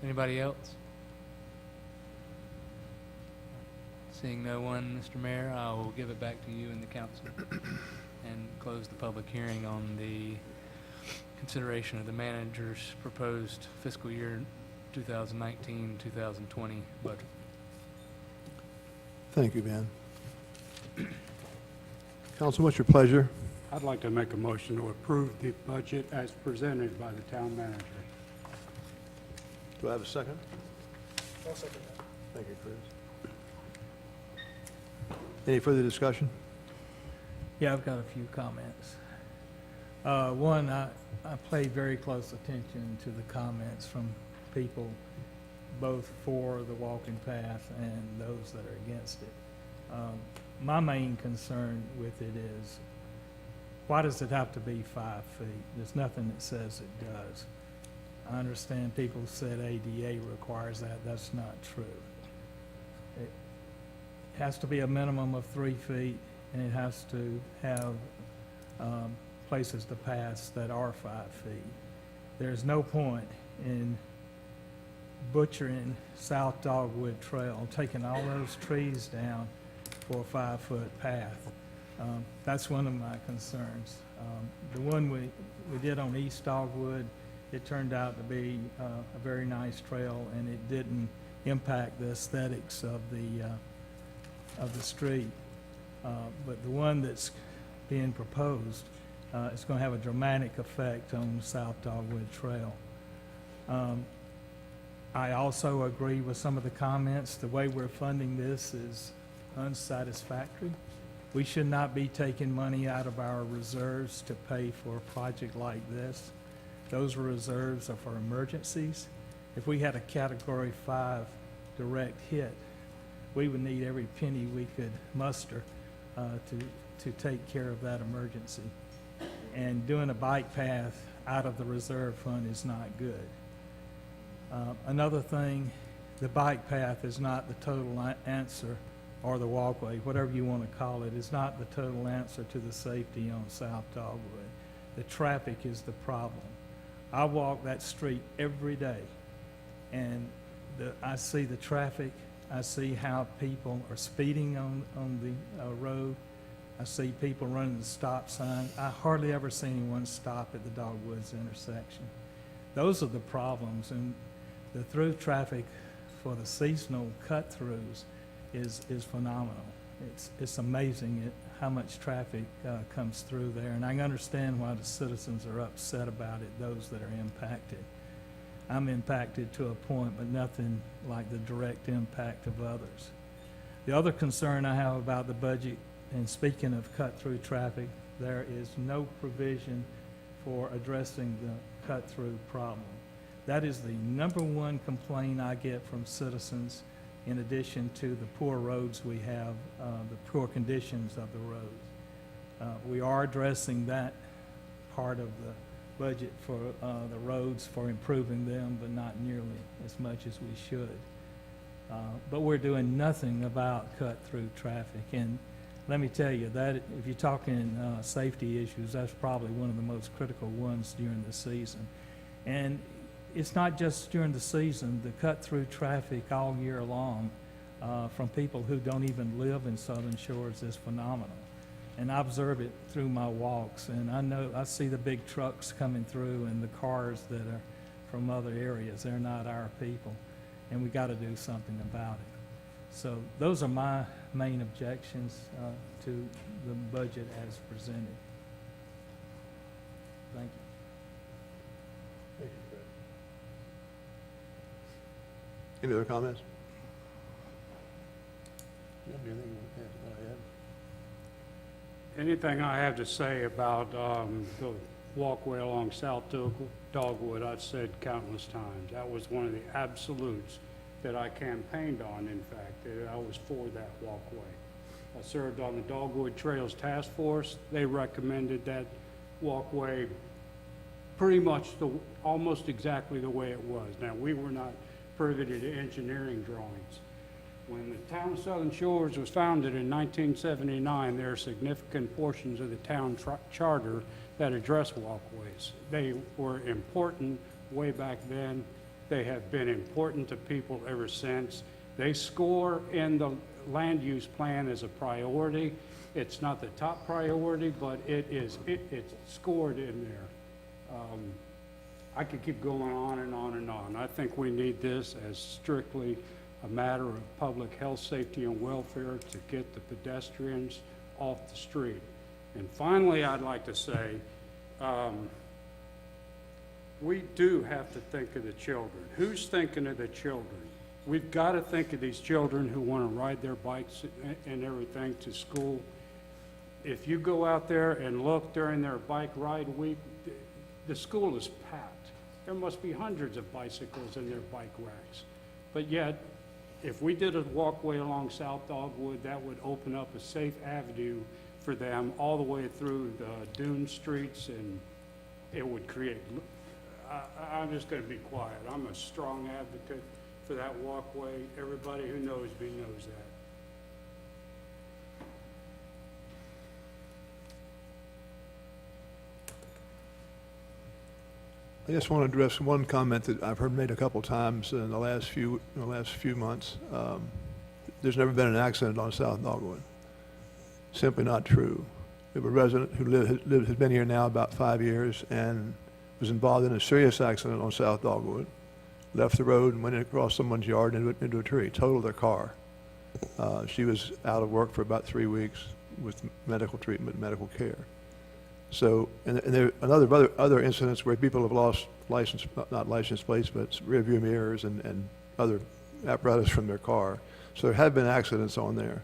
Anybody else? Seeing no one, Mr. Mayor, I will give it back to you and the council and close the public hearing on the consideration of the manager's proposed fiscal year 2019-2020 budget. Thank you, Ben. Council, what's your pleasure? I'd like to make a motion to approve the budget as presented by the town manager. Do I have a second? I'll second that. Thank you, Chris. Any further discussion? Yeah, I've got a few comments. One, I paid very close attention to the comments from people both for the walking path and those that are against it. My main concern with it is, why does it have to be 5 feet? There's nothing that says it does. I understand people said ADA requires that. That's not true. It has to be a minimum of 3 feet, and it has to have places to pass that are 5 feet. There's no point in butchering South Dogwood Trail, taking all those trees down for a 5-foot path. That's one of my concerns. The one we did on East Dogwood, it turned out to be a very nice trail, and it didn't impact the aesthetics of the street. But the one that's being proposed is going to have a dramatic effect on South Dogwood Trail. I also agree with some of the comments. The way we're funding this is unsatisfactory. We should not be taking money out of our reserves to pay for a project like this. Those reserves are for emergencies. If we had a Category 5 direct hit, we would need every penny we could muster to take care of that emergency. And doing a bike path out of the reserve fund is not good. Another thing, the bike path is not the total answer, or the walkway, whatever you want to call it, is not the total answer to the safety on South Dogwood. The traffic is the problem. I walk that street every day, and I see the traffic. I see how people are speeding on the road. I see people running the stop sign. I hardly ever see anyone stop at the Dogwoods intersection. Those are the problems, and the through traffic for the seasonal cut-throughs is phenomenal. It's amazing how much traffic comes through there, and I understand why the citizens are upset about it, those that are impacted. I'm impacted to a point, but nothing like the direct impact of others. The other concern I have about the budget, and speaking of cut-through traffic, there is no provision for addressing the cut-through problem. That is the number one complaint I get from citizens, in addition to the poor roads we have, the poor conditions of the roads. We are addressing that part of the budget for the roads, for improving them, but not nearly as much as we should. But we're doing nothing about cut-through traffic. And let me tell you, that if you're talking safety issues, that's probably one of the most critical ones during the season. And it's not just during the season. The cut-through traffic all year long from people who don't even live in Southern Shores is phenomenal. And I observe it through my walks, and I see the big trucks coming through and the cars that are from other areas. They're not our people, and we got to do something about it. So those are my main objections to the budget as presented. Thank you. Thank you, Fred. Any other comments? You have anything you want to add? Anything I have to say about the walkway along South Dogwood, I've said countless times. That was one of the absolutes that I campaigned on, in fact, that I was for that walkway. I served on the Dogwood Trails Task Force. They recommended that walkway pretty much almost exactly the way it was. Now, we were not privy to the engineering drawings. When the town of Southern Shores was founded in 1979, there are significant portions of the town charter that address walkways. They were important way back then. They have been important to people ever since. They score in the land use plan as a priority. It's not the top priority, but it's scored in there. I could keep going on and on and on. I think we need this as strictly a matter of public health, safety, and welfare to get the pedestrians off the street. And finally, I'd like to say, we do have to think of the children. Who's thinking of the children? We've got to think of these children who want to ride their bikes and everything to school. If you go out there and look during their bike ride week, the school is packed. There must be hundreds of bicycles in their bike racks. But yet, if we did a walkway along South Dogwood, that would open up a safe avenue for them all the way through the dune streets, and it would create, I'm just going to be quiet. I'm a strong advocate for that walkway. Everybody who knows me knows that. I just want to address one comment that I've heard made a couple times in the last few months. There's never been an accident on South Dogwood. Simply not true. We have a resident who has been here now about 5 years and was involved in a serious accident on South Dogwood. Left the road and went across someone's yard into a tree, totaled their car. She was out of work for about 3 weeks with medical treatment, medical care. So, and there are other incidents where people have lost not license plates, but rear view mirrors and other apparatus from their car. So there have been accidents on there.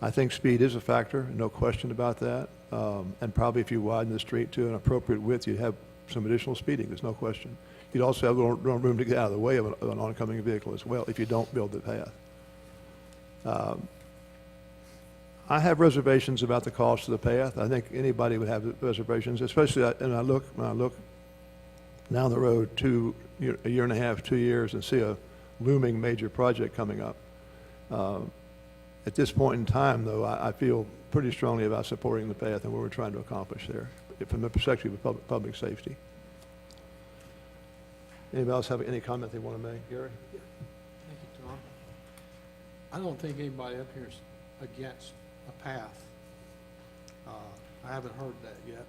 I think speed is a factor, no question about that. And probably if you widen the street to an appropriate width, you'd have some additional speeding, there's no question. You'd also have no room to get out of the way of an oncoming vehicle as well if you don't build the path. I have reservations about the cost of the path. I think anybody would have reservations, especially when I look down the road a year and a half, 2 years, and see a looming major project coming up. At this point in time, though, I feel pretty strongly about supporting the path and what we're trying to accomplish there from the perspective of public safety. Anybody else have any comment they want to make? Gary? Thank you, Tom. I don't think anybody up here is against a path. I haven't heard that yet.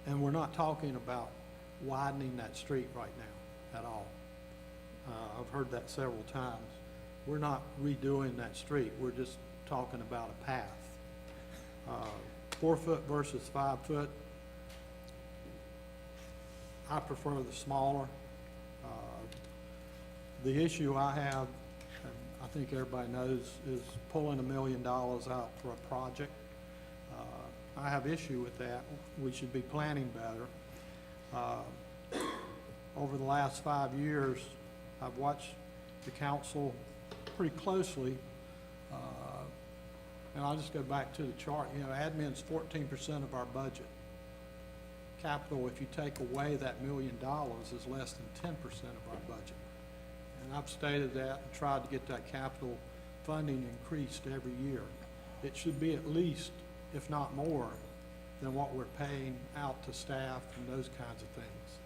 And we're not talking about widening that street right now at all. I've heard that several times. We're not redoing that street. We're just talking about a path. 4-foot versus 5-foot. I prefer the smaller. The issue I have, and I think everybody knows, is pulling $1 million out for a project. I have issue with that. We should be planning better. Over the last 5 years, I've watched the council pretty closely, and I'll just go back to the chart. You know, admin's 14% of our budget. Capital, if you take away that $1 million, is less than 10% of our budget. And I've stated that and tried to get that capital funding increased every year. It should be at least, if not more, than what we're paying out to staff and those kinds of things.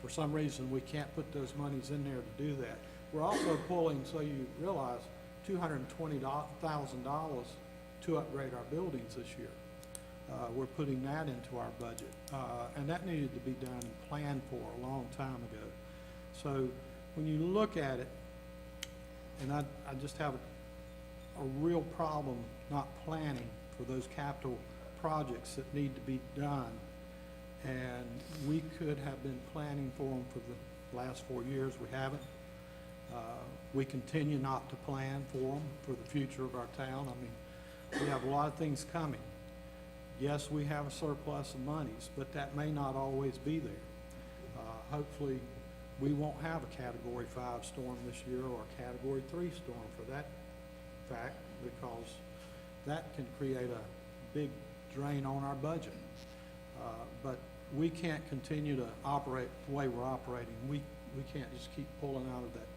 For some reason, we can't put those monies in there to do that. We're also pulling, so you realize, $220,000 to upgrade our buildings this year. We're putting that into our budget, and that needed to be done and planned for a long time ago. So when you look at it, and I just have a real problem not planning for those capital projects that need to be done, and we could have been planning for them for the last 4 years. We haven't. We continue not to plan for them for the future of our town. I mean, we have a lot of things coming. Yes, we have a surplus of monies, but that may not always be there. Hopefully, we won't have a Category 5 storm this year or a Category 3 storm for that fact, because that can create a big drain on our budget. But we can't continue to operate the way we're operating. We can't just keep pulling out of that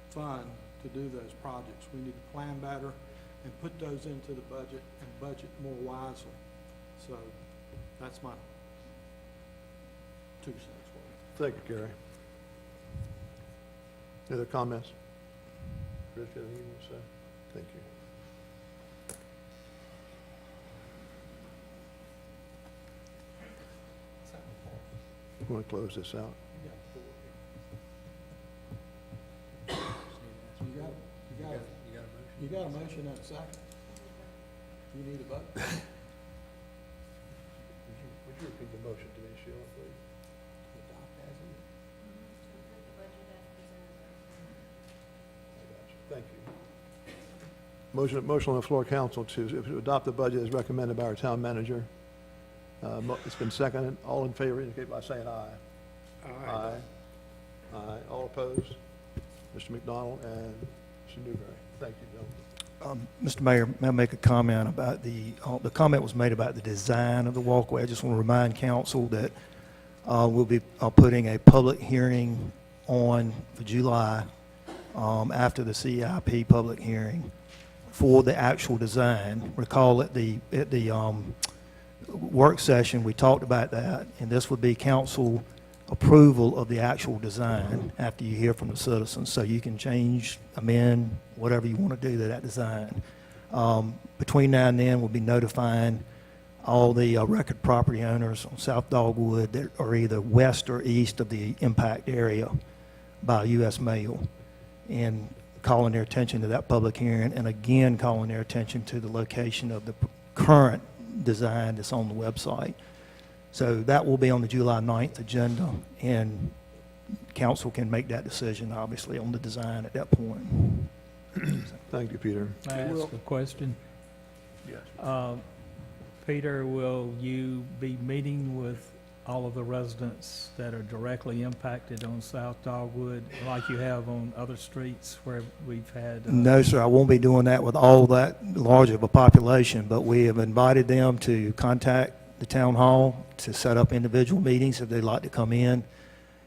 fund to do those projects. We need to plan better and put those into the budget and budget more wisely. So that's my 2 cents worth. Thank you, Gary. Any other comments? Chris, anything you want to say? Thank you. We want to close this out. You got a motion and a second. You need a vote. Would you repeat the motion to me, Sheila, please? Thank you. Motion on the floor, council, to adopt the budget as recommended by our town manager. It's been seconded. All in favor indicate by saying aye. Aye. Aye. All opposed? Mr. McDonald and Mr. Newberry. Thank you, gentlemen. Mr. Mayor, may I make a comment about the comment was made about the design of the walkway. I just want to remind council that we'll be putting a public hearing on for July after the CIP public hearing for the actual design. Recall at the work session, we talked about that, and this would be council approval of the actual design after you hear from the citizens. So you can change, amend, whatever you want to do to that design. Between now and then, we'll be notifying all the record property owners on South Dogwood that are either west or east of the impact area by U.S. mail, and calling their attention to that public hearing, and again calling their attention to the location of the current design that's on the website. So that will be on the July 9th agenda, and council can make that decision, obviously, on the design at that point. Thank you, Peter. May I ask a question? Yes. Peter, will you be meeting with all of the residents that are directly impacted on South Dogwood, like you have on other streets where we've had? No, sir, I won't be doing that with all that large of a population, but we have invited them to contact the town hall to set up individual meetings if they'd like to come in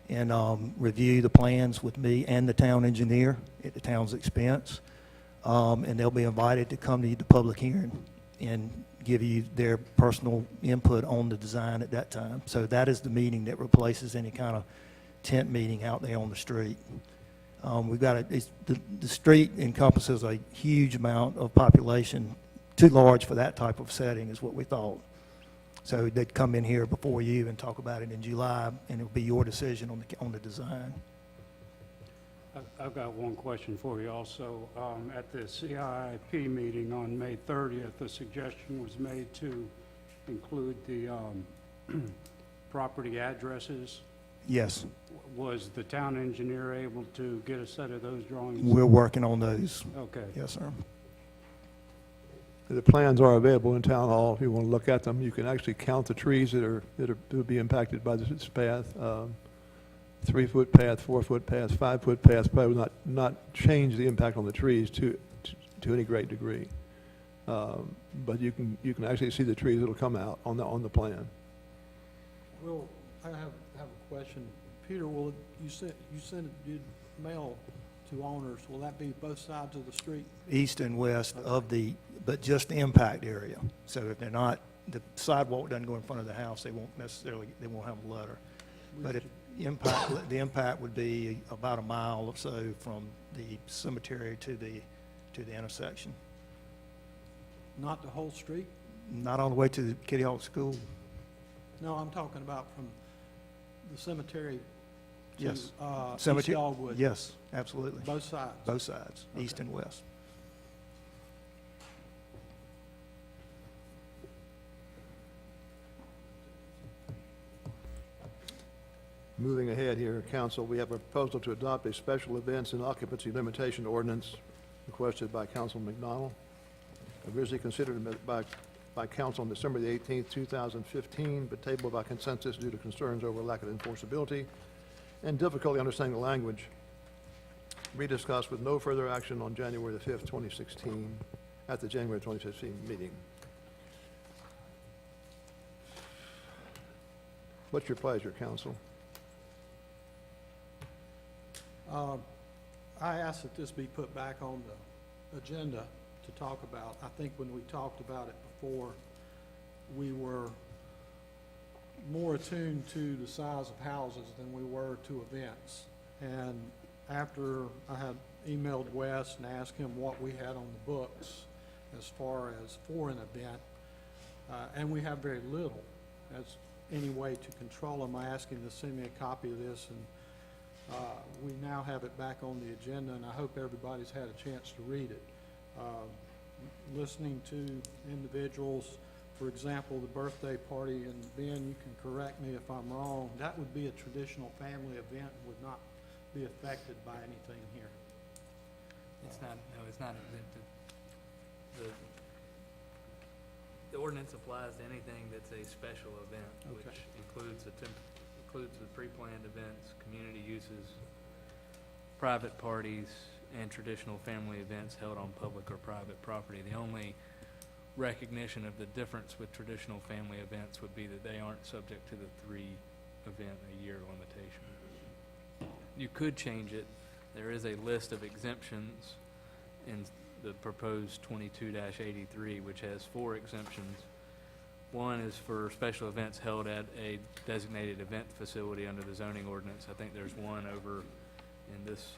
and review the plans with me and the town engineer at the town's expense. And they'll be invited to come to the public hearing and give you their personal input on the design at that time. So that is the meeting that replaces any kind of tent meeting out there on the street. We've got the street encompasses a huge amount of population, too large for that type of setting is what we thought. So they'd come in here before you and talk about it in July, and it'll be your decision on the design. I've got one question for you also. At the CIP meeting on May 30th, the suggestion was made to include the property addresses. Yes, Was the town engineer able to get a set of those drawings? we're working on those. Okay. Yes, sir. The plans are available in Town Hall if you want to look at them. You can actually count the trees that will be impacted by this path. 3-foot path, 4-foot path, 5-foot path probably will not change the impact on the trees to any great degree. But you can actually see the trees that'll come out on the plan. Well, I have a question. Peter, you said you'd mail to owners. Will that be both sides of the street? East and west of but just the impact area. So if they're not, the sidewalk doesn't go in front of the house, they won't have a letter. But if the impact would be about a mile or so from the cemetery to the intersection. Not the whole street? Not all the way to the Kitty Hawk School. No, I'm talking about from the cemetery to Yes. East Cemetery. Dogwood. Yes, absolutely. Both sides? Both sides, east Okay. and west. Moving ahead here, council, we have a proposal to adopt a special events and occupancy limitation ordinance requested by Councilman McDonald. Originally considered by council on December the 18th, 2015, but tabled by consensus due to concerns over lack of enforceability and difficulty understanding the language. Rediscussed with no further action on January the 5th, 2016, at the January 2016 meeting. What's your pleasure, council? I asked that this be put back on the agenda to talk about. I think when we talked about it before, we were more attuned to the size of houses than we were to events. And after I had emailed Wes and asked him what we had on the books as far as for an event, and we have very little as any way to control them, I asked him to send me a copy of this, and we now have it back on the agenda, and I hope everybody's had a chance to read it. Listening to individuals, for example, the birthday party, and Ben, you can correct me if I'm wrong, that would be a traditional family event and would not be affected by anything here. It's not exempted. The ordinance applies to anything that's a special event, Okay. which includes the pre-planned events, community uses, private parties, and traditional family events held on public or private property. The only recognition of the difference with traditional family events would be that they aren't subject to the 3-event-a-year limitation. You could change it. There is a list of exemptions in the proposed 22-83, which has 4 exemptions. One is for special events held at a designated event facility under the zoning ordinance. I think there's one over in this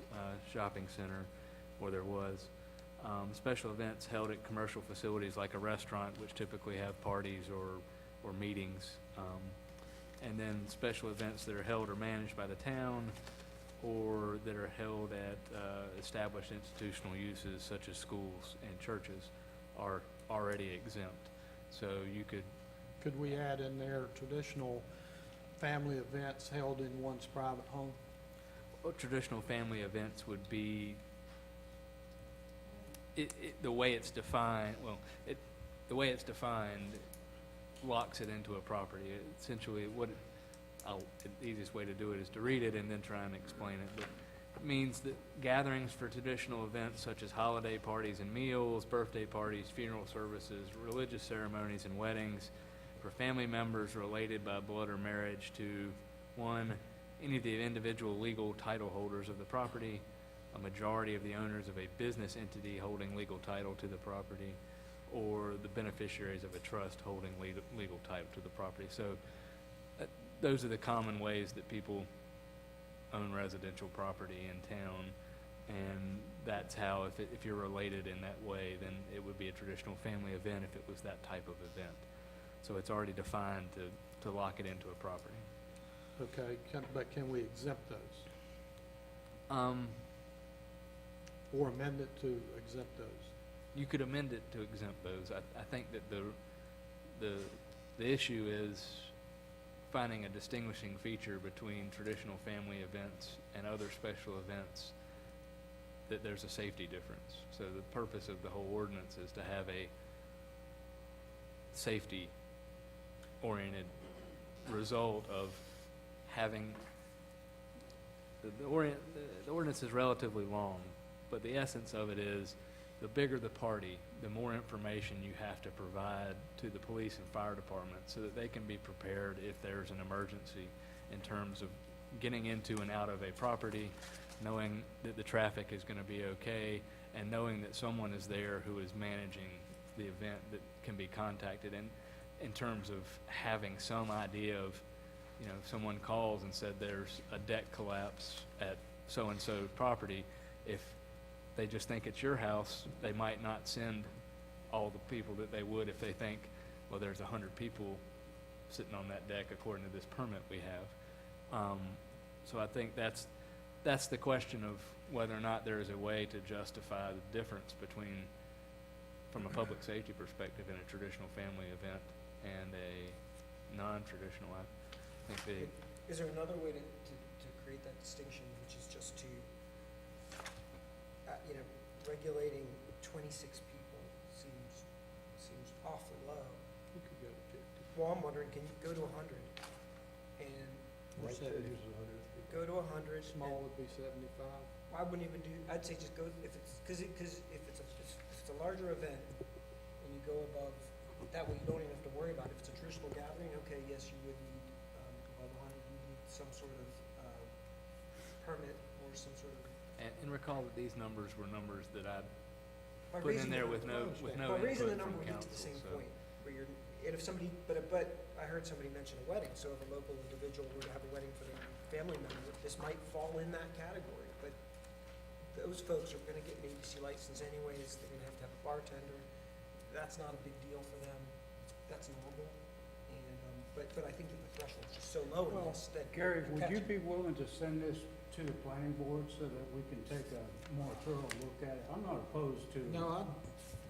shopping center, or there was. Special events held at commercial facilities like a restaurant, which typically have parties or meetings. And then special events that are held or managed by the town, or that are held at established institutional uses such as schools and churches are already exempt. So you could... Could we add in there traditional family events held in one's private home? Well, traditional family events would be, the way it's defined, the way it's defined locks it into a property. Essentially, the easiest way to do it is to read it and then try and explain it. But it means that gatherings for traditional events such as holiday parties and meals, birthday parties, funeral services, religious ceremonies and weddings for family members related by blood or marriage to, 1, any of the individual legal title holders of the property, a majority of the owners of a business entity holding legal title to the property, or the beneficiaries of a trust holding legal title to the property. So those are the common ways that people own residential property in town, and that's how, if you're related in that way, then it would be a traditional family event if it was that type of event. So it's already defined to lock it into a property. Okay, but can we exempt those? or amend it to exempt those. You could amend it to exempt those. I think that the issue is finding a distinguishing feature between traditional family events and other special events, that there's a safety difference. So the purpose of the whole ordinance is to have a safety-oriented result of having, the ordinance is relatively long, but the essence of it is the bigger the party, the more information you have to provide to the police and fire department so that they can be prepared if there's an emergency in terms of getting into and out of a property, knowing that the traffic is going to be okay, and knowing that someone is there who is managing the event that can be contacted. And in terms of having some idea of, you know, if someone calls and said there's a deck collapse at so-and-so property, if they just think it's your house, they might not send all the people that they would if they think, well, there's 100 people sitting on that deck according to this permit we have. So I think that's the question of whether or not there is a way to justify the difference between, from a public safety perspective, in a traditional family event and a non-traditional. I think Is there another way to create that distinction, which is just to, you know, regulating 26 people seems awfully low. You could go to 50. Well, I'm wondering, can you go to 100 and Right there uses 100. go to 100? Small would be 75. I wouldn't even do, I'd say just go, if it's, because if it's a larger event and you go above, that way you don't even have to worry about it. If it's a traditional gathering, okay, yes, you would need, above 100, you need some sort of permit or some sort of. and recall that these numbers were numbers that I By put in raising there the with number- no By raising the input number, from we get to the council, same so. point, where you're, and if somebody, but I heard somebody mention a wedding, so if a local individual were to have a wedding for their family member, this might fall in that category, but those folks are gonna get an ABC license anyways, they're gonna have a bartender, that's not a big deal for them, that's normal, and, but I think that the threshold's just so low in Well, this that. Gary, would you catch- be willing to send this to the planning board so that we can take a more thorough look at it? I'm not opposed to. No,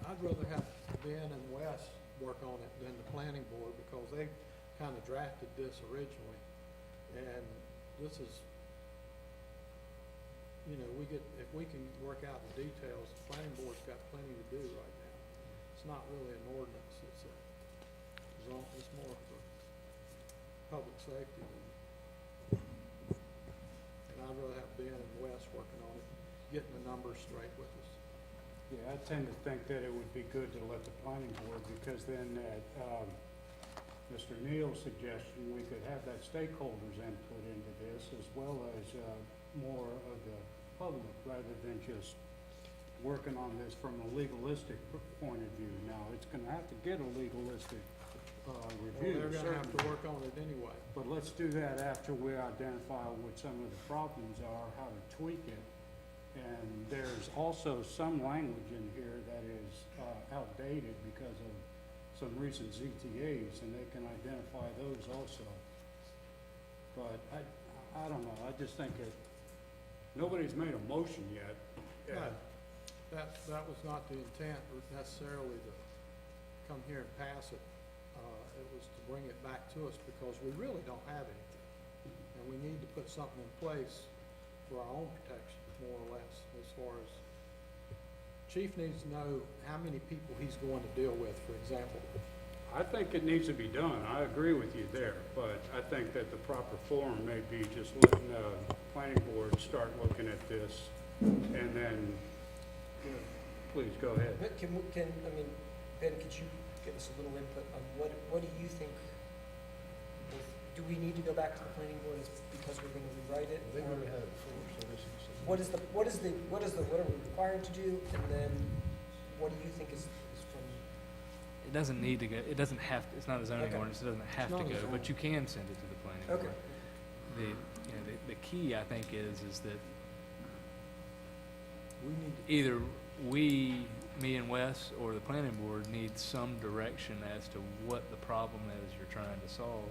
I'd rather have Ben and Wes work on it than the planning board, because they kind of drafted this originally. And this is, you know, if we can work out the details, the planning board's got plenty to do right now. It's not really an ordinance, it's more for public safety than. And I'd rather have Ben and Wes working on it, getting the numbers straight with us. Yeah, I tend to think that it would be good to let the planning board, because then at, Mr. Neal's suggestion, we could have that stakeholders input into this, as well as, more of the public, rather than just working on this from a legalistic point of view. Now, it's gonna have to get a legalistic, review. Well, they're gonna have to certainly. work on it anyway. But let's do that after we identify what some of the problems are, how to tweak it. And there's also some language in here that is outdated because of some recent ZTAs, and they can identify those also. But I don't know, I just think that nobody's made a motion yet. No, that was not the intent necessarily to come here and pass it. It was to bring it back to us because we really don't have anything. And we need to put something in place for our own protection, more or less, as far as, Chief needs to know how many people he's going to deal with, for example. I think it needs to be done, I agree with you there, but I think that the proper forum may be just letting the planning board start looking at this, and then, please, go ahead. But I mean, Ben, could you give us a little input on what do you think, do we need to go back to the planning board because we're gonna rewrite it? They or already had it before, so this is. what are we required to do, and then what do you think is from, It doesn't need to go, it doesn't have, it's not a zoning Okay. ordinance, it doesn't have to not a go, zoning. but you can send it to the planning board. okay, The key, I think, is that We need to either we, me and Wes, or the planning board need some direction as to what the problem is you're trying to solve.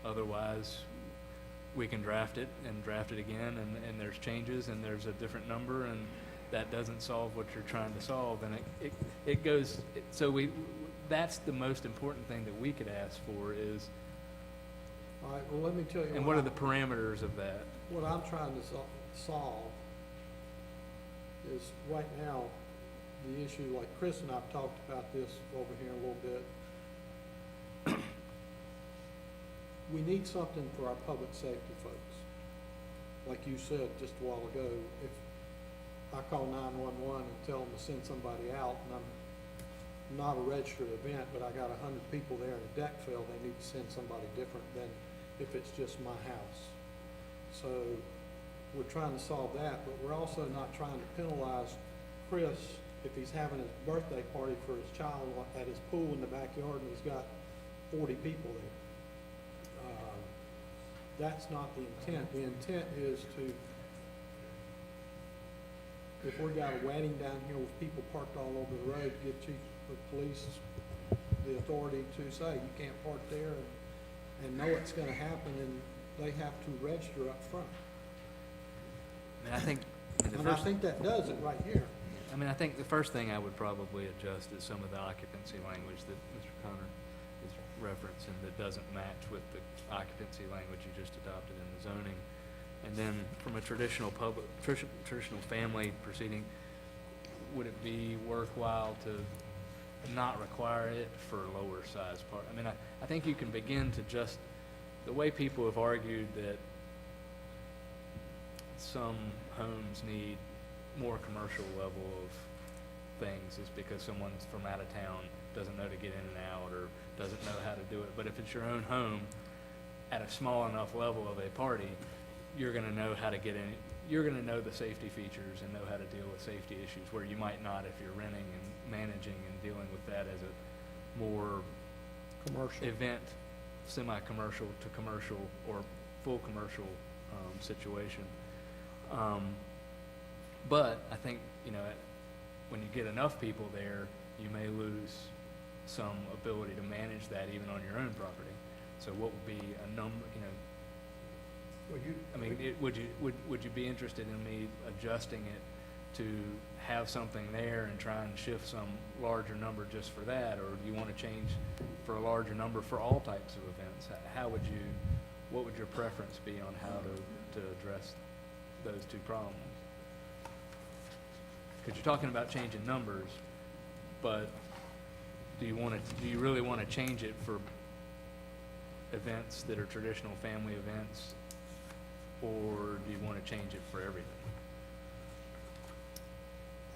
Otherwise, we can draft it and draft it again, and there's changes, and there's a different number, and that doesn't solve what you're trying to solve, and it goes, so that's the most important thing that we could ask for is, All right, well, let me tell you. and what are the parameters of that? What I'm trying to solve is, right now, the issue, like Chris and I've talked about this over here a little bit. We need something for our public safety folks. Like you said just a while ago, if I call 911 and tell them to send somebody out, and I'm not a registered event, but I got 100 people there and a deck failed, they need to send somebody different than if it's just my house. So we're trying to solve that, but we're also not trying to penalize Chris if he's having his birthday party for his child at his pool in the backyard and he's got 40 people there. That's not the intent. The intent is to, if we got a wedding down here with people parked all over the road, give chief of police the authority to say, you can't park there, and know it's gonna happen, and they have to register up front. I mean, I think, And I think that does it right here. I mean, I think the first thing I would probably adjust is some of the occupancy language that Mr. Connor is referencing that doesn't match with the occupancy language you just adopted in the zoning. And then from a traditional family proceeding, would it be worthwhile to not require it for lower size part? I mean, I think you can begin to just, the way people have argued that some homes need more commercial level of things is because someone from out of town doesn't know to get in and out or doesn't know how to do it. But if it's your own home at a small enough level of a party, you're going to know how to get in. You're going to know the safety features and know how to deal with safety issues where you might not if you're renting and managing and dealing with that as a more Commercial. event, semi-commercial to commercial or full commercial situation. But I think, when you get enough people there, you may lose some ability to manage that even on your own property. So what would be a number, would you be interested in me adjusting it to have something there and try and shift some larger number just for that? Or do you want to change for a larger number for all types of events? What would your preference be on how to address those two problems? Because you're talking about changing numbers, but do you really want to change it for events that are traditional family events, or do you want to change it for everything?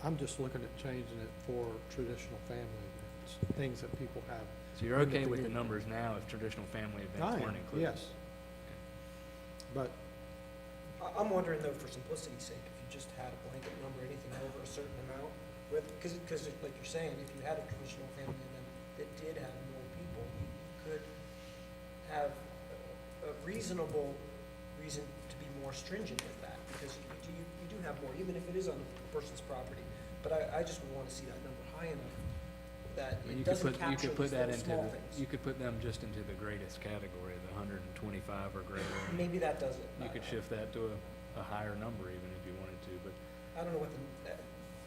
I'm just looking at changing it for traditional family events, things that people have. So you're okay with the numbers now if traditional family events weren't included? Yes. But I'm wondering though, for simplicity's sake, if you just had a blanket number, anything over a certain amount, because like you're saying, if you had a traditional family event that did have more people, you could have a reasonable reason to be more stringent with that, because you do have more, even if it is on a person's property. But I just would want to see that number high enough that it doesn't capture those small things. You could put them just into the greatest category, the 125 or greater. Maybe that does it. You could shift that to a higher number even if you wanted to, but. I don't know what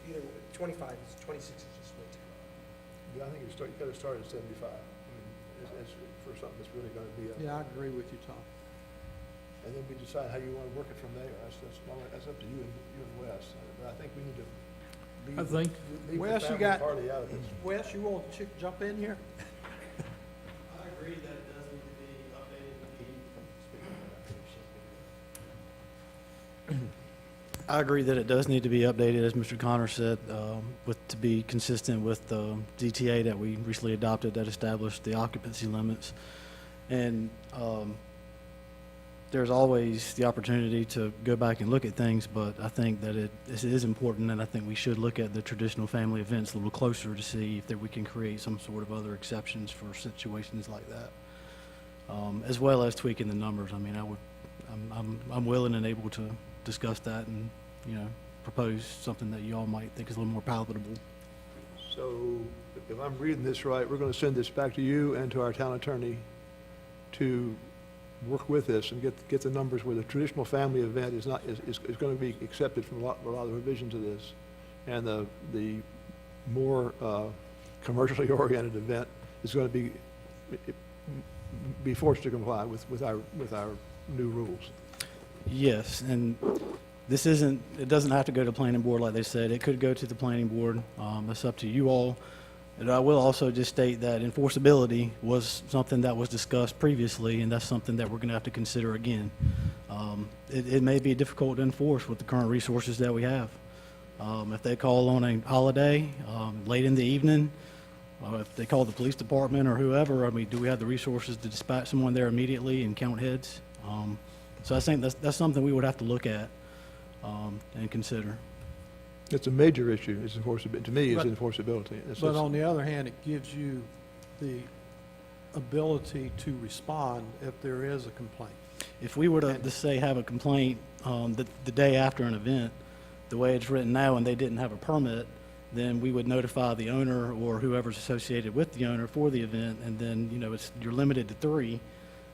either 25 is, 26 is just way too low. Yeah, I think you gotta start at 75. I mean, as for something that's really gonna be yeah, I agree with you, Tom. and then we decide how you wanna work it from there. That's up to you and Wes. But I think we need to leave the Wes, you family got, party out of this. Wes, you want to jump in here? I agree that it does need to be updated. I agree that it does need to be updated, as Mr. Connor said, to be consistent with the DTA that we recently adopted that established the occupancy limits. And there's always the opportunity to go back and look at things, but I think that this is important, and I think we should look at the traditional family events a little closer to see if we can create some sort of other exceptions for situations like that, as well as tweaking the numbers. I mean, I'm willing and able to discuss that and, propose something that you all might think is a little more palatable. So if I'm reading this right, we're gonna send this back to you and to our town attorney to work with this and get the numbers where the traditional family event is gonna be accepted from a lot of revisions of this. and the more commercially oriented event is going to be forced to comply with our new rules. Yes, and it doesn't have to go to planning board, like they said. It could go to the planning board. It's up to you all. And I will also just state that enforceability was something that was discussed previously, and that's something that we're going to have to consider again. It may be difficult to enforce with the current resources that we have. If they call on a holiday, late in the evening, if they call the police department or whoever, I mean, do we have the resources to dispatch someone there immediately and count heads? So I think that's something we would have to look at and consider. It's a major issue, it's enforceability. To me, it's But- enforceability. But on the other hand, it gives you the ability to respond if there is a complaint. If we were to, just say, have a complaint the day after an event, the way it's written now, and they didn't have a permit, then we would notify the owner or whoever's associated with the owner for the event, and then, you're limited to 3.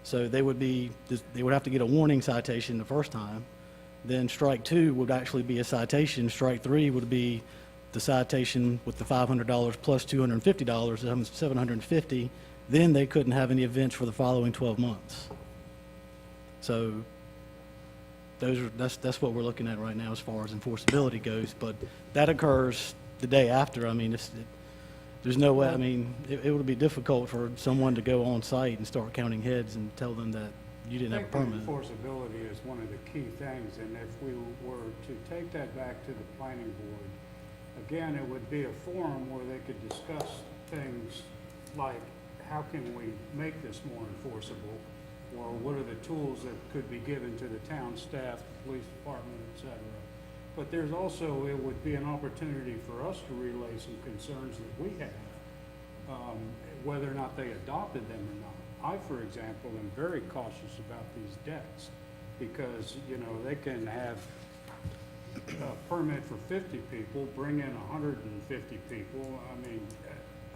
So they would have to get a warning citation the first time. Then strike 2 would actually be a citation. Strike 3 would be the citation with the $500 plus $250, $750. Then they couldn't have any events for the following 12 months. So that's what we're looking at right now as far as enforceability goes. But that occurs the day after. I mean, there's no way. I mean, it would be difficult for someone to go on site and start counting heads and tell them that you didn't have a I think permit. enforceability is one of the key things, and if we were to take that back to the planning board, again, it would be a forum where they could discuss things like, how can we make this more enforceable? Or what are the tools that could be given to the town staff, the police department, et cetera? But there's also, it would be an opportunity for us to relay some concerns that we have, whether or not they adopted them or not. I, for example, am very cautious about these decks because, they can have a permit for 50 people, bring in 150 people. I mean,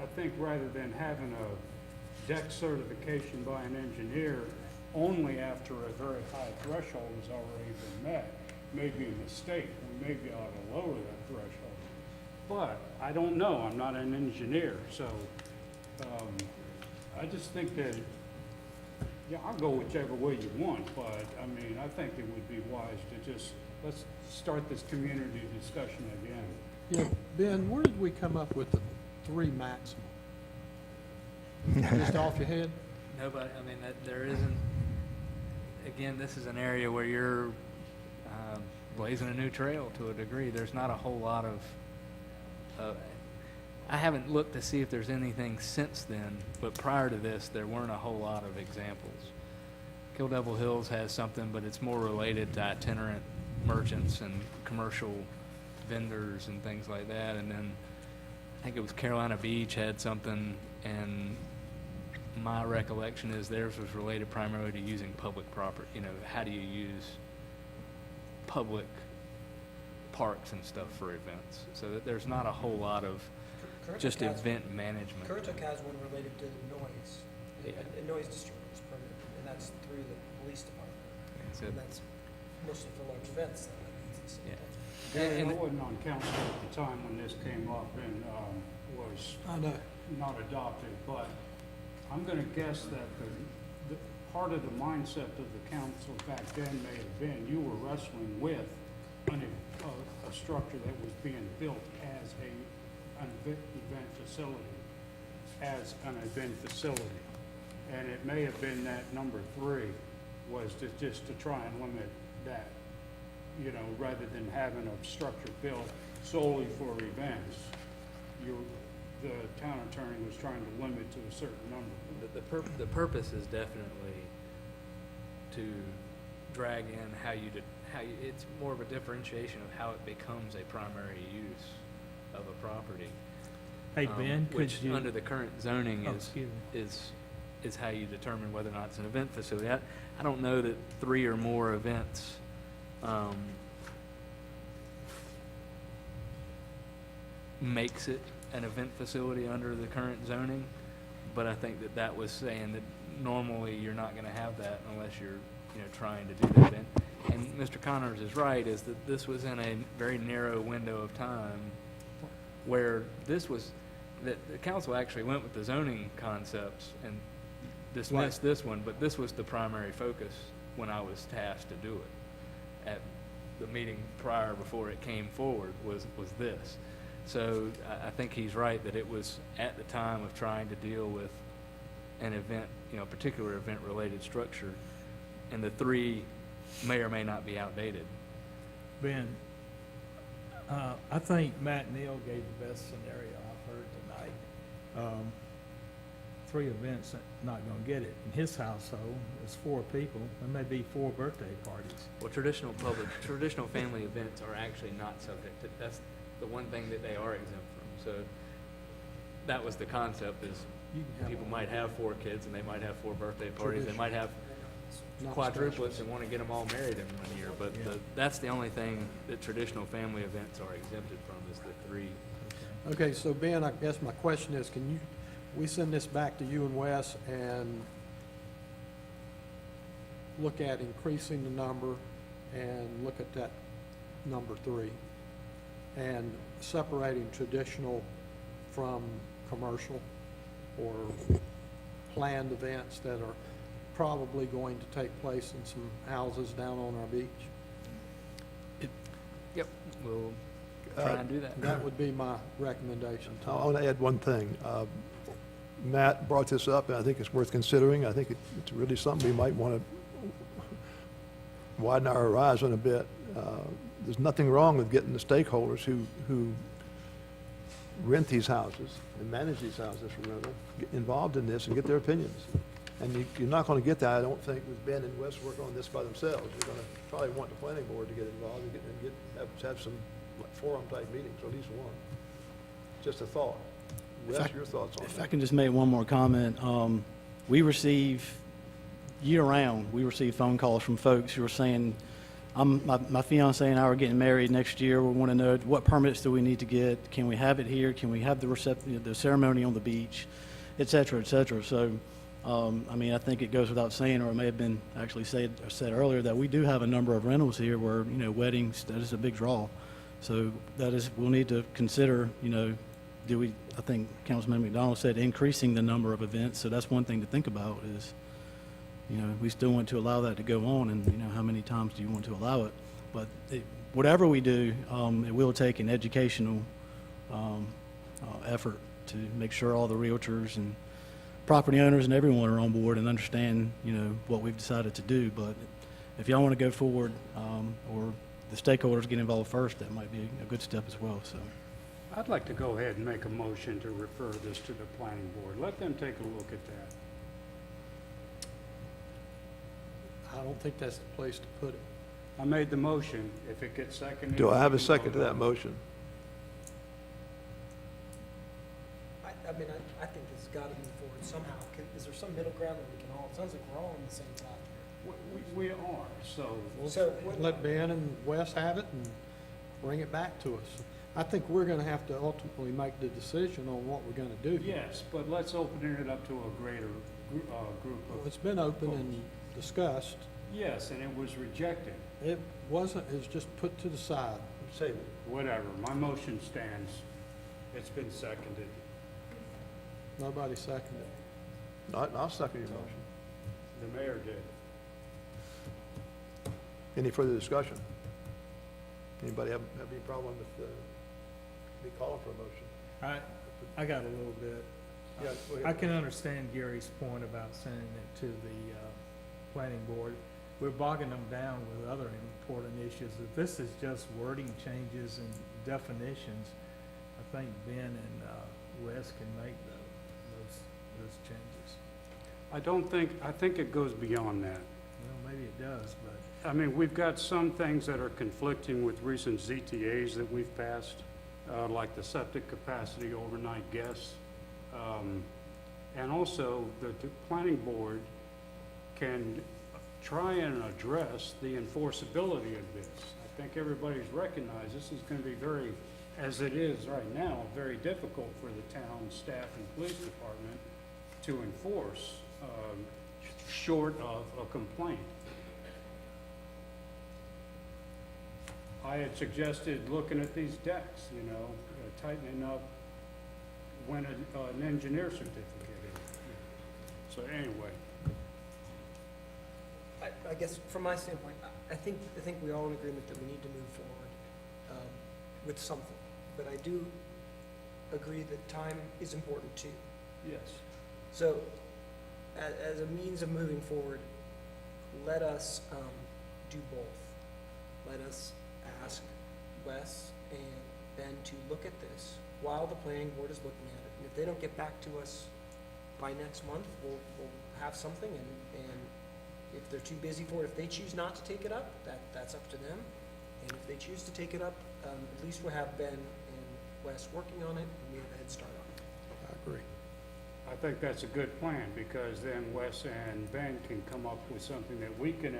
I think rather than having a deck certification by an engineer only after a very high threshold has already been met, may be a mistake. We maybe ought to lower that threshold. But I don't know. I'm not an engineer. So I just think that, I'll go whichever way you want. But, I mean, I think it would be wise to just, let's start this community discussion again. Ben, where did we come up with the 3 maximum? Just off your head? Nobody, I mean, there isn't, again, this is an area where you're blazing a new trail to a degree. There's not a whole lot of, I haven't looked to see if there's anything since then, but prior to this, there weren't a whole lot of examples. Kill Devil Hills has something, but it's more related to itinerant merchants and commercial vendors and things like that. And then I think it was Carolina Beach had something, and my recollection is theirs was related primarily to using public property. How do you use public parks and stuff for events? So that there's not a whole lot of just event management. Currituck has one related to noise, a noise disturbance permit, and that's through the police department. So- And that's mostly for large events. And I wasn't on council at the time when this came up and was not adopted, but I'm going to guess that the part of the mindset of the council back then may have been you were wrestling with a structure that was being built as an event facility. And it may have been that number 3 was just to try and limit that, rather than having a structure built solely for events. The town attorney was trying to limit to a certain number. The purpose is definitely to drag in how it's more of a differentiation of how it becomes a primary use of a property. Hey, Ben, could Which you- under the current zoning Oh, excuse me. is how you determine whether or not it's an event facility. I don't know that 3 or more events makes it an event facility under the current zoning, but I think that was saying that normally you're not going to have that unless you're trying to do the event. And Mr. Connors is right, is that this was in a very narrow window of time where this was, that the council actually went with the zoning concepts and dismissed this one, but this was the primary focus when I was tasked to do it. At the meeting prior, before it came forward, was this. So I think he's right that it was at the time of trying to deal with an event, you know, a particular event-related structure, and the three may or may not be outdated. Ben, I think Matt Neal gave the best scenario I've heard tonight. 3 events, not gonna get it. In his household, there's 4 people, there may be 4 birthday parties. Well, traditional family events are actually not subject to, that's the one thing that they are exempt from. So that was the concept, is people might have 4 kids and they might have 4 birthday parties. They might have quadruplets and want to get them all married in 1 year. But that's the only thing that traditional family events are exempted from, is the 3. Okay, so Ben, I guess my question is, we send this back to you and Wes and look at increasing the number and look at that number 3 and separating traditional from commercial or planned events that are probably going to take place in some houses down on our beach? Yep, we'll try and do that. That would be my recommendation. I want to add one thing. Matt brought this up, and I think it's worth considering. I think it's really something we might want to widen our horizon a bit. There's nothing wrong with getting the stakeholders who rent these houses and manage these houses for rental, get involved in this and get their opinions. And you're not going to get that, I don't think, with Ben and Wes working on this by themselves. You're going to probably want the planning board to get involved and have some forum-type meetings, or at least one. Just a thought. Wes, your thoughts on that? If I can just make one more comment, we receive, year-round, we receive phone calls from folks who are saying, my fiance and I are getting married next year. We want to know, what permits do we need to get? Can we have it here? Can we have the ceremony on the beach, et cetera, et cetera? So, I mean, I think it goes without saying, or it may have been actually said earlier, that we do have a number of rentals here where, you know, weddings, that is a big draw. So we'll need to consider, you know, I think Councilman McDonald said increasing the number of events. So that's one thing to think about is, you know, we still want to allow that to go on, and, you know, how many times do you want to allow it? But whatever we do, it will take an educational effort to make sure all the realtors and property owners and everyone are on board and understand, you know, what we've decided to do. But if y'all want to go forward, or the stakeholders get involved first, that might be a good step as well. So I'd like to go ahead and make a motion to refer this to the planning board. Let them take a look at that. I don't think that's the place to put it. I made the motion. If it gets seconded. Do I have a we can second to vote that on it. motion? I mean, I think this has got to move forward somehow. Is there some middle ground that we can all, it sounds like we're all on the same side here. We are, so. So, Let Ben and Wes have it and bring it back to us. I think we're going to have to ultimately make the decision on what we're going to do. Yes, but let's open it up to a greater group Well, of. it's been open and discussed. Yes, and it was rejected. It wasn't, it's just put to the side. Say, Whatever, my motion stands. It's been seconded. Nobody seconded it. I'll second your motion. The mayor did. Any further discussion? Anybody have any problem with me calling for a motion? I got a little bit. Yeah, go ahead. I can understand Gary's point about sending it to the planning board. We're bogging them down with other important issues. If this is just wording changes and definitions, I think Ben and Wes can make those changes. I think it goes beyond that. Well, maybe it does, but I mean, we've got some things that are conflicting with recent ZTAs that we've passed, like the septic capacity overnight guests. And also, the planning board can try and address the enforceability of this. I think everybody's recognized this is going to be very, as it is right now, very difficult for the town staff and police department to enforce, short of a complaint. I had suggested looking at these decks, you know, tightening up when an engineer certificate is. So anyway, I guess from my standpoint, I think we all in agreement that we need to move forward with something. But I do agree that time is important too. yes. So as a means of moving forward, let us do both. Let us ask Wes and Ben to look at this while the planning board is looking at it. And if they don't get back to us by next month, we'll have something, and if they're too busy for it, if they choose not to take it up, that's up to them. And if they choose to take it up, at least we'll have Ben and Wes working on it, and we have a head start on it. I agree. I think that's a good plan, because then Wes and Ben can come up with something that we can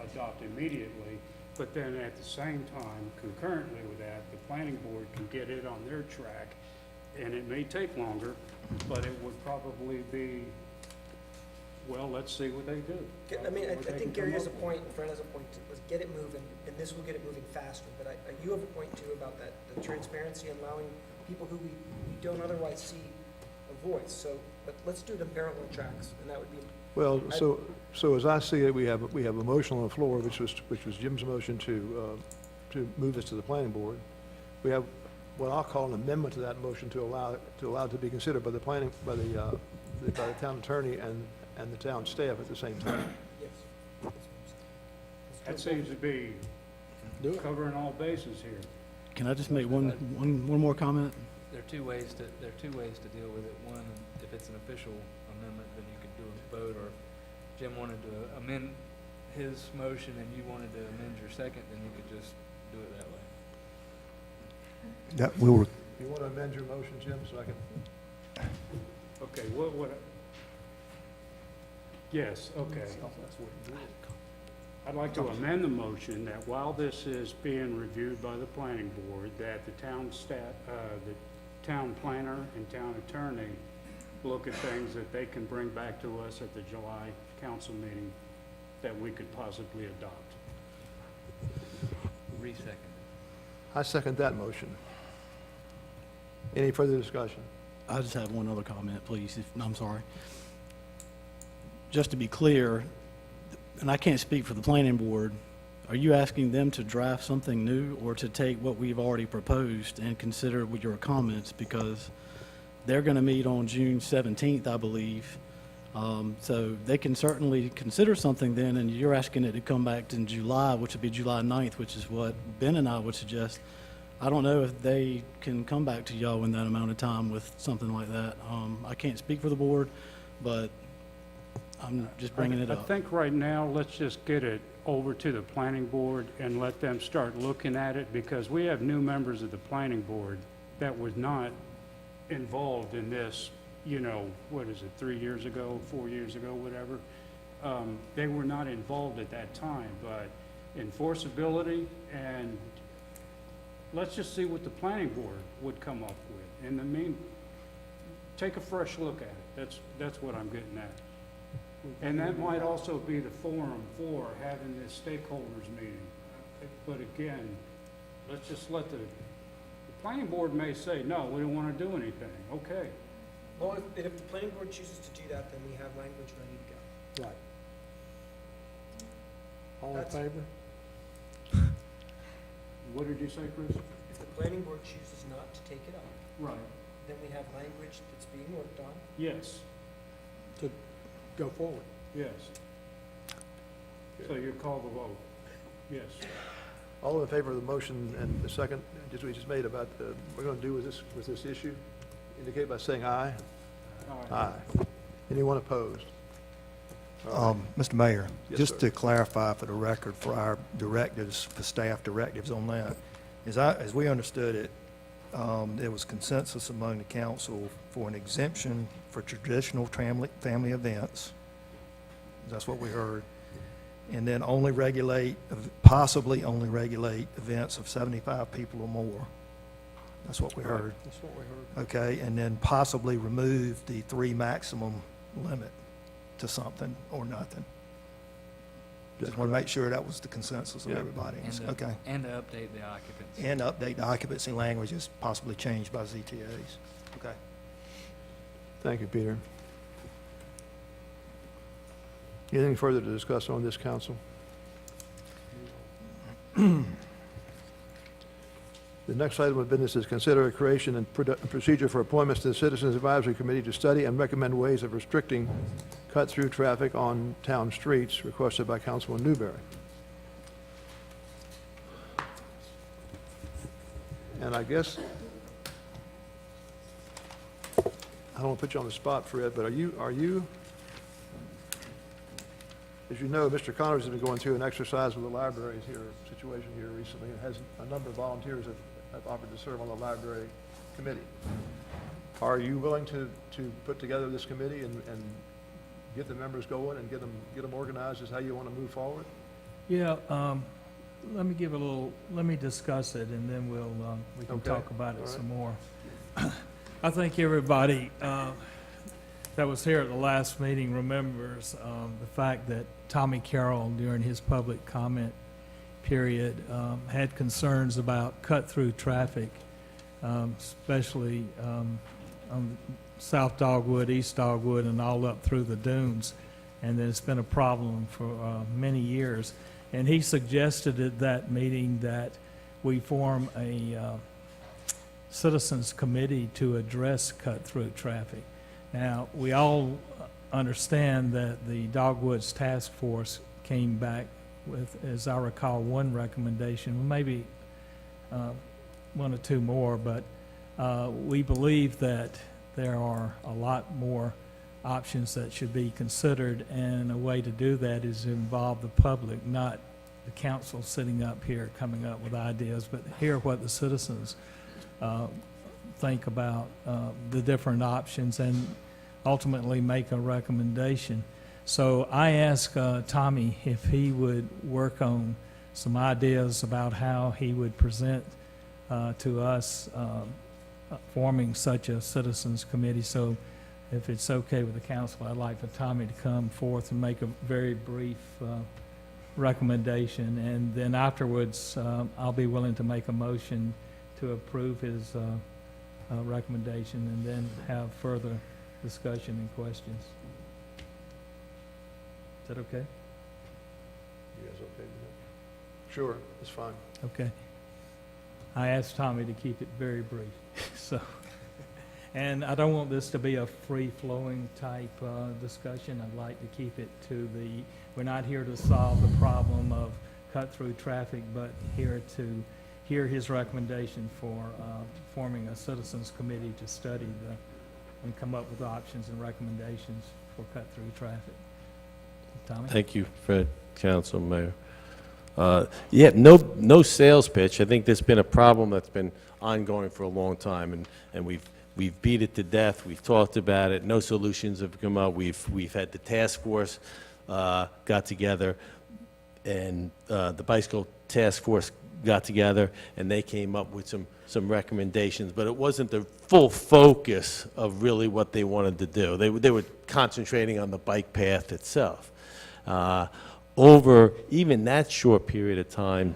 adopt immediately, but then at the same time, concurrently with that, the planning board can get it on their track, and it may take longer, but it would probably be, well, let's see what they do. I mean, I What they think can Gary come has a up with. point, and Fred has a point, was get it moving, and this will get it moving faster. But you have a point too about that, the transparency and allowing people who we don't otherwise see a voice. So, but let's do it in parallel tracks, and that would be. Well, so as I see it, we have a motion on the floor, which was Jim's motion to move this to the planning board. We have what I'll call an amendment to that motion to allow it to be considered by the by the town attorney and the town staff at the same time. Yes. That seems to be covering all bases here. Can I just make one more comment? There are two ways to deal with it. One, if it's an official amendment, then you could do a vote, or if Jim wanted to amend his motion and you wanted to amend your second, then you could just do it that way. That will, You want to amend your motion, Jim, so I can? Okay, what? Yes, okay. I'd like to amend the motion that while this is being reviewed by the planning board, that the town staff, the town planner and town attorney look at things that they can bring back to us at the July council meeting that we could possibly adopt. Re-second. I second that motion. Any further discussion? I just have one other comment, please. I'm sorry. Just to be clear, and I can't speak for the planning board, are you asking them to draft something new or to take what we've already proposed and consider with your comments? Because they're going to meet on June 17th, I believe. So they can certainly consider something then, and you're asking it to come back in July, which would be July 9th, which is what Ben and I would suggest. I don't know if they can come back to y'all in that amount of time with something like that. I can't speak for the board, but I'm just bringing it I up. think right now, let's just get it over to the planning board and let them start looking at it, because we have new members of the planning board that was not involved in this, you know, what is it, 3 years ago, 4 years ago, whatever. They were not involved at that time, but enforceability, and let's just see what the planning board would come up with. And I mean, take a fresh look at it. That's what I'm getting at. And that might also be the forum for having this stakeholders meeting. But again, let's just let the planning board may say, no, we don't want to do anything. Okay. Well, if the planning board chooses to do that, then we have language ready to go. Right. All in That's- favor? What did you say, Chris? If the planning board chooses not to take it up, Right. then we have language that's being worked on. Yes, To go forward. yes. So you call the vote. Yes. All in favor of the motion and the second, just we just made about what we're going to do with this issue, indicate by saying aye. Aye. Anyone opposed? All right. Mr. Mayor, Yes, just sir. to clarify for the record, for our directives, for staff directives on that, as we understood it, there was consensus among the council for an exemption for traditional family events. That's what we heard. And then possibly only regulate events of 75 people or more. That's what we heard. That's what we heard. Okay, and then possibly remove the 3 maximum limit to something or nothing. Just want to make sure that was the consensus of Yeah. everybody. And Okay. and to update the occupants. And update the occupancy language is possibly changed by ZTAs. Okay. Thank you, Peter. Anything further to discuss on this, council? The next item of business is consider a creation and procedure for appointments to the Citizens Advisory Committee to study and recommend ways of restricting cut-through traffic on town streets, requested by Councilman Newberry. And I guess, I don't want to put you on the spot, Fred, but are you, as you know, Mr. Connors has been going through an exercise with the libraries here, situation here recently, and has a number of volunteers that have offered to serve on the library committee. Are you willing to put together this committee and get the members going and get them organized as how you want to move forward? Yeah, let me discuss it, and then we can Okay. talk about All it right. some more. I think everybody that was here at the last meeting remembers the fact that Tommy Carroll, during his public comment period, had concerns about cut-through traffic, especially on South Dogwood, East Dogwood, and all up through the dunes. And it's been a problem for many years. And he suggested at that meeting that we form a citizens committee to address cut-through traffic. Now, we all understand that the Dogwoods Task Force came back with, as I recall, one recommendation, maybe one or two more, but we believe that there are a lot more options that should be considered, and a way to do that is to involve the public, not the council sitting up here coming up with ideas, but hear what the citizens think about the different options and ultimately make a recommendation. So I asked Tommy if he would work on some ideas about how he would present to us forming such a citizens committee. So if it's okay with the council, I'd like for Tommy to come forth and make a very brief recommendation, and then afterwards I'll be willing to make a motion to approve his recommendation, and then have further discussion and questions. Is that okay? You guys okay with that? Sure, it's fine. Okay. I asked Tommy to keep it very brief, so. And I don't want this to be a free-flowing type discussion. I'd like to keep it to we're not here to solve the problem of cut-through traffic, but here to hear his recommendation for forming a citizens committee to study and come up with options and recommendations for cut-through traffic. Tommy? Thank you, Fred, Council, Mayor. Yeah, no sales pitch. I think there's been a problem that's been ongoing for a long time, and we've beat it to death. We've talked about it. No solutions have come up. We've had the task force got together, and the bicycle task force got together, and they came up with some recommendations, but it wasn't the full focus of really what they wanted to do. They were concentrating on the bike path itself. Over even that short period of time,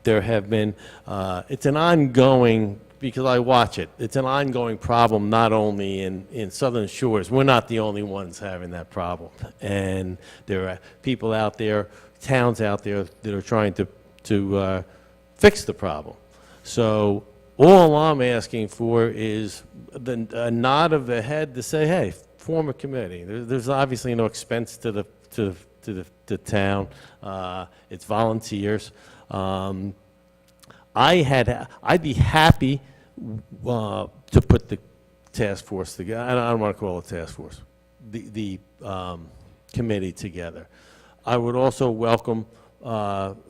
there have been, it's an ongoing, because I watch it, it's an ongoing problem not only in Southern Shores. We're not the only ones having that problem. And there are people out there, towns out there that are trying to fix the problem. So all I'm asking for is a nod of the head to say, hey, form a committee. There's obviously no expense to the town. It's volunteers. I'd be happy to put the task force together. I don't want to call it a task force. The committee together. I would also welcome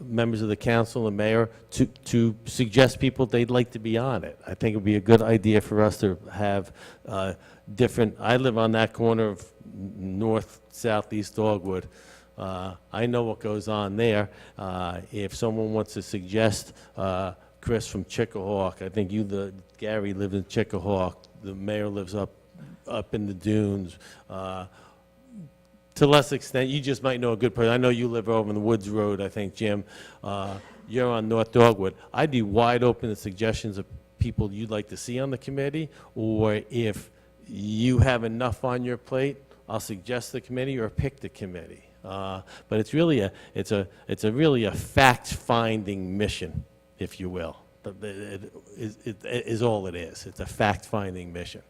members of the council and mayor to suggest people they'd like to be on it. I think it would be a good idea for us to have different. I live on that corner of north, southeast Dogwood. I know what goes on there. If someone wants to suggest Chris from Chickahawk, I think Gary lives in Chickahawk. The mayor lives up in the dunes. to less extent, you just might know a good person. I know you live over in the Woods Road, I think, Jim. You're on North Dogwood. I'd be wide open to suggestions of people you'd like to see on the committee, or if you have enough on your plate, I'll suggest the committee or pick the committee. But it's really it's really a fact-finding mission, if you will. It is all it is. It's a fact-finding mission.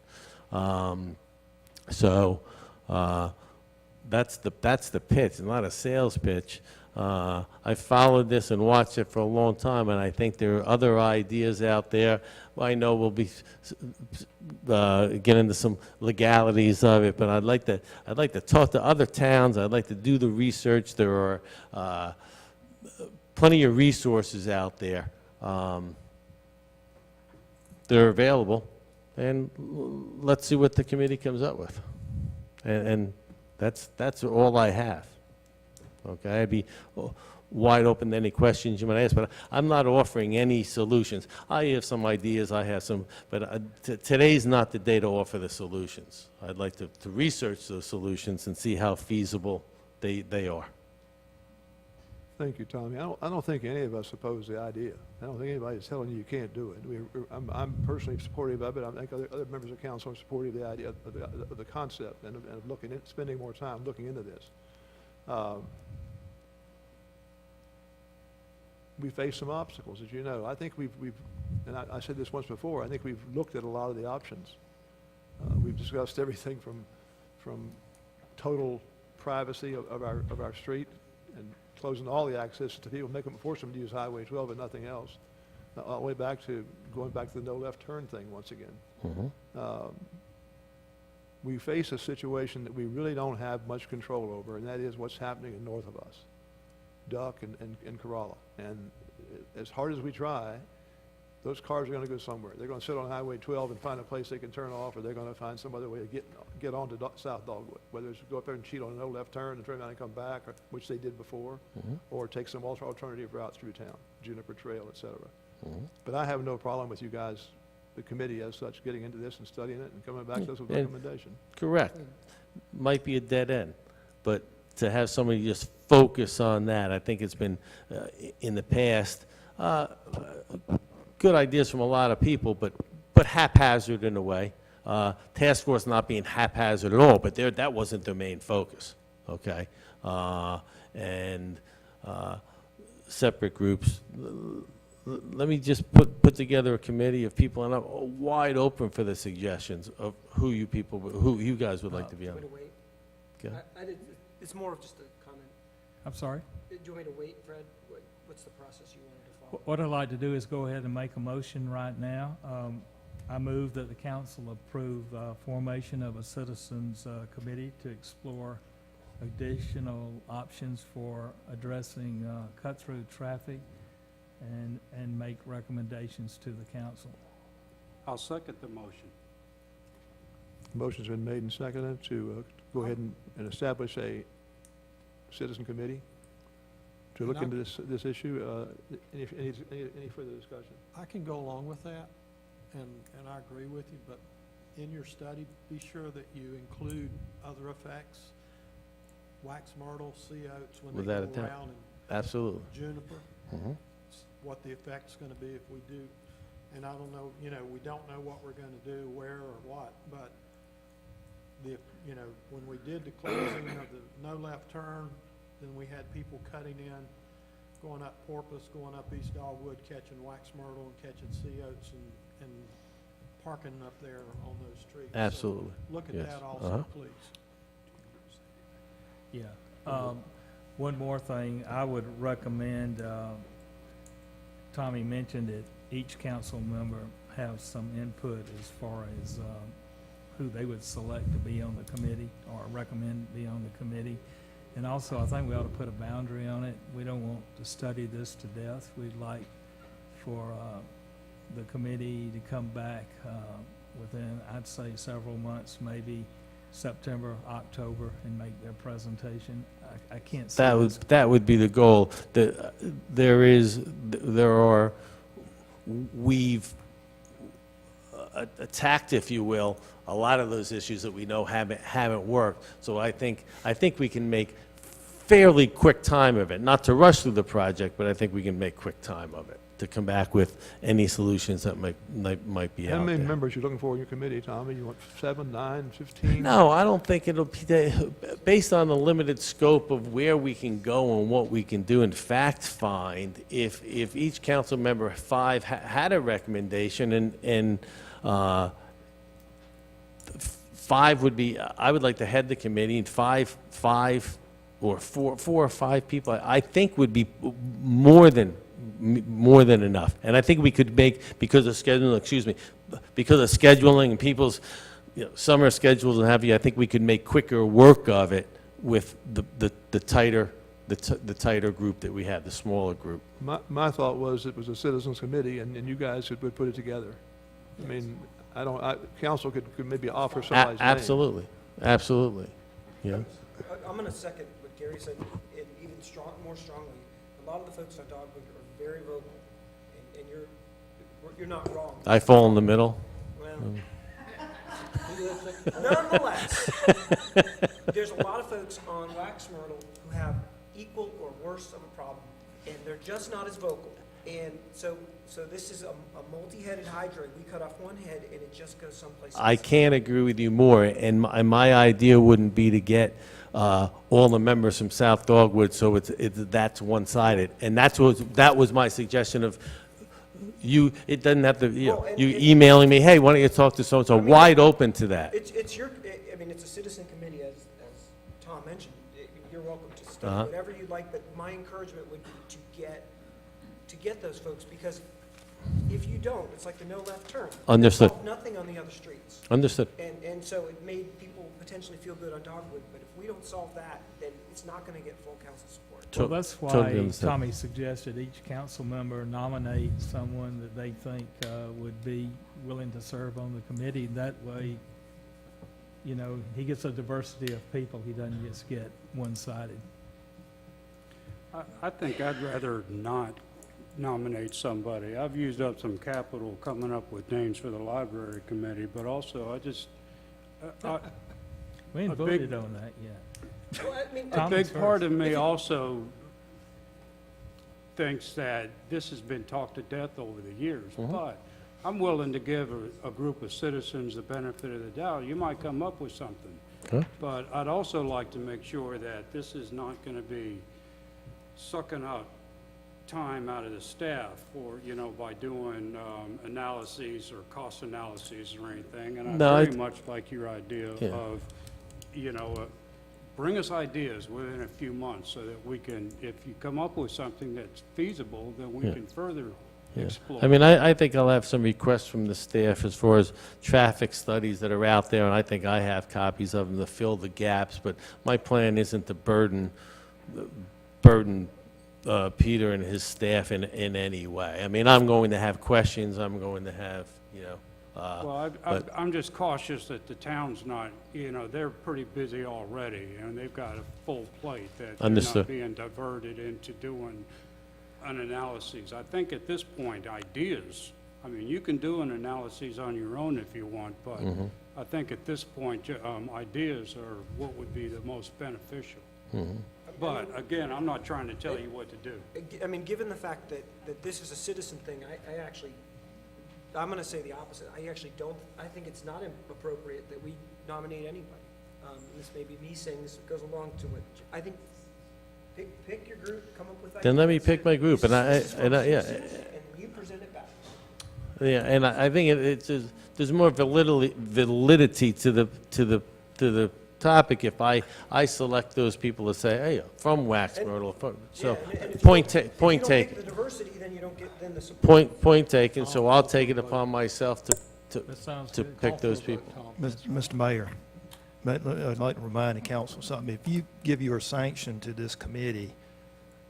So that's the pitch. It's not a sales pitch. I followed this and watched it for a long time, and I think there are other ideas out there. Well, I know we'll be get into some legalities of it, but I'd like to talk to other towns. I'd like to do the research. There are plenty of resources out there. They're available, and let's see what the committee comes up with. And that's all I have. Okay, I'd be wide open to any questions you might ask, but I'm not offering any solutions. I have some ideas, I have some, but today's not the day to offer the solutions. I'd like to research those solutions and see how feasible they are. Thank you, Tommy. I don't think any of us oppose the idea. I don't think anybody's telling you can't do it. I'm personally supportive of it. I think other members of council are supportive of the idea of the concept and of looking at spending more time looking into this. We face some obstacles, as you know. I think we've and I said this once before, I think we've looked at a lot of the options. We've discussed everything from total privacy of our street and closing all the access to people, force them to use Highway 12 and nothing else, all the way back to going back to the no left turn thing once again. We face a situation that we really don't have much control over, and that is what's happening north of us, Duck and Corolla. And as hard as we try, those cars are going to go somewhere. They're going to sit on Highway 12 and find a place they can turn off, or they're going to find some other way to get onto South Dogwood, whether it's go up there and cheat on a no left turn and turn around and come back, which they did before, or take some alternative routes through town, Juniper Trail, et cetera. But I have no problem with you guys, the committee as such, getting into this and studying it and coming back to us with a recommendation. Correct. Might be a dead end, but to have somebody just focus on that, I think it's been, in the past, good ideas from a lot of people, but haphazard in a way. Task force not being haphazard at all, but that wasn't their main focus, okay? Separate groups. Let me just put together a committee of people, and I'm wide open for the suggestions of who you guys would like to be on. Do you want me to wait? Okay. It's more of just a comment. I'm sorry? Do you want me to wait, Fred? What's the process you wanted to follow? What I'd like to do is go ahead and make a motion right now. I move that the council approve formation of a citizens committee to explore additional options for addressing cut-through traffic and make recommendations to the council. I'll second the motion. Motion's been made and seconded to go ahead and establish a citizen committee to look into this issue. Any further discussion? I can go along with that, and I agree with you, but in your study, be sure that you include other effects, wax myrtle, sea oats, when they go around, and absolutely. juniper, what the effect's gonna be if we do. And I don't know, we don't know what we're gonna do, where or what, but when we did the closing of the no left turn, then we had people cutting in, going up Porpoise, going up East Dogwood, catching wax myrtle and catching sea oats and parking up there on those streets. Absolutely. So look at Yes. that also, please. Yeah. One more thing, I would recommend, Tommy mentioned that each council member have some input as far as who they would select to be on the committee or recommend to be on the committee. And also, I think we ought to put a boundary on it. We don't want to study this to death. We'd like for the committee to come back within, I'd say, several months, maybe September, October, and make their presentation. I can't say That would be the goal. attacked, if you will, a lot of those issues that we know haven't worked. So I think we can make fairly quick time of it, not to rush through the project, but I think we can make quick time of it to come back with any solutions that might be How out many there. members you looking for in your committee, Tommy? You want 7, 9, 15? No, I don't think it'll be, based on the limited scope of where we can go and what we can do and fact find, if each council member, 5, had a recommendation and 5 would be, I would like to head the committee, and 5 or 4 or 5 people, I think would be more than enough. And I think we could make, because of scheduling and people's summer schedules and have you, I think we could make quicker work of it with the tighter group that we had, the smaller group. My thought was it was a citizens committee, and you guys would put it together. I mean, council could maybe offer somebody's name. Absolutely, absolutely. Yeah. I'm going to second what Gary said, and even more strongly. A lot of the folks on Dogwood are very vocal, and you're not wrong. I fall in the middle. Well, nonetheless, there's a lot of folks on Wax Myrtle who have equal or worse of a problem, and they're just not as vocal. And so this is a multi-headed hydra. We cut off one head, and it just goes someplace else. I can't agree with you more, and my idea wouldn't be to get all the members from South Dogwood, so that's one-sided. And that was my suggestion of you. It doesn't have to, you emailing me, hey, why don't you talk to so-and-so? Wide open to that. It's a citizen committee, as Tom mentioned. You're welcome to study whatever you'd like, but my encouragement would be to get those folks, because if you don't, it's like the no left turn. Understood. There's nothing on the other streets. Understood. And so it made people potentially feel good on Dogwood, but if we don't solve that, then it's not going to get full council support. Well, that's Totally why understand. Tommy suggested each council member nominate someone that they think would be willing to serve on the committee. That way, he gets a diversity of people. He doesn't just get one-sided. I think I'd rather not nominate somebody. I've used up some capital coming up with names for the library committee, but also We ain't voted on that yet. Well, I mean, a big part of me also thinks that this has been talked to death over the years, but I'm willing to give a group of citizens the benefit of the doubt. You might come up with something, but I'd also like to make sure that this is not going to be sucking up time out of the staff by doing analyses or cost analyses or anything. And I very much like your idea of, bring us ideas within a few months so that we can, if you come up with something that's feasible, then we can further explore. I mean, I think I'll have some requests from the staff as far as traffic studies that are out there, and I think I have copies of them to fill the gaps, but my plan isn't to burden Peter and his staff in any way. I mean, I'm going to have questions, I'm going to have, Well, I'm just cautious that the town's not, they're pretty busy already, and they've got a full plate that they're Understood. not being diverted into doing an analysis. I think at this point, ideas, I mean, you can do an analysis on your own if you want, but I think at this point, ideas are what would be the most beneficial. But again, I'm not trying to tell you what to do. I mean, given the fact that this is a citizen thing, I'm going to say the opposite. I think it's not appropriate that we nominate anybody. This may be me saying this goes along to it. I think pick your group, come up with ideas. Then let me pick my group, and And you present it back. Yeah, and I think there's more validity to the topic if I select those people to say, hey, from Wax Myrtle. Point taken. If you don't pick the diversity, then you don't get the support. Point taken. So I'll take it upon myself to pick those people. Mr. Mayor, I'd like to remind the council something. If you give your sanction to this committee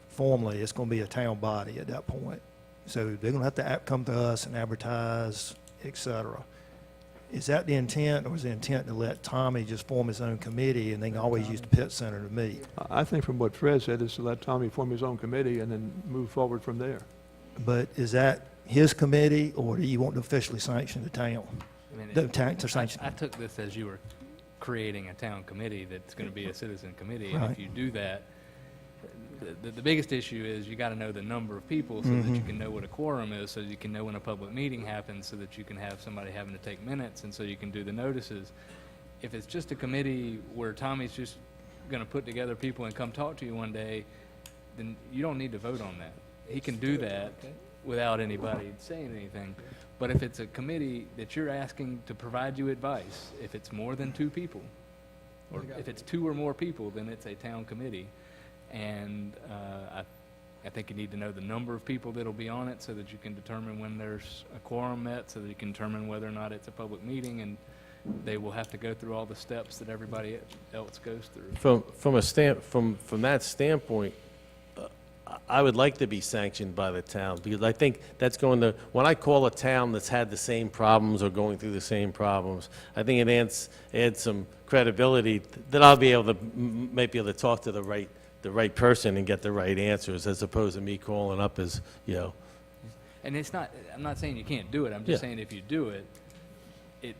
formally, it's going to be a town body at that point. So they're going to have to come to us and advertise, et cetera. Is that the intent, or is the intent to let Tommy just form his own committee and they can always use the pit center to meet? I think from what Fred said is to let Tommy form his own committee and then move forward from there. But is that his committee, or do you want to officially sanction the town? mean, the to sanction. I took this as you were creating a town committee that's going to be a citizen committee. And Right. if you do that, the biggest issue is you got to know the number of people so that you can know what a quorum is, so you can know when a public meeting happens, so that you can have somebody having to take minutes, and so you can do the notices. If it's just a committee where Tommy's just going to put together people and come talk to you one day, then you don't need to vote on that. He can do that without anybody saying anything. But if it's a committee that you're asking to provide you advice, if it's more than 2 people, or if it's 2 or more people, then it's a town committee. And I think you need to know the number of people that'll be on it so that you can determine when there's a quorum met, so that you can determine whether or not it's a public meeting, and they will have to go through all the steps that everybody else goes through. From that standpoint, I would like to be sanctioned by the town, because I think that's going to, when I call a town that's had the same problems or going through the same problems, I think it adds some credibility that I'll be able to, might be able to talk to the right person and get the right answers, as opposed to me calling up as, you know. And it's not, I'm not saying you can't do it, I'm just Yeah. saying if you do it, it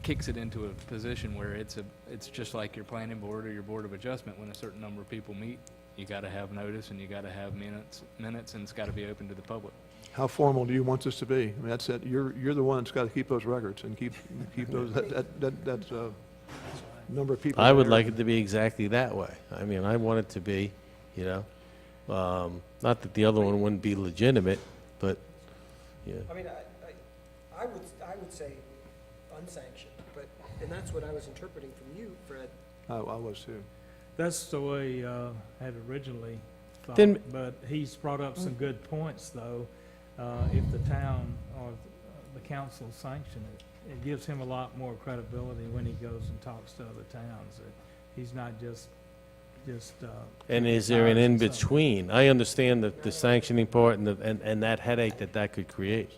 kicks it into a position where it's just like your planning board or your board of adjustment. When a certain number of people meet, you got to have notice, and you got to have minutes, and it's got to be open to the public. How formal do you want this to be? I mean, that's it. You're the one that's got to keep those records and keep those, that number of people. I would there. like it to be exactly that way. I mean, I want it to be, you know, not that the other one wouldn't be legitimate, but, yeah. I mean, I would say unsanctioned, but, and that's what I was interpreting from you, Fred. I was too. That's the way had originally thought, Then- but he's brought up some good points, though. If the town or the council sanction it, it gives him a lot more credibility when he goes and talks to other towns. That he's not just. And is there an in-between? I understand the sanctioning part and that headache that could create.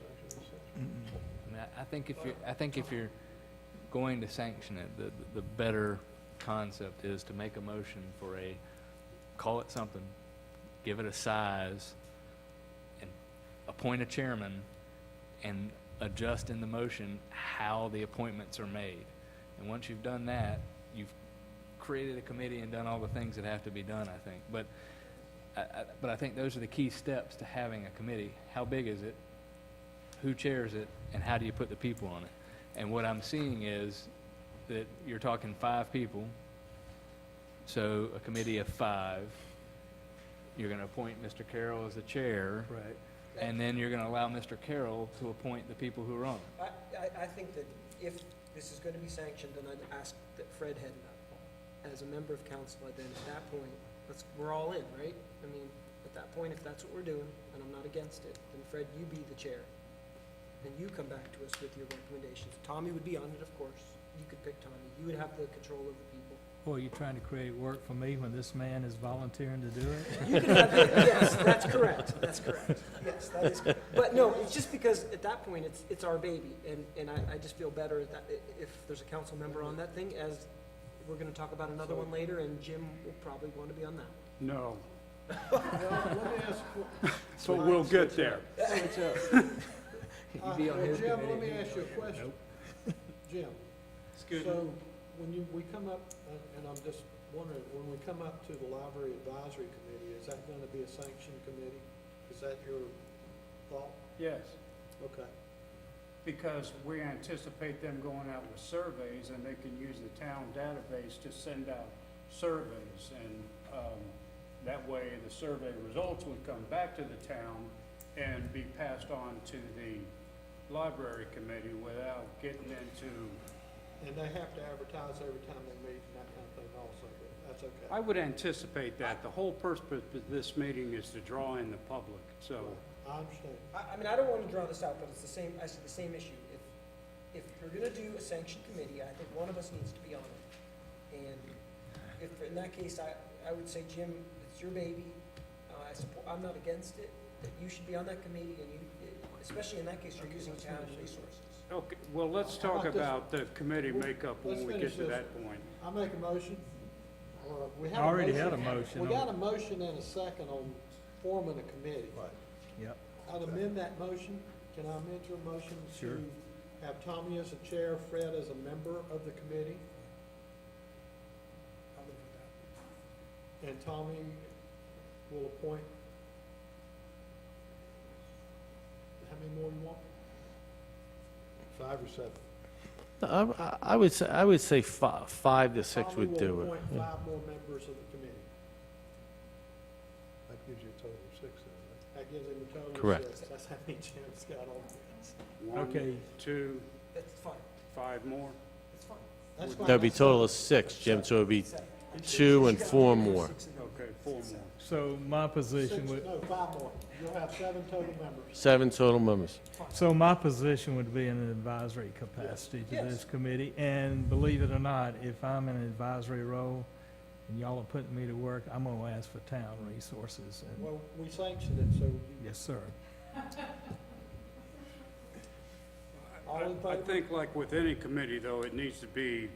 I mean, I think if you're going to sanction it, the better concept is to make a motion for call it something, give it a size, and appoint a chairman, and adjust in the motion how the appointments are made. And once you've done that, you've created a committee and done all the things that have to be done, I think. But I think those are the key steps to having a committee. How big is it? Who chairs it? And how do you put the people on it? And what I'm seeing is that you're talking 5 people, so a committee of 5. You're going to appoint Mr. Carroll as the chair. Right. And then you're going to allow Mr. Carroll to appoint the people who are on it. I think that if this is going to be sanctioned, then I'd ask that Fred head it up. As a member of council, then at that point, we're all in, right? I mean, at that point, if that's what we're doing, and I'm not against it, then Fred, you be the chair. And you come back to us with your recommendations. Tommy would be on it, of course. You could pick Tommy. You would have the control of the people. Boy, you're trying to create work for me when this man is volunteering to do it? You can have it, yes, that's correct, that's correct. Yes, that is correct. But no, it's just because at that point, it's our baby, and I just feel better that if there's a council member on that thing, as we're gonna talk about another one later, and Jim will probably want to be on that one. No, Let me ask you. but we'll get there. Jim, let me ask you a question. Jim. So, when we come up, and I'm just wondering, when we come up to the Library Advisory Committee, is that gonna be a sanctioned committee? Is that your thought? Yes, Okay. because we anticipate them going out with surveys, and they can use the town database to send out surveys. And that way, the survey results would come back to the town and be passed on to the library committee without getting into. And they have to advertise every time they meet and that kind of thing also, but that's okay. I would anticipate that. The whole purpose of this meeting is to draw in the public, so. I understand. I mean, I don't want to draw this out, but it's the same, I see the same issue. If you're gonna do a sanctioned committee, I think one of us needs to be on it. And if, in that case, I would say, Jim, it's your baby. I'm not against it, that you should be on that committee, and you, especially in that case, you're using town resources. Okay, well, let's talk about the committee makeup when Let's we finish get to this. that point. I make a motion. We have I already had a motion We on got it. a motion and a second on forming a committee. Yep. I'd amend that motion. Can I amend your motion Sure. to have Tommy as a chair, Fred as a member of the committee. And Tommy will appoint, how many more you want? 5 or 7? I would say 5 to 6 would do Tommy will it. appoint Yeah. 5 more members of the committee. That gives you a total of 6 then, That gives him a total of 6. Correct. That's how many Jim's got on this. 1, Okay. 2, That's fine, 5 more? that's fine. That's fine. That'd be a total of 6, Jim, so it'd be 2 and 4 more. Okay, 4 more. So my position would, No, 5 more. You'll have 7 total members. 7 total members. so my position would be in an advisory capacity to this committee. And believe it or not, if I'm in an advisory role and y'all are putting me to work, I'm gonna ask for town resources. And Well, we sanctioned it, so you, yes, sir. all in I favor? think like with any committee, though, it needs to be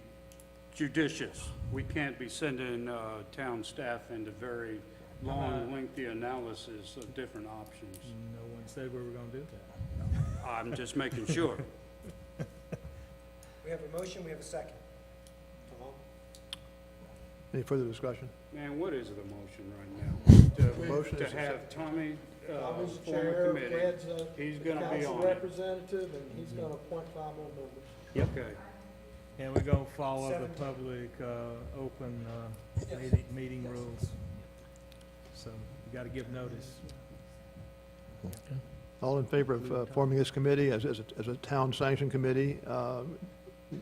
judicious. We can't be sending town staff into very long, lengthy analysis of different options. No one said we were gonna do that. I'm just making sure. We have a motion, we have a second. Tom? Any further discussion? Man, what is the motion right now? Motion To is have Tommy Tommy's the form a chair, committee. Fred's He's gonna be council on it. representative, and he's gonna appoint 5 more members. Okay. And we're gonna follow the 17. public, open, meeting rules. So you gotta give notice. All in favor of forming this committee as a town-sanctioned committee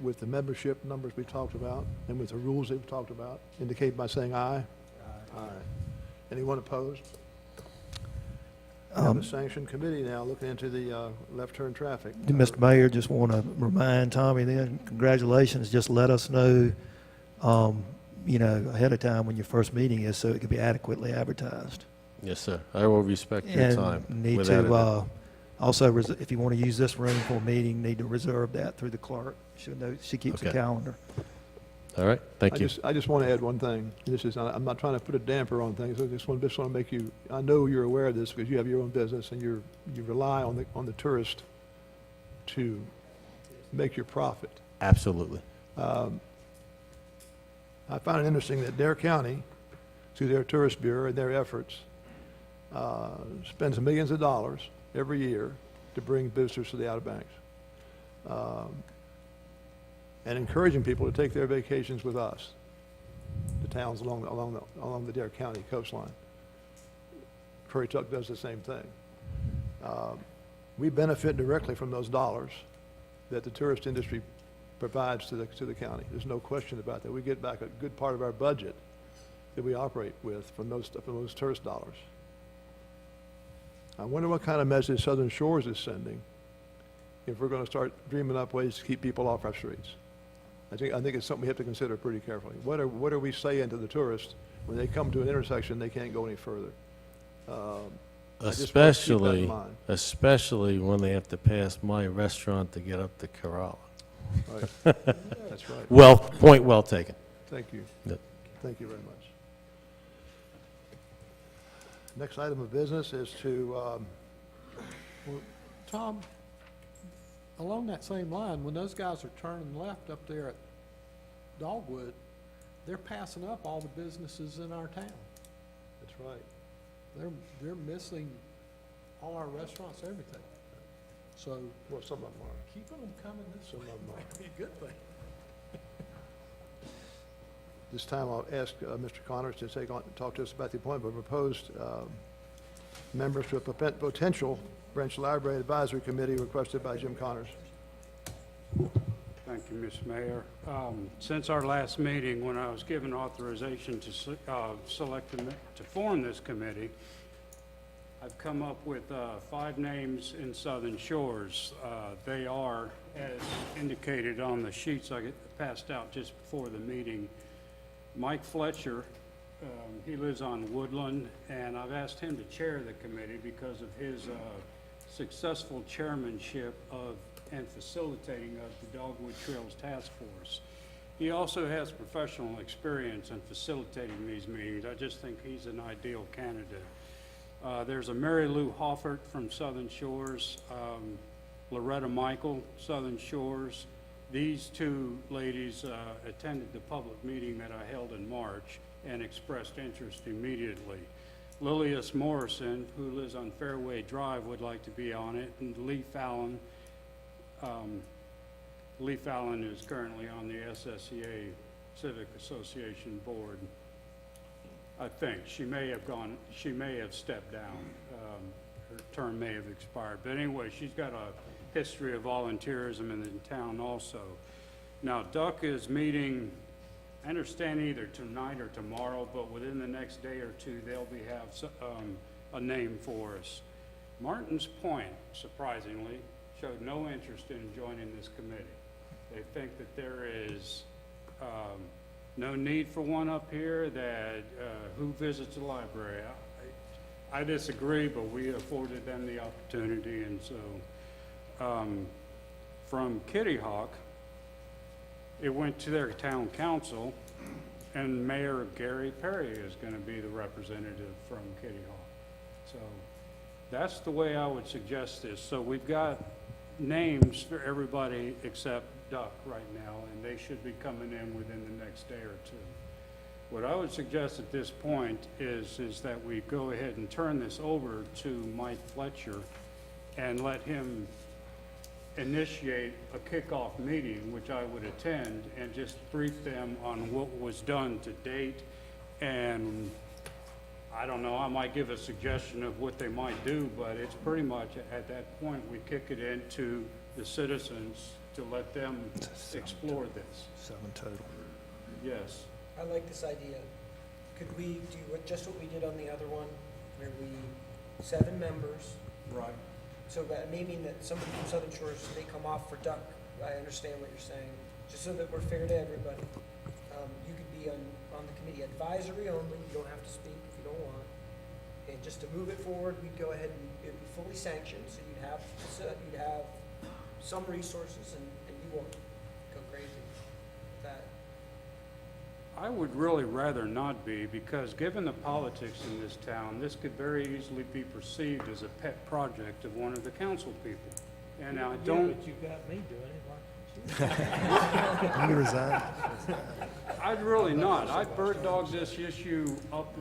with the membership numbers we talked about and with the rules that we've talked about, indicate by saying aye. Aye. Anyone opposed? We have a sanctioned committee now looking into the left-turn traffic. Mr. Mayor, just want to remind Tommy then, congratulations, just let us know, ahead of time when your first meeting is, so it can be adequately advertised. Yes, sir. I will respect your time. And need without to, a- also, if you want to use this room for a meeting, need to reserve that through the clerk. She keeps a Okay. calendar. All right, thank you. I just want to add one thing. I'm not trying to put a damper on things. I just want to make you, I know you're aware of this because you have your own business and you rely on the tourist to make your profit. Absolutely. I found it interesting that Dare County, through their tourist bureau and their efforts, spends millions of dollars every year to bring visitors to the Outer Banks. And encouraging people to take their vacations with us, the towns along the Dare County coastline. Currituck does the same thing. We benefit directly from those dollars that the tourist industry provides to the county. There's no question about that. We get back a good part of our budget that we operate with from those tourist dollars. I wonder what kind of message Southern Shores is sending if we're going to start dreaming up ways to keep people off our streets. I think it's something we have to consider pretty carefully. What are we saying to the tourists when they come to an intersection, they can't go any further? I just want to keep that in mind. Especially when they have to pass my restaurant to get up to Corolla. Right. That's right. Well, point well taken. Thank you. Yep. Thank you very much. Next item of business is to, Well, Tom, along that same line, when those guys are turning left up there at Dogwood, they're passing up all the businesses in our town. that's right. They're missing all our restaurants, everything. So Well, some of them are. keeping them coming this Some way of them are. might be a good thing. This time I'll ask Mr. Connors to talk to us about the appointment of proposed members to a potential Branch Library Advisory Committee requested by Jim Connors. Thank you, Mr. Mayor. Since our last meeting, when I was given authorization to form this committee, I've come up with 5 names in Southern Shores. They are, as indicated on the sheets I passed out just before the meeting, Mike Fletcher, he lives on Woodland, and I've asked him to chair the committee because of his successful chairmanship of and facilitating of the Dogwood Trails Task Force. He also has professional experience in facilitating these meetings. I just think he's an ideal candidate. There's a Mary Lou Hoffert from Southern Shores, Loretta Michael, Southern Shores. These two ladies attended the public meeting that I held in March and expressed interest immediately. Lilius Morrison, who lives on Fairway Drive, would like to be on it, and Lee Fallon. Lee Fallon is currently on the SSEA Civic Association Board. I think she may have stepped down. Her term may have expired. But anyway, she's got a history of volunteerism in the town also. Now, Duck is meeting, I understand either tonight or tomorrow, but within the next day or two, they'll have a name for us. Martins Point, surprisingly, showed no interest in joining this committee. They think that there is no need for one up here, that who visits the library? I disagree, but we afforded them the opportunity, and so from Kitty Hawk, it went to their town council, and Mayor Gary Perry is going to be the representative from Kitty Hawk. So that's the way I would suggest this. So we've got names for everybody except Duck right now, and they should be coming in within the next day or two. What I would suggest at this point is that we go ahead and turn this over to Mike Fletcher and let him initiate a kickoff meeting, which I would attend, and just brief them on what was done to date. And I don't know, I might give a suggestion of what they might do, but it's pretty much at that point, we kick it into the citizens to let them explore this. 7 total. Yes. I like this idea. Could we do just what we did on the other one, where 7 members? Right. So that may mean that somebody from Southern Shores may come off for Duck. I understand what you're saying. Just so that we're fair to everybody. You could be on the committee advisory only. You don't have to speak if you don't want. And just to move it forward, we'd go ahead and it'd be fully sanctioned. So you'd have some resources, and you won't go crazy with that. I would really rather not be, because given the politics in this town, this could very easily be perceived as a pet project of one of the council people. And I don't. But you got me doing it, why don't you? You resign. I'd really not. I bird dogged this issue up,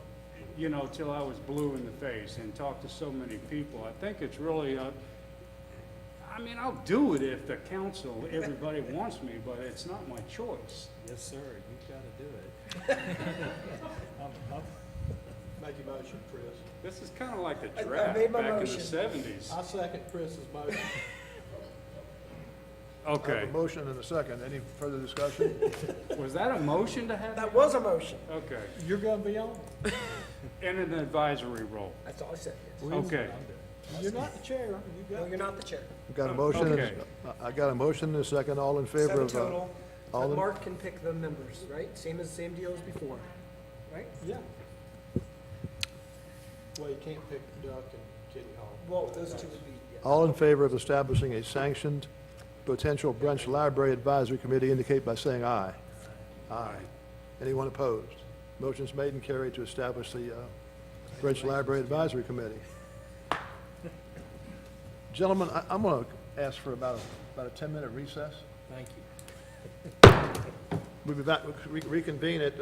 till I was blue in the face and talked to so many people. I think it's really I'll do it if the council, everybody wants me, but it's not my choice. Yes, sir, you've got to do it. Make your motion, Chris. This is kind of like the I draft made my back in the motion. 70s. I second Chris's motion. I have Okay. a motion and a second. Any further discussion? Was that a motion to have? That was a motion. Okay. You're gonna be on? In an advisory role. That's all I said, yes. Okay. You're not the chair. You No, got. you're not the chair. We've got a motion. Okay. I got a motion and a second. All in favor 7 of... total. all But in- Mark can pick the members, right? Same deal as before, right? Yeah. Well, you can't pick Duck and Kitty Hawk. Well, those two would be, yeah. All in favor of establishing a sanctioned potential Branch Library Advisory Committee indicate by saying aye. Aye. Anyone opposed? Motion's made and carried to establish the Branch Library Advisory Committee. Gentlemen, I'm going to ask for about a 10-minute recess. Thank you. We'll be back, reconvene at